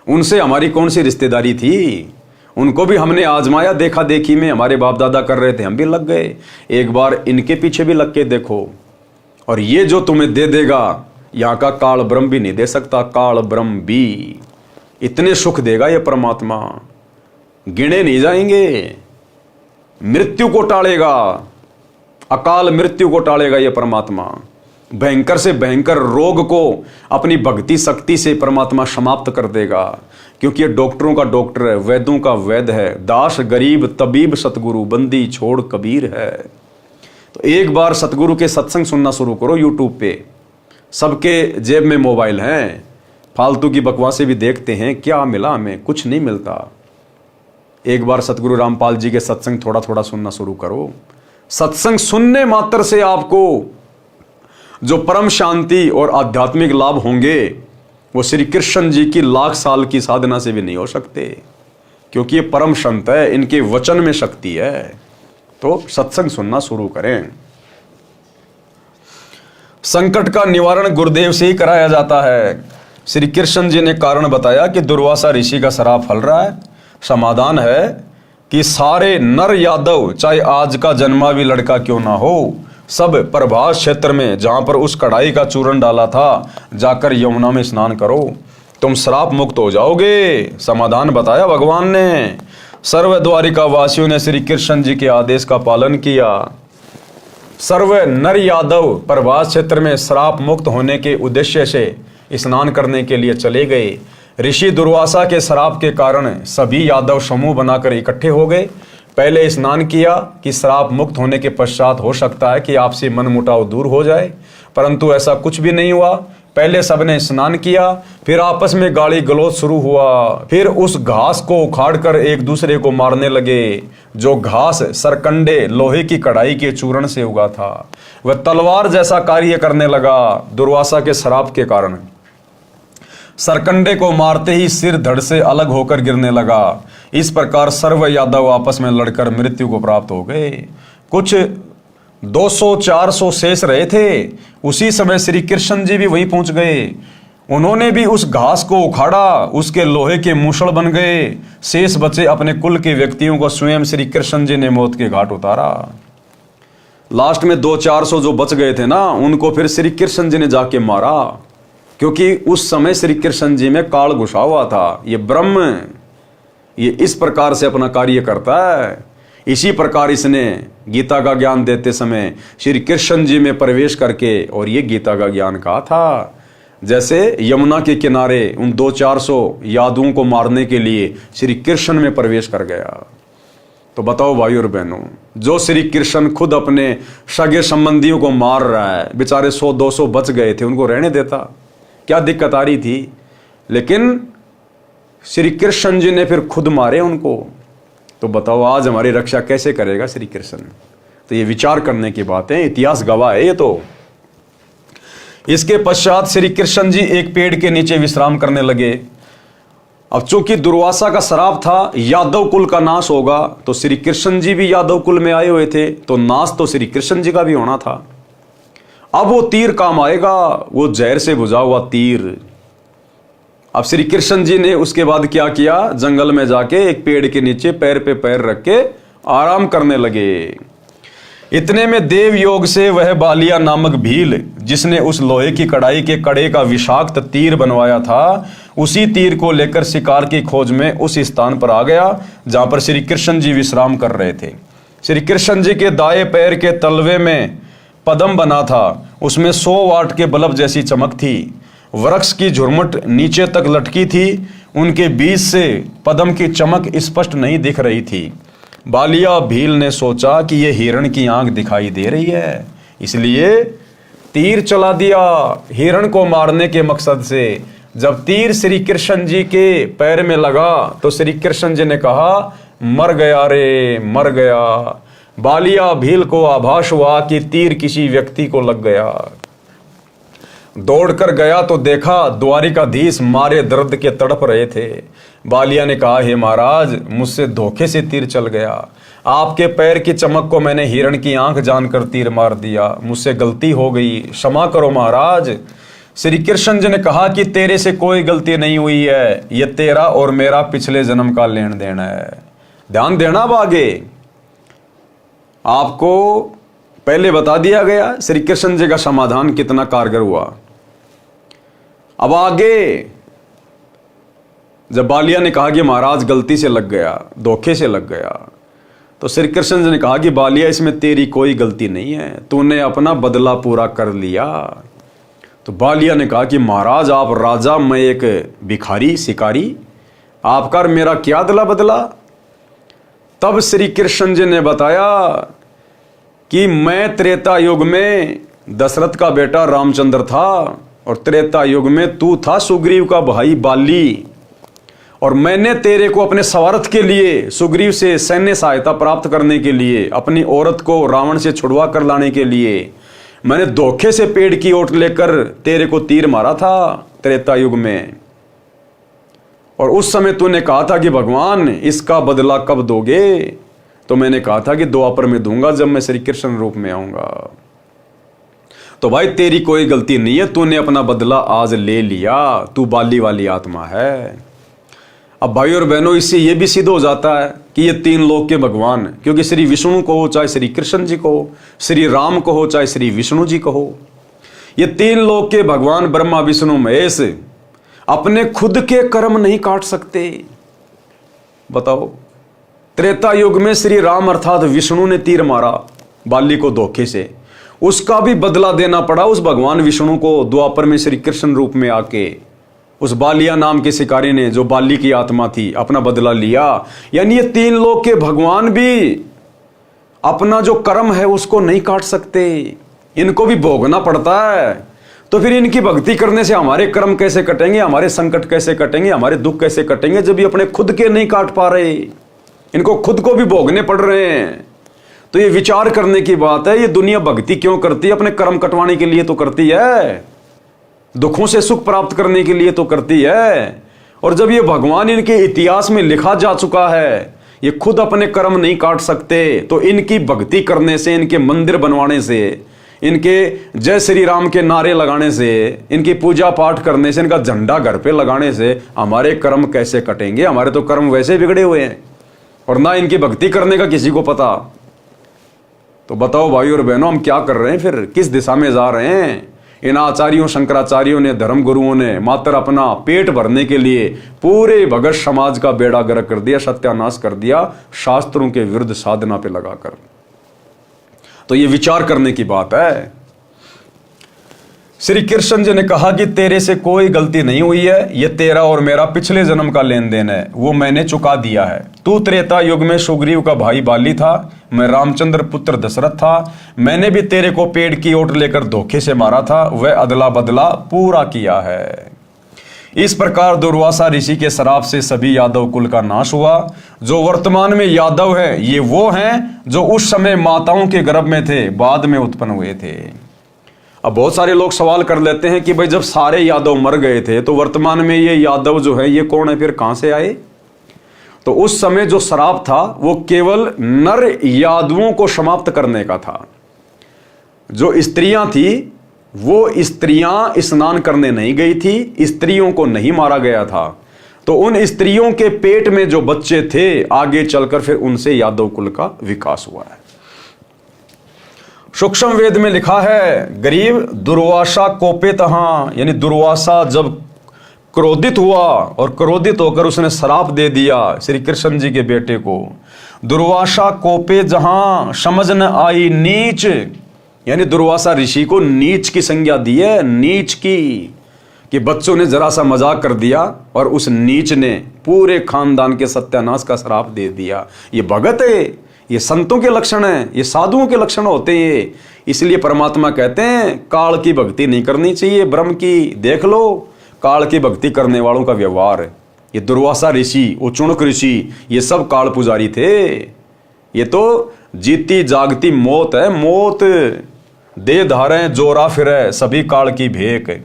उनसे हमारी कौन सी रिश्तेदारी थी, उनको भी हमने आजमाया, देखा देखी में हमारे बाप दादा कर रहे थे, हम भी लग गए। एक बार इनके पीछे भी लग के देखो, और ये जो तुम्हें दे देगा, यहाँ का काल ब्रह्म भी नहीं दे सकता। काल ब्रह्म भी इतने सुख देगा ये परमात्मा, गिने नहीं जाएंगे। मृत्यु को टालेगा, अकाल मृत्यु को टालेगा ये परमात्मा। भयंकर से भयंकर रोग को अपनी भक्ति शक्ति से परमात्मा समाप्त कर देगा, क्योंकि ये डॉक्टरों का डॉक्टर है, वैद्यों का वैद्य है। दास गरीब तबीब सतगुरु, बंदी छोड़ कबीर है। तो एक बार सतगुरु के सत्संग सुनना शुरू करो यूट्यूब पे। सबके जेब में मोबाइल हैं, फालतू की बकवासें भी देखते हैं, क्या मिला हमें? कुछ नहीं मिलता। एक बार सतगुरु रामपाल जी के सत्संग थोड़ा थोड़ा सुनना शुरू करो। सत्संग सुनने मात्र से आपको जो परम शांति और आध्यात्मिक लाभ होंगे, वो श्री कृष्ण जी की लाख साल की साधना से भी नहीं हो सकते, क्योंकि ये परम संत है, इनके वचन में शक्ति है। तो सत्संग सुनना शुरू करें। संकट का निवारण गुरुदेव से ही कराया जाता है। श्री कृष्ण जी ने कारण बताया कि दुर्वासा ऋषि का श्राप फल रहा है। समाधान है कि सारे नर यादव, चाहे आज का जन्मा भी लड़का क्यों ना हो, सब प्रभास क्षेत्र में जहां पर उस कढ़ाई का चूर्ण डाला था, जाकर यमुना में स्नान करो, तुम श्राप मुक्त हो जाओगे। समाधान बताया भगवान ने। सर्व द्वारिका वासियों ने श्री कृष्ण जी के आदेश का पालन किया। सर्व नर यादव प्रभास क्षेत्र में श्राप मुक्त होने के उद्देश्य से स्नान करने के लिए चले गए। ऋषि दुर्वासा के श्राप के कारण सभी यादव समूह बनाकर इकट्ठे हो गए। पहले स्नान किया कि श्राप मुक्त होने के पश्चात हो सकता है कि आपसे मनमुटाव दूर हो जाए, परंतु ऐसा कुछ भी नहीं हुआ। पहले सबने स्नान किया, फिर आपस में गाली गलौज शुरू हुआ। फिर उस घास को उखाड़कर एक दूसरे को मारने लगे। जो घास सरकंडे लोहे की कढ़ाई के चूर्ण से उगा था, वह तलवार जैसा कार्य करने लगा। दुर्वासा के श्राप के कारण सरकंडे को मारते ही सिर धड़ से अलग होकर गिरने लगा। इस प्रकार सर्व यादव आपस में लड़कर मृत्यु को प्राप्त हो गए। कुछ 200-400 शेष रहे थे। उसी समय श्री कृष्ण जी भी वहीं पहुंच गए। उन्होंने भी उस घास को उखाड़ा, उसके लोहे के मूषण बन गए। शेष बचे अपने कुल के व्यक्तियों को स्वयं श्री कृष्ण जी ने मौत के घाट उतारा। लास्ट में 200-400 जो बच गए थे ना, उनको फिर श्री कृष्ण जी ने जाके मारा, क्योंकि उस समय श्री कृष्ण जी में काल घुसा हुआ था। ये ब्रह्म, ये इस प्रकार से अपना कार्य करता है। इसी प्रकार इसने गीता का ज्ञान देते समय श्री कृष्ण जी में प्रवेश करके और ये गीता का ज्ञान कहा था। जैसे यमुना के किनारे उन 200-400 यादवों को मारने के लिए श्री कृष्ण में प्रवेश कर गया। तो बताओ भाई और बहनों, जो श्री कृष्ण खुद अपने सगे संबंधियों को मार रहा है, बेचारे 100-200 बच गए थे, उनको रहने देता, क्या दिक्कत आ रही थी? लेकिन श्री कृष्ण जी ने फिर खुद मारे उनको। तो बताओ आज हमारी रक्षा कैसे करेगा श्री कृष्ण? तो ये विचार करने की बात है, इतिहास गवाह है ये तो। इसके पश्चात श्री कृष्ण जी एक पेड़ के नीचे विश्राम करने लगे। अब चूंकि दुर्वासा का श्राप था यादव कुल का नाश होगा, तो श्री कृष्ण जी भी यादव कुल में आए हुए थे, तो नाश तो श्री कृष्ण जी का भी होना था। अब वो तीर काम आएगा, वो जहर से बुझा हुआ तीर। अब श्री कृष्ण जी ने उसके बाद क्या किया, जंगल में जाके एक पेड़ के नीचे पैर पे पैर रख के आराम करने लगे। इतने में देव योग से वह बालिया नामक भील, जिसने उस लोहे की कढ़ाई के कड़े का विषाक्त तीर बनवाया था, उसी तीर को लेकर शिकार की खोज में उस स्थान पर आ गया जहां पर श्री कृष्ण जी विश्राम कर रहे थे। श्री कृष्ण जी के दाएं पैर के तलवे में पद्म बना था, उसमें 100 वाट के बल्ब जैसी चमक थी। वृक्ष की झुरमुट नीचे तक लटकी थी, उनके बीच से पद्म की चमक स्पष्ट नहीं दिख रही थी। बालिया भील ने सोचा कि यह हिरण की आंख दिखाई दे रही है, इसलिए तीर चला दिया हिरण को मारने के मकसद से। जब तीर श्री कृष्ण जी के पैर में लगा तो श्री कृष्ण जी ने कहा, मर गया रे, मर गया। बालिया भील को आभास हुआ कि तीर किसी व्यक्ति को लग गया। दौड़कर गया तो देखा द्वारिकाधीश मारे दर्द के तड़प रहे थे। बालिया ने कहा, हे महाराज, मुझसे धोखे से तीर चल गया। आपके पैर की चमक को मैंने हिरण की आंख जानकर तीर मार दिया, मुझसे गलती हो गई, क्षमा करो महाराज। श्री कृष्ण जी ने कहा कि तेरे से कोई गलती नहीं हुई है, ये तेरा और मेरा पिछले जन्म का लेन देन है। ध्यान देना, अब आगे आपको पहले बता दिया गया श्री कृष्ण जी का समाधान कितना कारगर हुआ। अब आगे जब बालिया ने कहा कि महाराज गलती से लग गया, धोखे से लग गया, तो श्री कृष्ण जी ने कहा कि बालिया, इसमें तेरी कोई गलती नहीं है, तूने अपना बदला पूरा कर लिया। तो बालिया ने कहा कि महाराज आप राजा, मैं एक भिखारी शिकारी, आपका और मेरा क्या अदला बदला। तब श्री कृष्ण जी ने बताया कि मैं त्रेता युग में दशरथ का बेटा रामचंद्र था, और त्रेता युग में तू था सुग्रीव का भाई बाली, और मैंने तेरे को अपने स्वार्थ के लिए, सुग्रीव से सैन्य सहायता प्राप्त करने के लिए, अपनी औरत को रावण से छुड़वा कर लाने के लिए, मैंने धोखे से पेड़ की ओट लेकर तेरे को तीर मारा था त्रेता युग में। और उस समय तूने कहा था कि भगवान इसका बदला कब दोगे, तो मैंने कहा था कि द्वापर में दूंगा, जब मैं श्री कृष्ण रूप में आऊंगा। तो भाई तेरी कोई गलती नहीं है, तूने अपना बदला आज ले लिया, तू बाली वाली आत्मा है। अब भाई और बहनों, इससे यह भी सिद्ध हो जाता है कि ये 3 लोक के भगवान, क्योंकि श्री विष्णु को हो, चाहे श्री कृष्ण जी को हो, श्री राम को हो, चाहे श्री विष्णु जी को हो, ये 3 लोक के भगवान ब्रह्मा विष्णु महेश अपने खुद के कर्म नहीं काट सकते। बताओ, त्रेता युग में श्री राम अर्थात विष्णु ने तीर मारा बाली को धोखे से, उसका भी बदला देना पड़ा उस भगवान विष्णु को द्वापर में श्री कृष्ण रूप में आके। उस बालिया नाम के शिकारी ने, जो बाली की आत्मा थी, अपना बदला लिया। यानी ये तीन लोक के भगवान भी अपना जो कर्म है उसको नहीं काट सकते, इनको भी भोगना पड़ता है। तो फिर इनकी भक्ति करने से हमारे कर्म कैसे कटेंगे, हमारे संकट कैसे कटेंगे, हमारे दुख कैसे कटेंगे, जब ये अपने खुद के नहीं काट पा रहे, इनको खुद को भी भोगने पड़ रहे हैं। तो ये विचार करने की बात है। ये दुनिया भक्ति क्यों करती है? अपने कर्म कटवाने के लिए तो करती है, दुखों से सुख प्राप्त करने के लिए तो करती है। और जब ये भगवान इनके इतिहास में लिखा जा चुका है, ये खुद अपने कर्म नहीं काट सकते, तो इनकी भक्ति करने से, इनके मंदिर बनवाने से, इनके जय श्री राम के नारे लगाने से, इनकी पूजा पाठ करने से, इनका झंडा घर पे लगाने से हमारे कर्म कैसे कटेंगे? हमारे तो कर्म वैसे बिगड़े हुए हैं और ना इनकी भक्ति करने का किसी को पता। तो बताओ भाई और बहनों, हम क्या कर रहे हैं फिर? किस दिशा में जा रहे हैं? इन आचार्यों, शंकराचार्यों ने, धर्म गुरुओं ने मात्र अपना पेट भरने के लिए पूरे भगत समाज का बेड़ा गर्क कर दिया, सत्यानाश कर दिया, शास्त्रों के विरुद्ध साधना पे लगाकर। तो ये विचार करने की बात है। श्री कृष्ण जी ने कहा कि तेरे से कोई गलती नहीं हुई है, ये तेरा और मेरा पिछले जन्म का लेन देन है, वो मैंने चुका दिया है। तू त्रेता युग में सुग्रीव का भाई बाली था, मैं रामचंद्र पुत्र दशरथ था। मैंने भी तेरे को पेड़ की ओट लेकर धोखे से मारा था, वह अदला बदला पूरा किया है। इस प्रकार दुर्वासा ऋषि के श्राप से सभी यादव कुल का नाश हुआ। जो वर्तमान में यादव है, ये वो हैं जो उस समय माताओं के गर्भ में थे, बाद में उत्पन्न हुए थे। अब बहुत सारे लोग सवाल कर लेते हैं कि भाई जब सारे यादव मर गए थे तो वर्तमान में ये यादव जो है ये कौन है, फिर कहां से आए? तो उस समय जो श्राप था वो केवल नर यादवों को समाप्त करने का था। जो स्त्रियां थी वो स्त्रियां स्नान करने नहीं गई थी, स्त्रियों को नहीं मारा गया था। तो उन स्त्रियों के पेट में जो बच्चे थे, आगे चलकर फिर उनसे यादव कुल का विकास हुआ है। सूक्ष्म वेद में लिखा है, गरीब दुर्वासा कोपेतहा, यानी दुर्वासा जब क्रोधित हुआ और क्रोधित होकर उसने श्राप दे दिया श्री कृष्ण जी के बेटे को। दुर्वासा कोपे जहां समझ न आई नीच, यानी दुर्वासा ऋषि को नीच की संज्ञा दी है, नीच की, कि बच्चों ने जरा सा मजाक कर दिया और उस नीच ने पूरे खानदान के सत्यानाश का श्राप दे दिया। ये भगत है, ये संतों के लक्षण हैं, ये साधुओं के लक्षण होते हैं। इसलिए परमात्मा कहते हैं काल की भक्ति नहीं करनी चाहिए, ब्रह्म की। देख लो काल की भक्ति करने वालों का व्यवहार। ये दुर्वासा ऋषि, उचुणक ऋषि, ये सब काल पुजारी थे। ये तो जीती जागती मौत है, मौत दे धारें जोरा फिरे सभी काल की भेक।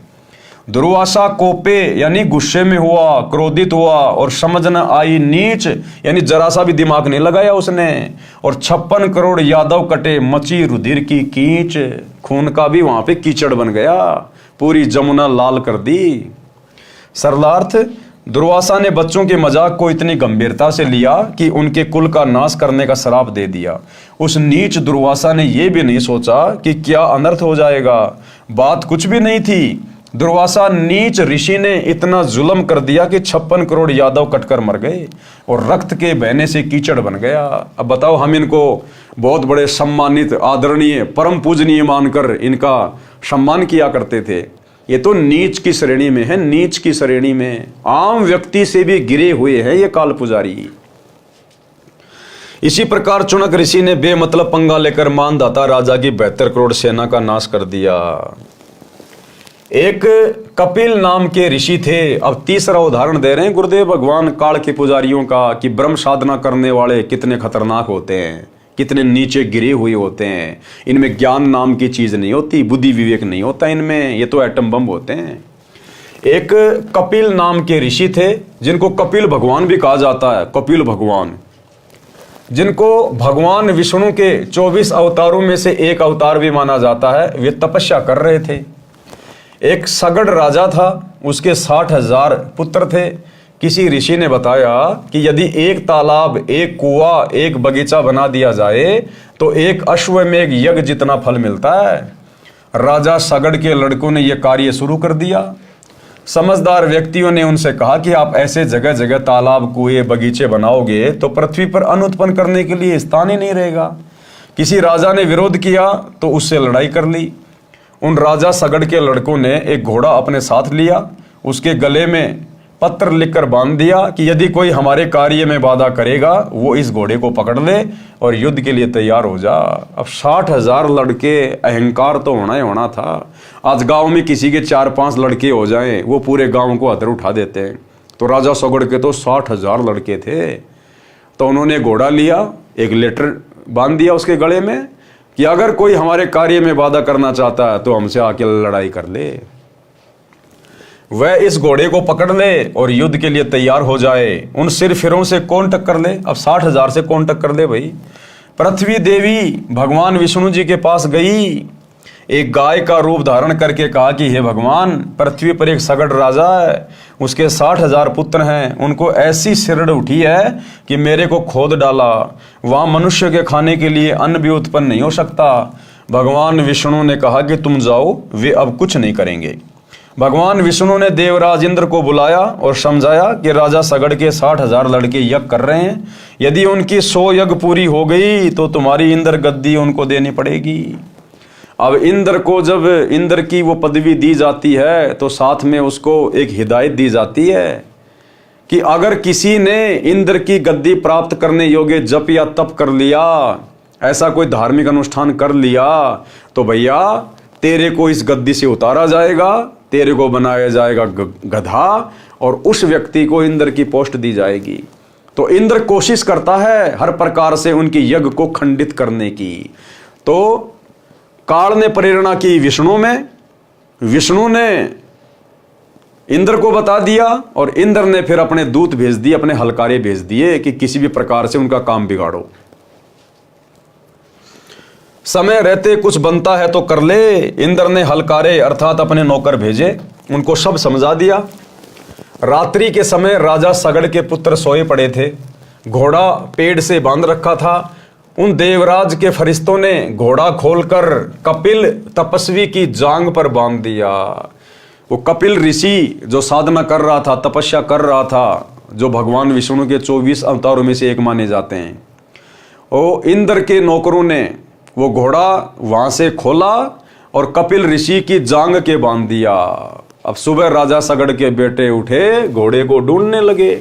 दुर्वासा कोपे यानी गुस्से में हुआ, क्रोधित हुआ और समझ न आई नीच, यानी जरा सा भी दिमाग नहीं लगाया उसने। और 56 करोड़ यादव कटे, मची रुधिर की कीच, खून का भी वहां पे कीचड़ बन गया, पूरी जमुना लाल कर दी। सरलार्थ, दुर्वासा ने बच्चों के मजाक को इतनी गंभीरता से लिया कि उनके कुल का नाश करने का श्राप दे दिया। उस नीच दुर्वासा ने यह भी नहीं सोचा कि क्या अनर्थ हो जाएगा। बात कुछ भी नहीं थी। दुर्वासा नीच ऋषि ने इतना जुल्म कर दिया कि 56 करोड़ यादव कटकर मर गए और रक्त के बहने से कीचड़ बन गया। अब बताओ, हम इनको बहुत बड़े सम्मानित, आदरणीय, परम पूजनीय मानकर इनका सम्मान किया करते थे। ये तो नीच की श्रेणी में है, नीच की श्रेणी में, आम व्यक्ति से भी गिरे हुए हैं ये काल पुजारी। इसी प्रकार चुनक ऋषि ने बेमतलब पंगा लेकर मानदाता राजा की 72 करोड़ सेना का नाश कर दिया। एक कपिल नाम के ऋषि थे। अब तीसरा उदाहरण दे रहे हैं गुरुदेव भगवान काल के पुजारियों का कि ब्रह्म साधना करने वाले कितने खतरनाक होते हैं, कितने नीचे गिरे हुए होते हैं। इनमें ज्ञान नाम की चीज नहीं होती, बुद्धि विवेक नहीं होता इनमें, ये तो एटम बम होते हैं। एक कपिल नाम के ऋषि थे जिनको कपिल भगवान भी कहा जाता है, कपिल भगवान, जिनको भगवान विष्णु के 24 अवतारों में से एक अवतार भी माना जाता है। वे तपस्या कर रहे थे। एक सगड़ राजा था, उसके 60,000 पुत्र थे। किसी ऋषि ने बताया कि यदि एक तालाब, एक कुआं, एक बगीचा बना दिया जाए तो एक अश्वमेघ यज्ञ जितना फल मिलता है। राजा सगड़ के लड़कों ने यह कार्य शुरू कर दिया। समझदार व्यक्तियों ने उनसे कहा कि आप ऐसे जगह जगह तालाब, कुएं, बगीचे बनाओगे तो पृथ्वी पर अन्न उत्पन्न करने के लिए स्थान ही नहीं रहेगा। किसी राजा ने विरोध किया तो उससे लड़ाई कर ली। उन राजा सगड़ के लड़कों ने एक घोड़ा अपने साथ लिया, उसके गले में पत्र लिखकर बांध दिया कि यदि कोई हमारे कार्य में बाधा करेगा वो इस घोड़े को पकड़ ले और युद्ध के लिए तैयार हो जा। अब 60,000 लड़के, अहंकार तो होना ही होना था। आज गांव में किसी के 4-5 लड़के हो जाएं, वो पूरे गांव को हथेर उठा देते हैं। तो राजा सगड़ के तो 60,000 लड़के थे। तो उन्होंने घोड़ा लिया, एक लेटर बांध दिया उसके गले में कि अगर कोई हमारे कार्य में बाधा करना चाहता है तो हमसे आके लड़ाई कर ले, वह इस घोड़े को पकड़ ले और युद्ध के लिए तैयार हो जाए। उन सिरफिरों से कौन टक्कर ले? अब 60,000 से कौन टक्कर ले भाई? पृथ्वी देवी भगवान विष्णु जी के पास गई, एक गाय का रूप धारण करके कहा कि हे भगवान, पृथ्वी पर एक सगड़ राजा है, उसके 60,000 पुत्र हैं, उनको ऐसी सिरड़ उठी है कि मेरे को खोद डाला, वहां मनुष्य के खाने के लिए अन्न भी उत्पन्न नहीं हो सकता। भगवान विष्णु ने कहा कि तुम जाओ, वे अब कुछ नहीं करेंगे। भगवान विष्णु ने देवराज इंद्र को बुलाया और समझाया कि राजा सगड़ के 60,000 लड़के यज्ञ कर रहे हैं, यदि उनकी 100 यज्ञ पूरी हो गई तो तुम्हारी इंद्र गद्दी उनको देनी पड़ेगी। अब इंद्र को जब इंद्र की वो पदवी दी जाती है तो साथ में उसको एक हिदायत दी जाती है कि अगर किसी ने इंद्र की गद्दी प्राप्त करने योग्य जप या तप कर लिया, ऐसा कोई धार्मिक अनुष्ठान कर लिया, तो भैया तेरे को इस गद्दी से उतारा जाएगा, तेरे को बनाया जाएगा गधा और उस व्यक्ति को इंद्र की पोस्ट दी जाएगी। तो इंद्र कोशिश करता है हर प्रकार से उनकी यज्ञ को खंडित करने की। तो काल ने प्रेरणा की विष्णु में, विष्णु ने इंद्र को बता दिया और इंद्र ने फिर अपने दूत भेज दिए, अपने हलकारे भेज दिए कि किसी भी प्रकार से उनका काम बिगाड़ो। समय रहते कुछ बनता है तो कर ले। इंद्र ने हलकारे अर्थात अपने नौकर भेजे, उनको सब समझा दिया। रात्रि के समय राजा सगड़ के पुत्र सोए पड़े थे, घोड़ा पेड़ से बांध रखा था। उन देवराज के फरिश्तों ने घोड़ा खोलकर कपिल तपस्वी की जांग पर बांध दिया। वो कपिल ऋषि जो साधना कर रहा था, तपस्या कर रहा था, जो भगवान विष्णु के 24 अवतारों में से एक माने जाते हैं, वो इंद्र के नौकरों ने वो घोड़ा वहां से खोला और कपिल ऋषि की जांग के बांध दिया। अब सुबह राजा सगड़ के बेटे उठे, घोड़े को ढूंढने लगे।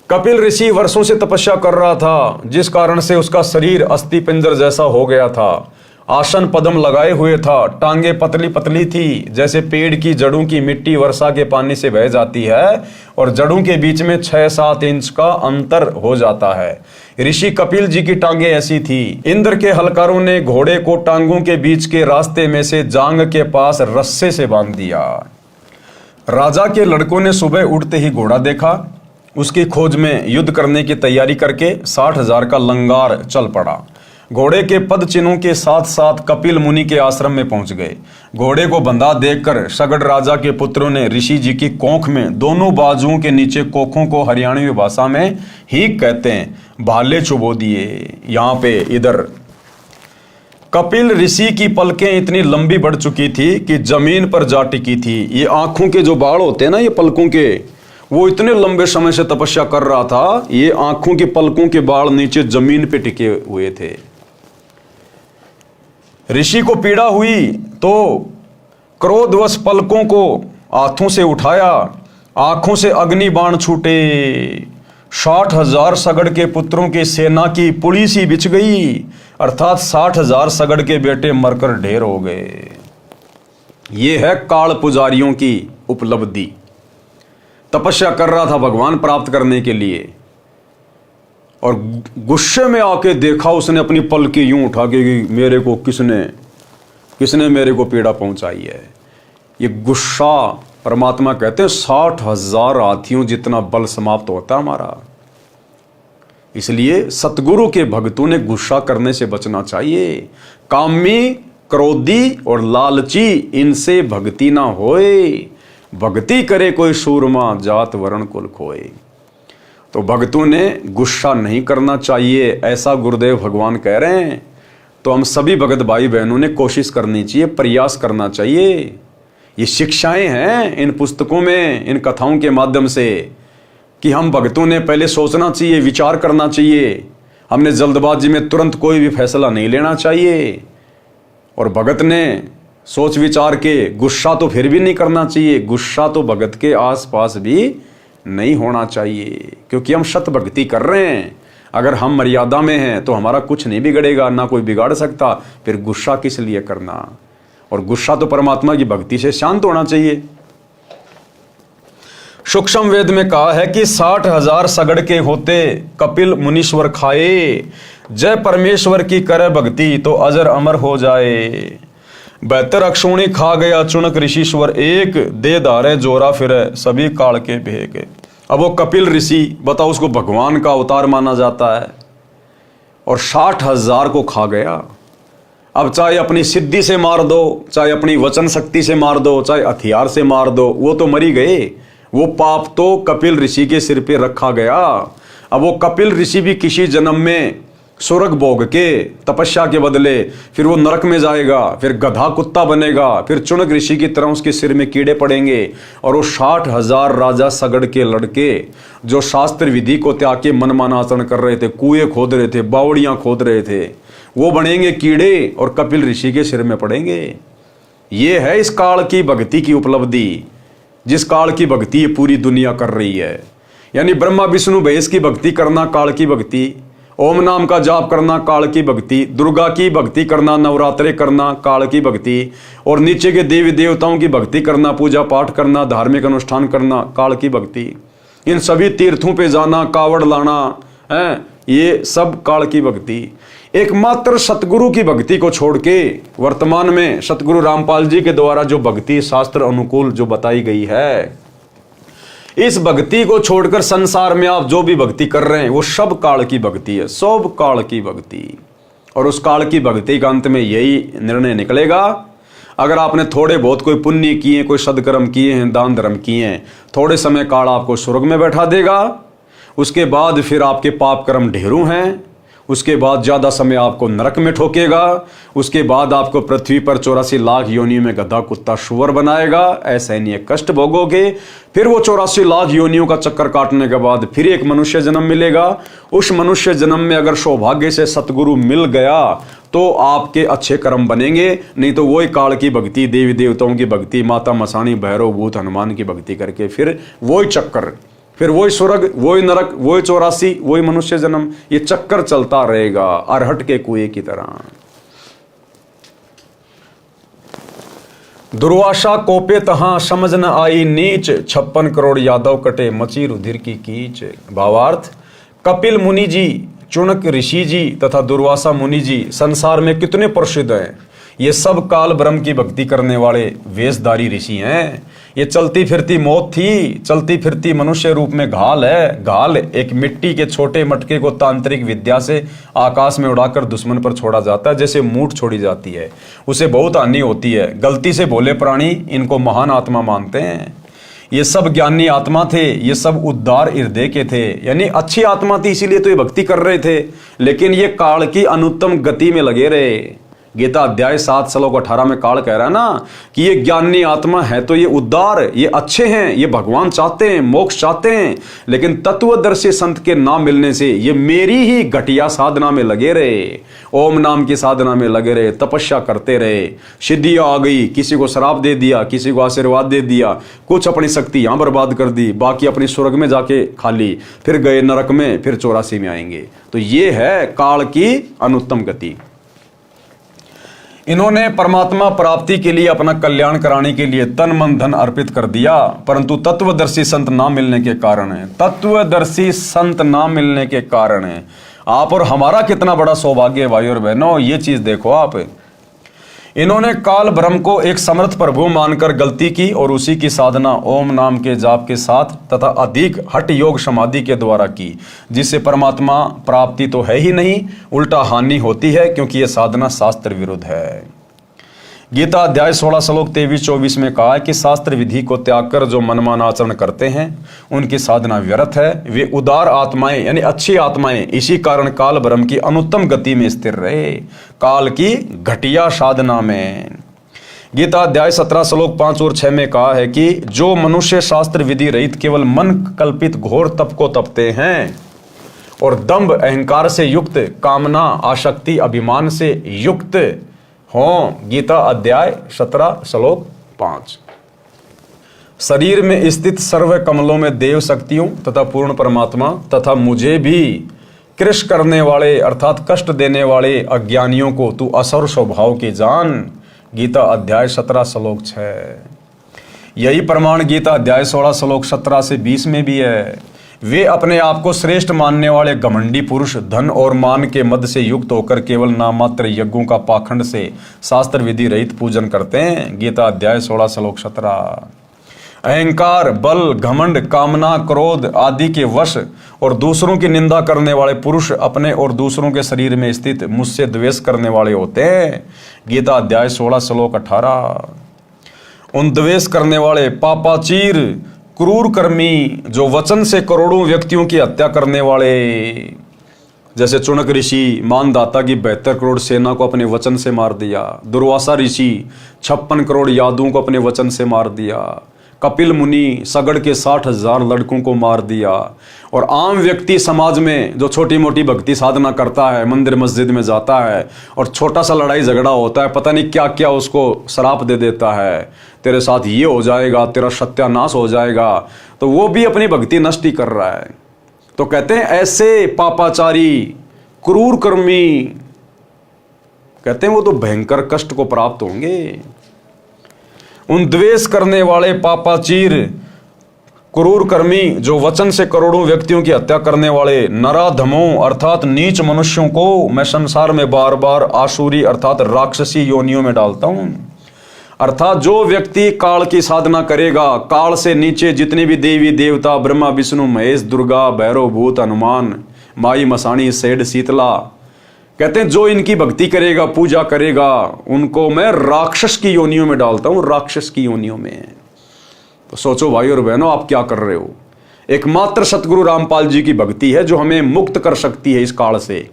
कपिल ऋषि वर्षों से तपस्या कर रहा था, जिस कारण से उसका शरीर अस्थि पिंजर जैसा हो गया था। आसन पद्म लगाए हुए था, टांगे पतली पतली थी, जैसे पेड़ की जड़ों की मिट्टी वर्षा के पानी से बह जाती है और जड़ों के बीच में 6-7 इंच का अंतर हो जाता है। ऋषि कपिल जी की टांगे ऐसी थी। इंद्र के हलकारों ने घोड़े को टांगों के बीच के रास्ते में से जांग के पास रस्से से बांध दिया। राजा के लड़कों ने सुबह उठते ही घोड़ा देखा, उसकी खोज में युद्ध करने की तैयारी करके 60,000 का लंगार चल पड़ा। घोड़े के पद चिन्हों के साथ साथ कपिल मुनि के आश्रम में पहुंच गए। घोड़े को बंधा देखकर सगड़ राजा के पुत्रों ने ऋषि जी की कोख में दोनों बाजुओं के नीचे कोखों को हरियाणवी भाषा में हीक कहते हैं, भाले चुबो दिए। यहाँ पे इधर कपिल ऋषि की पलकें इतनी लंबी बढ़ चुकी थी कि जमीन पर जा टिकी थी। ये आंखों के जो बाल होते हैं ना, ये पलकों के, वो इतने लंबे समय से तपस्या कर रहा था, ये आंखों के पलकों के बाल नीचे जमीन पे टिके हुए थे। ऋषि को पीड़ा हुई तो क्रोधवश पलकों को हाथों से उठाया, आंखों से अग्नि बाण छूटे। 60,000 सगड़ के पुत्रों की सेना की पुली सी बिछ गई, अर्थात 60,000 सगड़ के बेटे मरकर ढेर हो गए। ये है काल पुजारियों की उपलब्धि। तपस्या कर रहा था भगवान प्राप्त करने के लिए और गुस्से में आके देखा उसने अपनी पलकी यूं उठा के कि मेरे को किसने मेरे को पीड़ा पहुंचाई है। ये गुस्सा, परमात्मा कहते हैं 60,000 हाथियों जितना बल समाप्त होता है हमारा। इसलिए सतगुरु के भक्तों ने गुस्सा करने से बचना चाहिए। कामी, क्रोधी और लालची, इनसे भक्ति ना होए। भक्ति करे कोई सूरमा, जात वर्ण कुल खोए। तो भक्तों ने गुस्सा नहीं करना चाहिए, ऐसा गुरुदेव भगवान कह रहे हैं। तो हम सभी भगत भाई बहनों ने कोशिश करनी चाहिए, प्रयास करना चाहिए। ये शिक्षाएं हैं इन पुस्तकों में, इन कथाओं के माध्यम से, कि हम भक्तों ने पहले सोचना चाहिए, विचार करना चाहिए हमने जल्दबाजी में तुरंत कोई भी फैसला नहीं लेना चाहिए। और भगत ने सोच विचार के गुस्सा तो फिर भी नहीं करना चाहिए, गुस्सा तो भगत के आसपास भी नहीं होना चाहिए, क्योंकि हम शत भक्ति कर रहे हैं। अगर हम मर्यादा में हैं तो हमारा कुछ नहीं बिगड़ेगा, ना कोई बिगाड़ सकता, फिर गुस्सा किस लिए करना। और गुस्सा तो परमात्मा की भक्ति से शांत होना चाहिए। सूक्ष्म वेद में कहा है कि 60,000 सगड़ के होते कपिल मुनीश्वर खाए, जय परमेश्वर की करे भक्ति तो अजर अमर हो जाए। 72 अक्षोणी खा गया चुनक ऋषिश्वर एक, दे धारे जोरा फिरे सभी काल के भेग। अब वो कपिल ऋषि, बताओ, उसको भगवान का अवतार माना जाता है और 60,000 को खा गया। अब चाहे अपनी सिद्धि से मार दो, चाहे अपनी वचन शक्ति से मार दो, चाहे हथियार से मार दो, वो तो मरी गए। वो पाप तो कपिल ऋषि के सिर पे रखा गया। अब वो कपिल ऋषि भी किसी जन्म में स्वर्ग भोग के तपस्या के बदले फिर वो नरक में जाएगा, फिर गधा कुत्ता बनेगा, फिर चुनक ऋषि की तरह उसके सिर में कीड़े पड़ेंगे। और वो 60,000 राजा सगड़ के लड़के जो शास्त्र विधि को त्याग के मनमाना आचरण कर रहे थे, कुएं खोद रहे थे, बावड़ियां खोद रहे थे, वो बनेंगे कीड़े और कपिल ऋषि के सिर में पड़ेंगे। ये है इस काल की भक्ति की उपलब्धि, जिस काल की भक्ति पूरी दुनिया कर रही है। यानी ब्रह्मा विष्णु महेश की भक्ति करना काल की भक्ति, ओम नाम का जाप करना काल की भक्ति, दुर्गा की भक्ति करना, नवरात्रे करना काल की भक्ति, और नीचे के देवी देवताओं की भक्ति करना, पूजा पाठ करना, धार्मिक अनुष्ठान करना काल की भक्ति। इन सभी तीर्थों पे जाना, कावड़ लाना है, ये सब काल की भक्ति। एकमात्र सतगुरु की भक्ति को छोड़ के वर्तमान में सतगुरु रामपाल जी के द्वारा जो भक्ति शास्त्र अनुकूल जो बताई गई है, इस भक्ति को छोड़कर संसार में आप जो भी भक्ति कर रहे हैं वो सब काल की भक्ति है, सब काल की भक्ति। और उस काल की भक्ति का अंत में यही निर्णय निकलेगा, अगर आपने थोड़े बहुत कोई पुण्य किए, कोई सदकर्म किए हैं, दान धर्म किए हैं, थोड़े समय काल आपको स्वर्ग में बैठा देगा। उसके बाद फिर आपके पाप कर्म ढेरों हैं, उसके बाद ज़्यादा समय आपको नरक में ठोकेगा, उसके बाद आपको पृथ्वी पर 84 लाख योनियों में गधा कुत्ता शुअर बनाएगा, असहनीय कष्ट भोगोगे। फिर वो 84 लाख योनियों का चक्कर काटने के बाद फिर एक मनुष्य जन्म मिलेगा। उस मनुष्य जन्म में अगर सौभाग्य से सतगुरु मिल गया तो आपके अच्छे कर्म बनेंगे, नहीं तो वही काल की भक्ति, देवी देवताओं की भक्ति, माता मसाणी, भैरव, भूत, हनुमान की भक्ति करके फिर वही चक्कर, फिर वही स्वर्ग, वही नरक, वही 84, वही मनुष्य जन्म, ये चक्कर चलता रहेगा अरहट के कुएं की तरह। दुर्वासा कोपे तहां समझ न आई नीच, 56 करोड़ यादव कटे मची रुधिर की कीच। भावार्थ, कपिल मुनि जी, चुनक ऋषि जी तथा दुर्वासा मुनि जी संसार में कितने प्रसिद्ध हैं। ये सब काल ब्रह्म की भक्ति करने वाले वेशधारी ऋषि हैं। ये चलती फिरती मौत थी, चलती फिरती मनुष्य रूप में घाल है। घाल एक मिट्टी के छोटे मटके को तांत्रिक विद्या से आकाश में उड़ाकर दुश्मन पर छोड़ा जाता है, जैसे मूठ छोड़ी जाती है, उसे बहुत हानि होती है। गलती से भोले प्राणी इनको महान आत्मा मानते हैं। ये सब ज्ञानी आत्मा थे, ये सब उद्धार हृदय के थे, यानी अच्छी आत्मा थी, इसीलिए तो ये भक्ति कर रहे थे। लेकिन ये काल की अनुत्तम गति में लगे रहे। गीता अध्याय 7 श्लोक 18 में काल कह रहा है ना कि ये ज्ञानी आत्मा है तो ये उद्धार, ये अच्छे हैं, ये भगवान चाहते हैं, मोक्ष चाहते हैं। लेकिन तत्वदर्शी संत के नाम मिलने से ये मेरी ही घटिया साधना में लगे रहे, ओम नाम की साधना में लगे रहे, तपस्या करते रहे। सिद्धियां आ गई, किसी को शराब दे दिया, किसी को आशीर्वाद दे दिया, कुछ अपनी शक्ति यहां बर्बाद कर दी, बाकी अपनी स्वर्ग में जाके खा ली, फिर गए नरक में, फिर 84 में आएंगे। तो ये है काल की अनुत्तम गति। इन्होंने परमात्मा प्राप्ति के लिए, अपना कल्याण कराने के लिए तन मन धन अर्पित कर दिया, परंतु तत्वदर्शी संत ना मिलने के कारण है, तत्वदर्शी संत ना मिलने के कारण है। आप और हमारा कितना बड़ा सौभाग्य है भाई और बहनों, ये चीज देखो आप। इन्होंने काल ब्रह्म को एक समर्थ प्रभु मानकर गलती की और उसी की साधना ओम नाम के जाप के साथ तथा अधिक हठ योग समाधि के द्वारा की, जिससे परमात्मा प्राप्ति तो है ही नहीं, उल्टा हानि होती है, क्योंकि यह साधना शास्त्र विरुद्ध है। गीता अध्याय 16 श्लोक 23-24 में कहा है कि शास्त्र विधि को त्याग कर जो मनमाना आचरण करते हैं उनकी साधना व्यर्थ है। वे उदार आत्माएं यानी अच्छी आत्माएं इसी कारण काल ब्रह्म की अनुत्तम गति में स्थिर रहे, काल की घटिया साधना में। गीता अध्याय 17 श्लोक 5 और 6 में कहा है कि जो मनुष्य शास्त्र विधि रहित केवल मन कल्पित घोर तप को तपते हैं और दंभ अहंकार से युक्त, कामना आसक्ति अभिमान से युक्त हों। गीता अध्याय 17 श्लोक 5। शरीर में स्थित सर्व कमलों में देव शक्तियों तथा पूर्ण परमात्मा तथा मुझे भी कृष करने वाले अर्थात कष्ट देने वाले अज्ञानियों को तू असुर स्वभाव के जान। गीता अध्याय 17 श्लोक 6। यही प्रमाण गीता अध्याय 16 श्लोक 17 से 20 में भी है। वे अपने आप को श्रेष्ठ मानने वाले घमंडी पुरुष धन और मान के मद से युक्त होकर केवल नाममात्र यज्ञों का पाखंड से शास्त्र विधि रहित पूजन करते हैं। गीता अध्याय 16 श्लोक 17। अहंकार, बल, घमंड, कामना, क्रोध आदि के वश और दूसरों की निंदा करने वाले पुरुष अपने और दूसरों के शरीर में स्थित मुझसे द्वेष करने वाले होते हैं। गीता अध्याय 16 श्लोक 18। उन द्वेष करने वाले पापाचीर, क्रूर कर्मी, जो वचन से करोड़ों व्यक्तियों की हत्या करने वाले, जैसे चुनक ऋषि मानदाता की 72 करोड़ सेना को अपने वचन से मार दिया, दुर्वासा ऋषि 56 करोड़ यादवों को अपने वचन से मार दिया, कपिल मुनि सगड़ के 60,000 लड़कों को मार दिया, और आम व्यक्ति समाज में जो छोटी मोटी भक्ति साधना करता है, मंदिर मस्जिद में जाता है और छोटा सा लड़ाई झगड़ा होता है, पता नहीं क्या क्या उसको श्राप दे देता है, तेरे साथ ये हो जाएगा, तेरा सत्यानाश हो जाएगा, तो वो भी अपनी भक्ति नष्ट ही कर रहा है। तो कहते हैं ऐसे पापाचारी, क्रूर कर्मी, कहते हैं वो तो भयंकर कष्ट को प्राप्त होंगे। उन द्वेष करने वाले पापाचीर, क्रूर कर्मी, जो वचन से करोड़ों व्यक्तियों की हत्या करने वाले नराधमों अर्थात नीच मनुष्यों को मैं संसार में बार बार आसुरी अर्थात राक्षसी योनियों में डालता हूं। अर्थात जो व्यक्ति काल की साधना करेगा, काल से नीचे जितने भी देवी देवता ब्रह्मा विष्णु महेश दुर्गा भैरव भूत हनुमान माई मसाणी सेठ शीतला, कहते हैं जो इनकी भक्ति करेगा, पूजा करेगा, उनको मैं राक्षस की योनियों में डालता हूं, राक्षस की योनियों में। तो सोचो भाई और बहनों, आप क्या कर रहे हो। एकमात्र सतगुरु रामपाल जी की भक्ति है जो हमें मुक्त कर सकती है, इस काल से,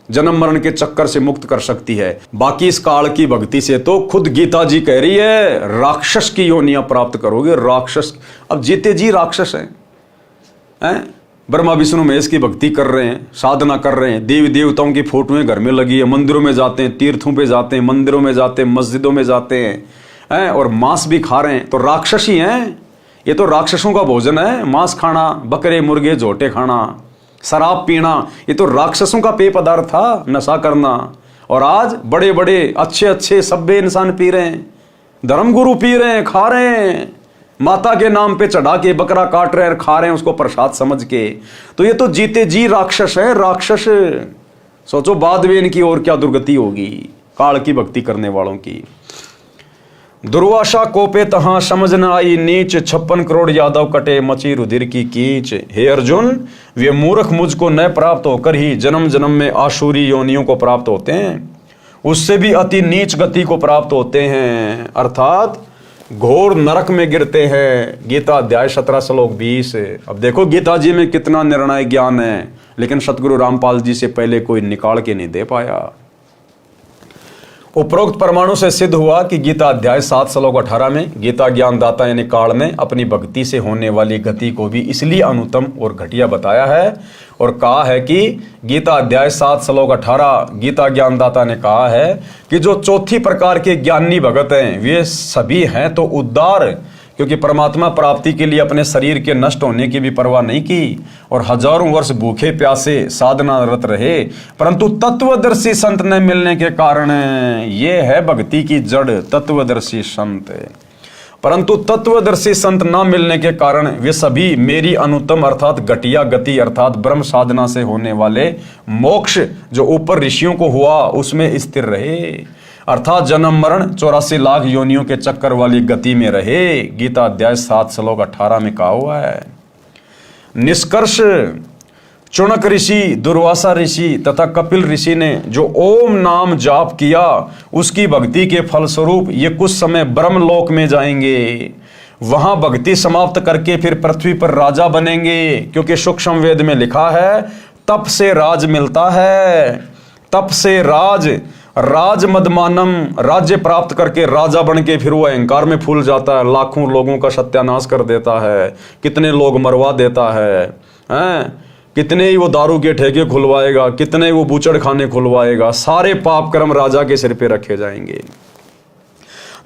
जन्म मरण के चक्कर से मुक्त कर सकती है। बाकी इस काल की भक्ति से तो खुद गीता जी कह रही है राक्षस की योनियां प्राप्त करोगे। राक्षस, अब जीते जी राक्षस हैं। ब्रह्मा विष्णु महेश की भक्ति कर रहे हैं, साधना कर रहे हैं, देवी देवताओं की फोटोएं घर में लगी है, मंदिरों में जाते हैं, तीर्थों पे जाते हैं, मंदिरों में जाते हैं, मस्जिदों में जाते हैं, और मांस भी खा रहे हैं, तो राक्षस ही हैं। ये तो राक्षसों का भोजन है, मांस खाना, बकरे मुर्गे झोटे खाना, शराब पीना, ये तो राक्षसों का पेय पदार्थ था, नशा करना। और आज बड़े बड़े अच्छे अच्छे सभ्य इंसान पी रहे हैं, धर्मगुरु पी रहे हैं, खा रहे हैं, माता के नाम पे चढ़ा के बकरा काट रहे हैं, खा रहे हैं उसको प्रसाद समझ के। तो ये तो जीते जी राक्षस है, राक्षस। सोचो बाद में इनकी और क्या दुर्गति होगी काल की भक्ति करने वालों की। दुर्वासा कोपे तहां समझ न आई नीच, 56 करोड़ यादव कटे मची रुधिर की कीच। हे अर्जुन, वे मूर्ख मुझको न प्राप्त होकर ही जन्म जन्म में आसुरी योनियों को प्राप्त होते हैं, उससे भी अति नीच गति को प्राप्त होते हैं, अर्थात घोर नरक में गिरते हैं। गीता अध्याय 17 श्लोक 20। अब देखो गीता जी में कितना निर्णय ज्ञान है, लेकिन सतगुरु रामपाल जी से पहले कोई निकाल के नहीं दे पाया। उपरोक्त परमाणु से सिद्ध हुआ कि गीता अध्याय 7 श्लोक 18 में गीता ज्ञानदाता यानी काल ने अपनी भक्ति से होने वाली गति को भी इसलिए अनुत्तम और घटिया बताया है, और कहा है कि गीता अध्याय 7 श्लोक 18 गीता ज्ञानदाता ने कहा है कि जो चौथी प्रकार के ज्ञानी भगत हैं वे सभी हैं तो उद्धार, क्योंकि परमात्मा प्राप्ति के लिए अपने शरीर के नष्ट होने की भी परवाह नहीं की और हजारों वर्ष भूखे प्यासे साधनारत रहे, परंतु तत्वदर्शी संत न मिलने के कारण ये है भक्ति की जड़, तत्वदर्शी संत। परंतु तत्वदर्शी संत न मिलने के कारण वे सभी मेरी अनुत्तम अर्थात घटिया गति अर्थात ब्रह्म साधना से होने वाले मोक्ष जो ऊपर ऋषियों को हुआ उसमें स्थिर रहे, अर्थात जन्म मरण 84 लाख योनियों के चक्कर वाली गति में रहे। गीता अध्याय 7 श्लोक 18 में कहा हुआ है। निष्कर्ष, चुनक ऋषि, दुर्वासा ऋषि तथा कपिल ऋषि ने जो ओम नाम जाप किया उसकी भक्ति के फलस्वरूप ये कुछ समय ब्रह्मलोक में जाएंगे, वहां भक्ति समाप्त करके फिर पृथ्वी पर राजा बनेंगे, क्योंकि सूक्ष्म वेद में लिखा है तप से राज मिलता है, तप से राज मदमानम, राज्य प्राप्त करके राजा बन के फिर वो अहंकार में फूल जाता है, लाखों लोगों का सत्यानाश कर देता है, कितने लोग मरवा देता है, कितने ही वो दारू के ठेके खुलवाएगा, कितने ही वो बूचड़ खाने खुलवाएगा, सारे पाप कर्म राजा के सिर पे रखे जाएंगे।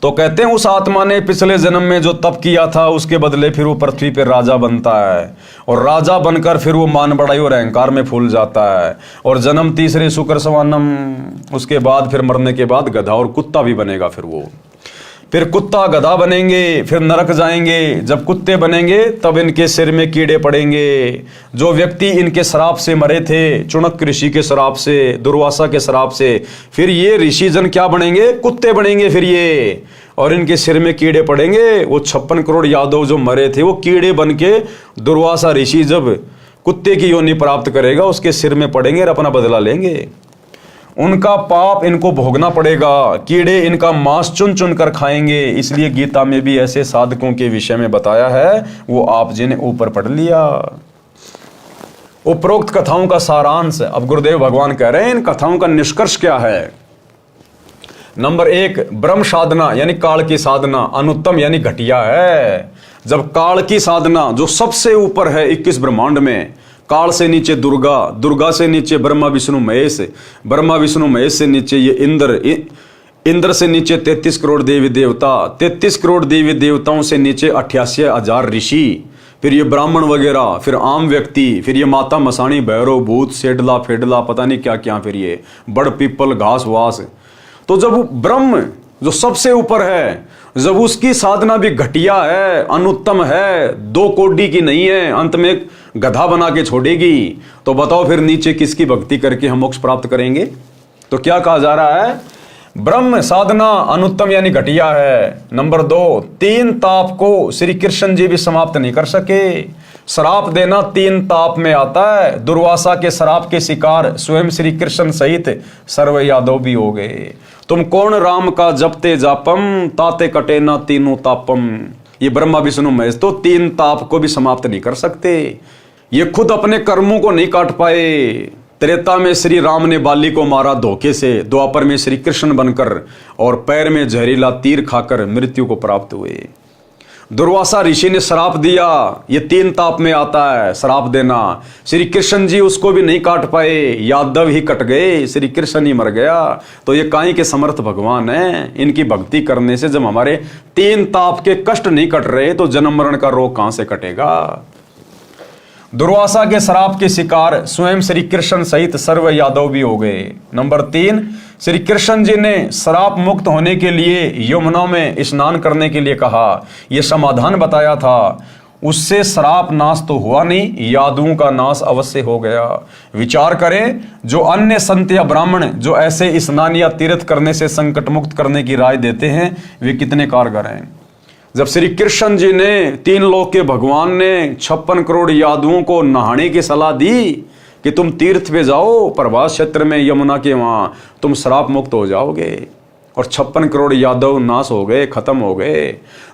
तो कहते हैं उस आत्मा ने पिछले जन्म में जो तप किया था उसके बदले फिर वो पृथ्वी पे राजा बनता है, और राजा बनकर फिर वो मान बढ़ाई और अहंकार में फूल जाता है, और जन्म तीसरे शुक्र सवानम, उसके बाद फिर मरने के बाद गधा और कुत्ता भी बनेगा। फिर कुत्ता गधा बनेंगे, फिर नरक जाएंगे। जब कुत्ते बनेंगे तब इनके सिर में कीड़े पड़ेंगे। जो व्यक्ति इनके श्राप से मरे थे, चुनक ऋषि के श्राप से, दुर्वासा के श्राप से, फिर ये ऋषि जन क्या बनेंगे? कुत्ते बनेंगे फिर ये, और इनके सिर में कीड़े पड़ेंगे। वो 56 करोड़ यादव जो मरे थे वो कीड़े बन के दुर्वासा ऋषि जब कुत्ते की योनि प्राप्त करेगा उसके सिर में पड़ेंगे और अपना बदला लेंगे। उनका पाप इनको भोगना पड़ेगा, कीड़े इनका मांस चुन चुन कर खाएंगे। इसलिए गीता में भी ऐसे साधकों के विषय में बताया है, वो आप जिन्हें ऊपर पढ़ लिया। उपरोक्त कथाओं का सारांश अब गुरुदेव भगवान कह रहे हैं, इन कथाओं का निष्कर्ष क्या है? नंबर 1, ब्रह्म साधना यानी काल की साधना अनुत्तम यानी घटिया है। जब काल की साधना जो सबसे ऊपर है 21 ब्रह्मांड में, काल से नीचे दुर्गा, दुर्गा से नीचे ब्रह्मा विष्णु महेश, ब्रह्मा विष्णु महेश से नीचे ये इंद्र, इंद्र से नीचे 33 करोड़ देवी देवता, 33 करोड़ देवी देवताओं से नीचे 88,000 ऋषि, फिर ये ब्राह्मण वगैरह, फिर आम व्यक्ति, फिर ये माता मसाणी, भैरव, भूत, सेडला फेडला, पता नहीं क्या क्या, फिर ये बड़ पीपल, घास वास। तो जब ब्रह्म जो सबसे ऊपर है, जब उसकी साधना भी घटिया है, अनुत्तम है, 2 कोडी की नहीं है, अंत में एक गधा बना के छोड़ेगी, तो बताओ फिर नीचे किसकी भक्ति करके हम मोक्ष प्राप्त करेंगे? तो क्या कहा जा रहा है? ब्रह्म साधना अनुत्तम यानी घटिया है। नंबर 2, 3 ताप को श्री कृष्ण जी भी समाप्त नहीं कर सके। श्राप देना 3 ताप में आता है। दुर्वासा के श्राप के शिकार स्वयं श्री कृष्ण सहित सर्व यादव भी हो गए। तुम कौन राम का जपते जापम, ताते कटे ना तीनों तापम। ये ब्रह्मा विष्णु महेश तो 3 ताप को भी समाप्त नहीं कर सकते। ये खुद अपने कर्मों को नहीं काट पाए। त्रेता में श्री राम ने बाली को मारा धोखे से, द्वापर में श्री कृष्ण बनकर और पैर में जहरीला तीर खाकर मृत्यु को प्राप्त हुए। दुर्वासा ऋषि ने श्राप दिया, ये 3 ताप में आता है श्राप देना। श्री कृष्ण जी उसको भी नहीं काट पाए, यादव ही कट गए, श्री कृष्ण ही मर गया। तो ये काई के समर्थ भगवान हैं। इनकी भक्ति करने से जब हमारे 3 ताप के कष्ट नहीं कट रहे तो जन्म मरण का रोग कहां से कटेगा? दुर्वासा के श्राप के शिकार स्वयं श्री कृष्ण सहित सर्व यादव भी हो गए। नंबर 3, श्री कृष्ण जी ने श्राप मुक्त होने के लिए यमुना में स्नान करने के लिए कहा, यह समाधान बताया था। उससे श्राप नाश तो हुआ नहीं, यादवों का नाश अवश्य हो गया। विचार करें, जो अन्य संत या ब्राह्मण जो ऐसे स्नान या तीर्थ करने से संकट मुक्त करने की राय देते हैं, वे कितने कारगर हैं। जब श्री कृष्ण जी ने 3 लोक के भगवान ने 56 करोड़ यादवों को नहाने की सलाह दी कि तुम तीर्थ पे जाओ, प्रभास क्षेत्र में यमुना के वहां तुम श्राप मुक्त हो जाओगे, और 56 करोड़ यादव नाश हो गए, खत्म हो गए।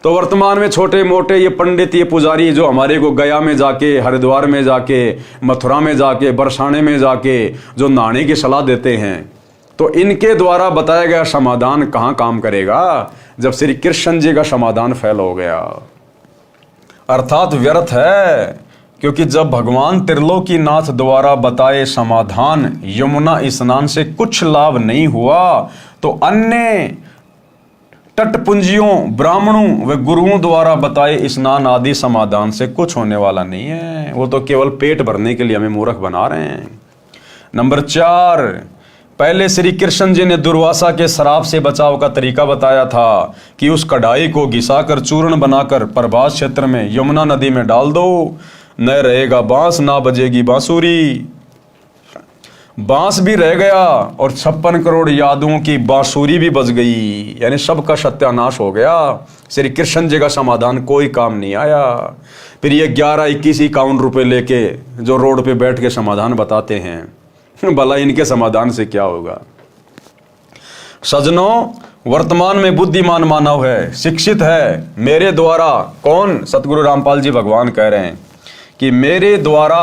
तो वर्तमान में छोटे मोटे ये पंडित, ये पुजारी जो हमारे को गया में जाके, हरिद्वार में जाके, मथुरा में जाके, बरसाने में जाके जो नहाने की सलाह देते हैं, तो इनके द्वारा बताया गया समाधान कहाँ काम करेगा जब श्री कृष्ण जी का समाधान फेल हो गया? अर्थात व्यर्थ है। क्योंकि जब भगवान त्रिलोकीनाथ द्वारा बताए समाधान यमुना स्नान से कुछ लाभ नहीं हुआ, तो अन्य तटपुंजियों, ब्राह्मणों व गुरुओं द्वारा बताए स्नान आदि समाधान से कुछ होने वाला नहीं है। वो तो केवल पेट भरने के लिए हमें मूर्ख बना रहे हैं। नंबर 4, पहले श्री कृष्ण जी ने दुर्वासा के श्राप से बचाव का तरीका बताया था कि उस कढ़ाई को घिसाकर चूर्ण बनाकर प्रभास क्षेत्र में यमुना नदी में डाल दो, न रहेगा बांस, ना बजेगी बांसुरी। बांस भी रह गया और 56 करोड़ यादवों की बांसुरी भी बज गई, यानी सबका सत्यानाश हो गया। श्री कृष्ण जी का समाधान कोई काम नहीं आया। फिर ये 11-21-51 रुपए लेके जो रोड पे बैठ के समाधान बताते हैं, भला इनके समाधान से क्या होगा? सज्जनों, वर्तमान में बुद्धिमान मानव है, शिक्षित है। मेरे द्वारा कौन? सतगुरु रामपाल जी भगवान कह रहे हैं कि मेरे द्वारा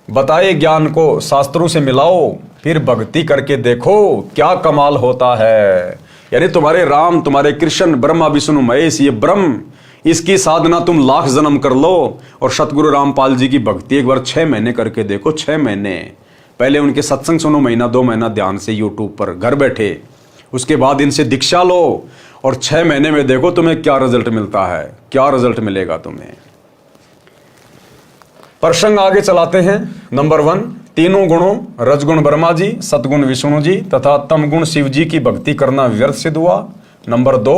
बताए ज्ञान को शास्त्रों से मिलाओ, फिर भक्ति करके देखो क्या कमाल होता है। यानी तुम्हारे राम, तुम्हारे कृष्ण, ब्रह्मा विष्णु महेश, ये ब्रह्म, इसकी साधना तुम लाख जन्म कर लो और सतगुरु रामपाल जी की भक्ति एक बार 6 महीने करके देखो। 6 महीने पहले उनके सत्संग सुनो, महीना 2 महीना ध्यान से यूट्यूब पर घर बैठे, उसके बाद इनसे दीक्षा लो और 6 महीने में देखो तुम्हें क्या रिजल्ट मिलता है, क्या रिजल्ट मिलेगा तुम्हें। प्रसंग आगे चलाते हैं। नंबर 1, तीनों गुणों रजगुण ब्रह्मा जी, सतगुण विष्णु जी तथा तमगुण शिव जी की भक्ति करना व्यर्थ सिद्ध हुआ। नंबर 2,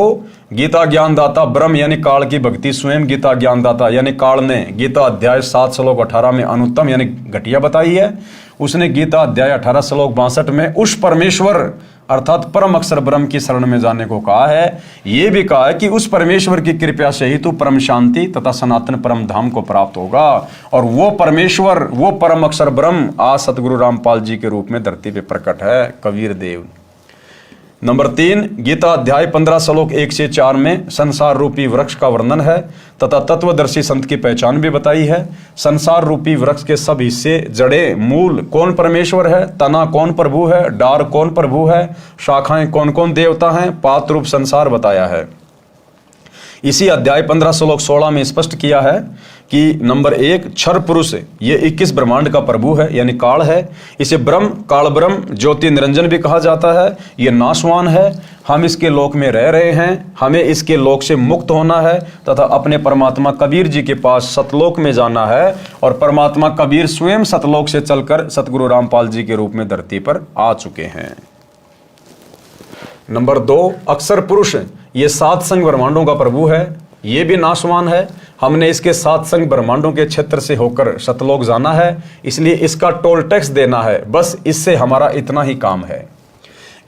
गीता ज्ञानदाता ब्रह्म यानी काल की भक्ति स्वयं गीता ज्ञानदाता यानी काल ने गीता अध्याय 7 श्लोक 18 में अनुत्तम यानी घटिया बताई है। उसने गीता अध्याय 18 श्लोक 62 में उस परमेश्वर अर्थात परम अक्षर ब्रह्म की शरण में जाने को कहा है। यह भी कहा है कि उस परमेश्वर की कृपा से ही तू परम शांति तथा सनातन परम धाम को प्राप्त होगा। और वो परमेश्वर, वो परम अक्षर ब्रह्म आज सतगुरु रामपाल जी के रूप में धरती पे प्रकट है, कबीर देव। नंबर 3, गीता अध्याय 15 श्लोक 1 से 4 में संसार रूपी वृक्ष का वर्णन है तथा तत्वदर्शी संत की पहचान भी बताई है। संसार रूपी वृक्ष के सब हिस्से, जड़े, मूल कौन परमेश्वर है, तना कौन प्रभु है, डार कौन प्रभु है, शाखाएं कौन कौन देवता हैं, पात रूप संसार बताया है। इसी अध्याय 15 श्लोक 16 में स्पष्ट किया है कि नंबर 1, क्षर पुरुष ये 21 ब्रह्मांड का प्रभु है यानी काल है। इसे ब्रह्म, काल ब्रह्म, ज्योति निरंजन भी कहा जाता है। ये नाशवान है, हम इसके लोक में रह रहे हैं, हमें इसके लोक से मुक्त होना है तथा अपने परमात्मा कबीर जी के पास सतलोक में जाना है। और परमात्मा कबीर स्वयं सतलोक से चलकर सतगुरु रामपाल जी के रूप में धरती पर आ चुके हैं। नंबर 2, अक्षर पुरुष ये 7 संग ब्रह्मांडों का प्रभु है, ये भी नाशवान है। हमने इसके 7 संग ब्रह्मांडों के क्षेत्र से होकर सतलोक जाना है, इसलिए इसका टोल टैक्स देना है, बस इससे हमारा इतना ही काम है।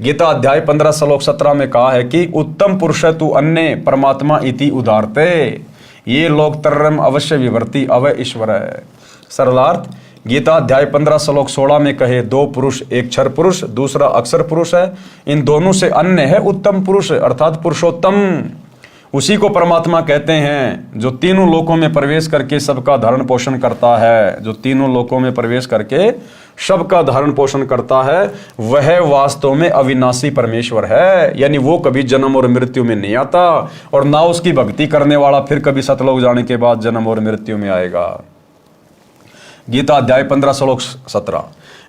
गीता अध्याय 15 श्लोक 17 में कहा है कि उत्तम पुरुष तू अन्य परमात्मा इति उदारते ये लोक तरम अवश्य विवर्ती अवय ईश्वर है। सरलार्थ, गीता अध्याय 15 श्लोक 16 में कहे 2 पुरुष, एक क्षर पुरुष, दूसरा अक्षर पुरुष है। इन दोनों से अन्य है उत्तम पुरुष अर्थात पुरुषोत्तम। उसी को परमात्मा कहते हैं जो तीनों लोकों में प्रवेश करके सबका धारण पोषण करता है। जो तीनों लोकों में प्रवेश करके सबका धारण पोषण करता है वह वास्तव में अविनाशी परमेश्वर है, यानी वो कभी जन्म और मृत्यु में नहीं आता और ना उसकी भक्ति करने वाला फिर कभी सतलोक जाने के बाद जन्म और मृत्यु में आएगा। गीता अध्याय 15 श्लोक 17,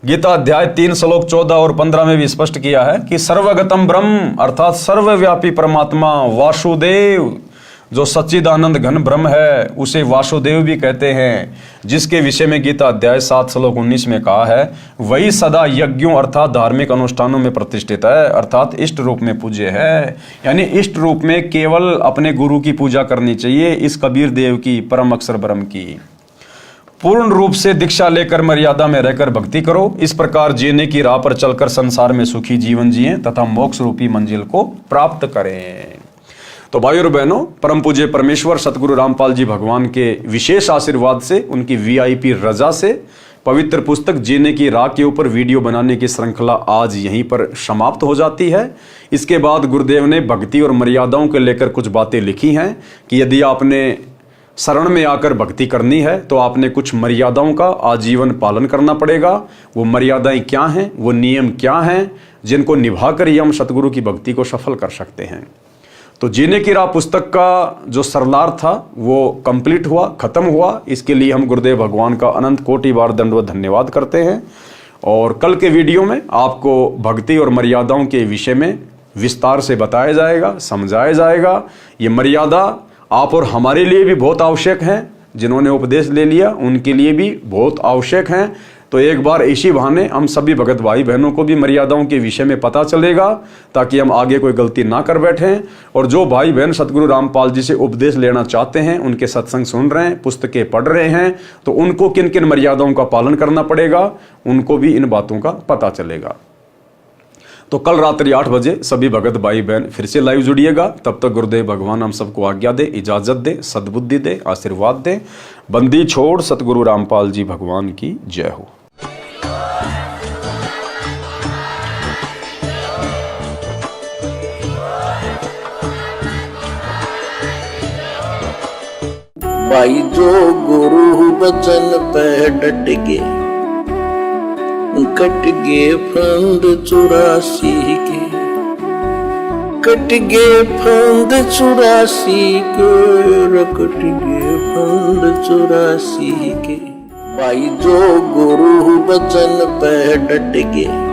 गीता अध्याय 3 श्लोक 14 और 15 में भी स्पष्ट किया है कि सर्वगतम ब्रह्म अर्थात सर्वव्यापी परमात्मा वासुदेव जो सच्चिदानंद घन ब्रह्म है उसे वासुदेव भी कहते हैं, जिसके विषय में गीता अध्याय 7 श्लोक 19 में कहा है वही सदा यज्ञों अर्थात धार्मिक अनुष्ठानों में प्रतिष्ठित है अर्थात इष्ट रूप में पूज्य है। यानी इष्ट रूप में केवल अपने गुरु की पूजा करनी चाहिए, इस कबीर देव की, परम अक्षर ब्रह्म की। पूर्ण रूप से दीक्षा लेकर मर्यादा में रहकर भक्ति करो, इस प्रकार जीने की राह पर चलकर संसार में सुखी जीवन जिएं तथा मोक्ष रूपी मंजिल को प्राप्त करें। तो भाइयों और बहनों, परम पूज्य परमेश्वर सतगुरु रामपाल जी भगवान के विशेष आशीर्वाद से, उनकी वीआईपी रजा से पवित्र पुस्तक जीने की राह के ऊपर वीडियो बनाने की श्रृंखला आज यहीं पर समाप्त हो जाती है। इसके बाद गुरुदेव ने भक्ति और मर्यादाओं को लेकर कुछ बातें लिखी हैं कि यदि आपने शरण में आकर भक्ति करनी है तो आपने कुछ मर्यादाओं का आजीवन पालन करना पड़ेगा। वो मर्यादाएं क्या हैं, वो नियम क्या हैं जिनको निभाकर ही हम सतगुरु की भक्ति को सफल कर सकते हैं। तो जीने की राह पुस्तक का जो सरलार था वो कंप्लीट हुआ, खत्म हुआ। इसके लिए हम गुरुदेव भगवान का अनंत कोटि बार दंडवत धन्यवाद करते हैं। और कल के वीडियो में आपको भक्ति और मर्यादाओं के विषय में विस्तार से बताया जाएगा, समझाया जाएगा। ये मर्यादा आप और हमारे लिए भी बहुत आवश्यक हैं, जिन्होंने उपदेश ले लिया उनके लिए भी बहुत आवश्यक हैं। तो एक बार इसी बहाने हम सभी भगत भाई बहनों को भी मर्यादाओं के विषय में पता चलेगा, ताकि हम आगे कोई गलती ना कर बैठें। और जो भाई बहन सतगुरु रामपाल जी से उपदेश लेना चाहते हैं, उनके सत्संग सुन रहे हैं, पुस्तकें पढ़ रहे हैं, तो उनको किन किन मर्यादाओं का पालन करना पड़ेगा, उनको भी इन बातों का पता चलेगा। तो कल रात्रि 8 बजे सभी भगत भाई बहन फिर से लाइव जुड़िएगा। तब तक गुरुदेव भगवान हम सबको आज्ञा दे, इजाजत दे, सद्बुद्धि दे, आशीर्वाद दे। बंदी छोड़ सतगुरु रामपाल जी भगवान की जय हो। भाई जो गुरु बचन पे डट गे, कट गे फंद 84 के, रकट गे फंद 84 के, रकट गे फंद 84 के। भाई जो गुरु बचन पे डट गे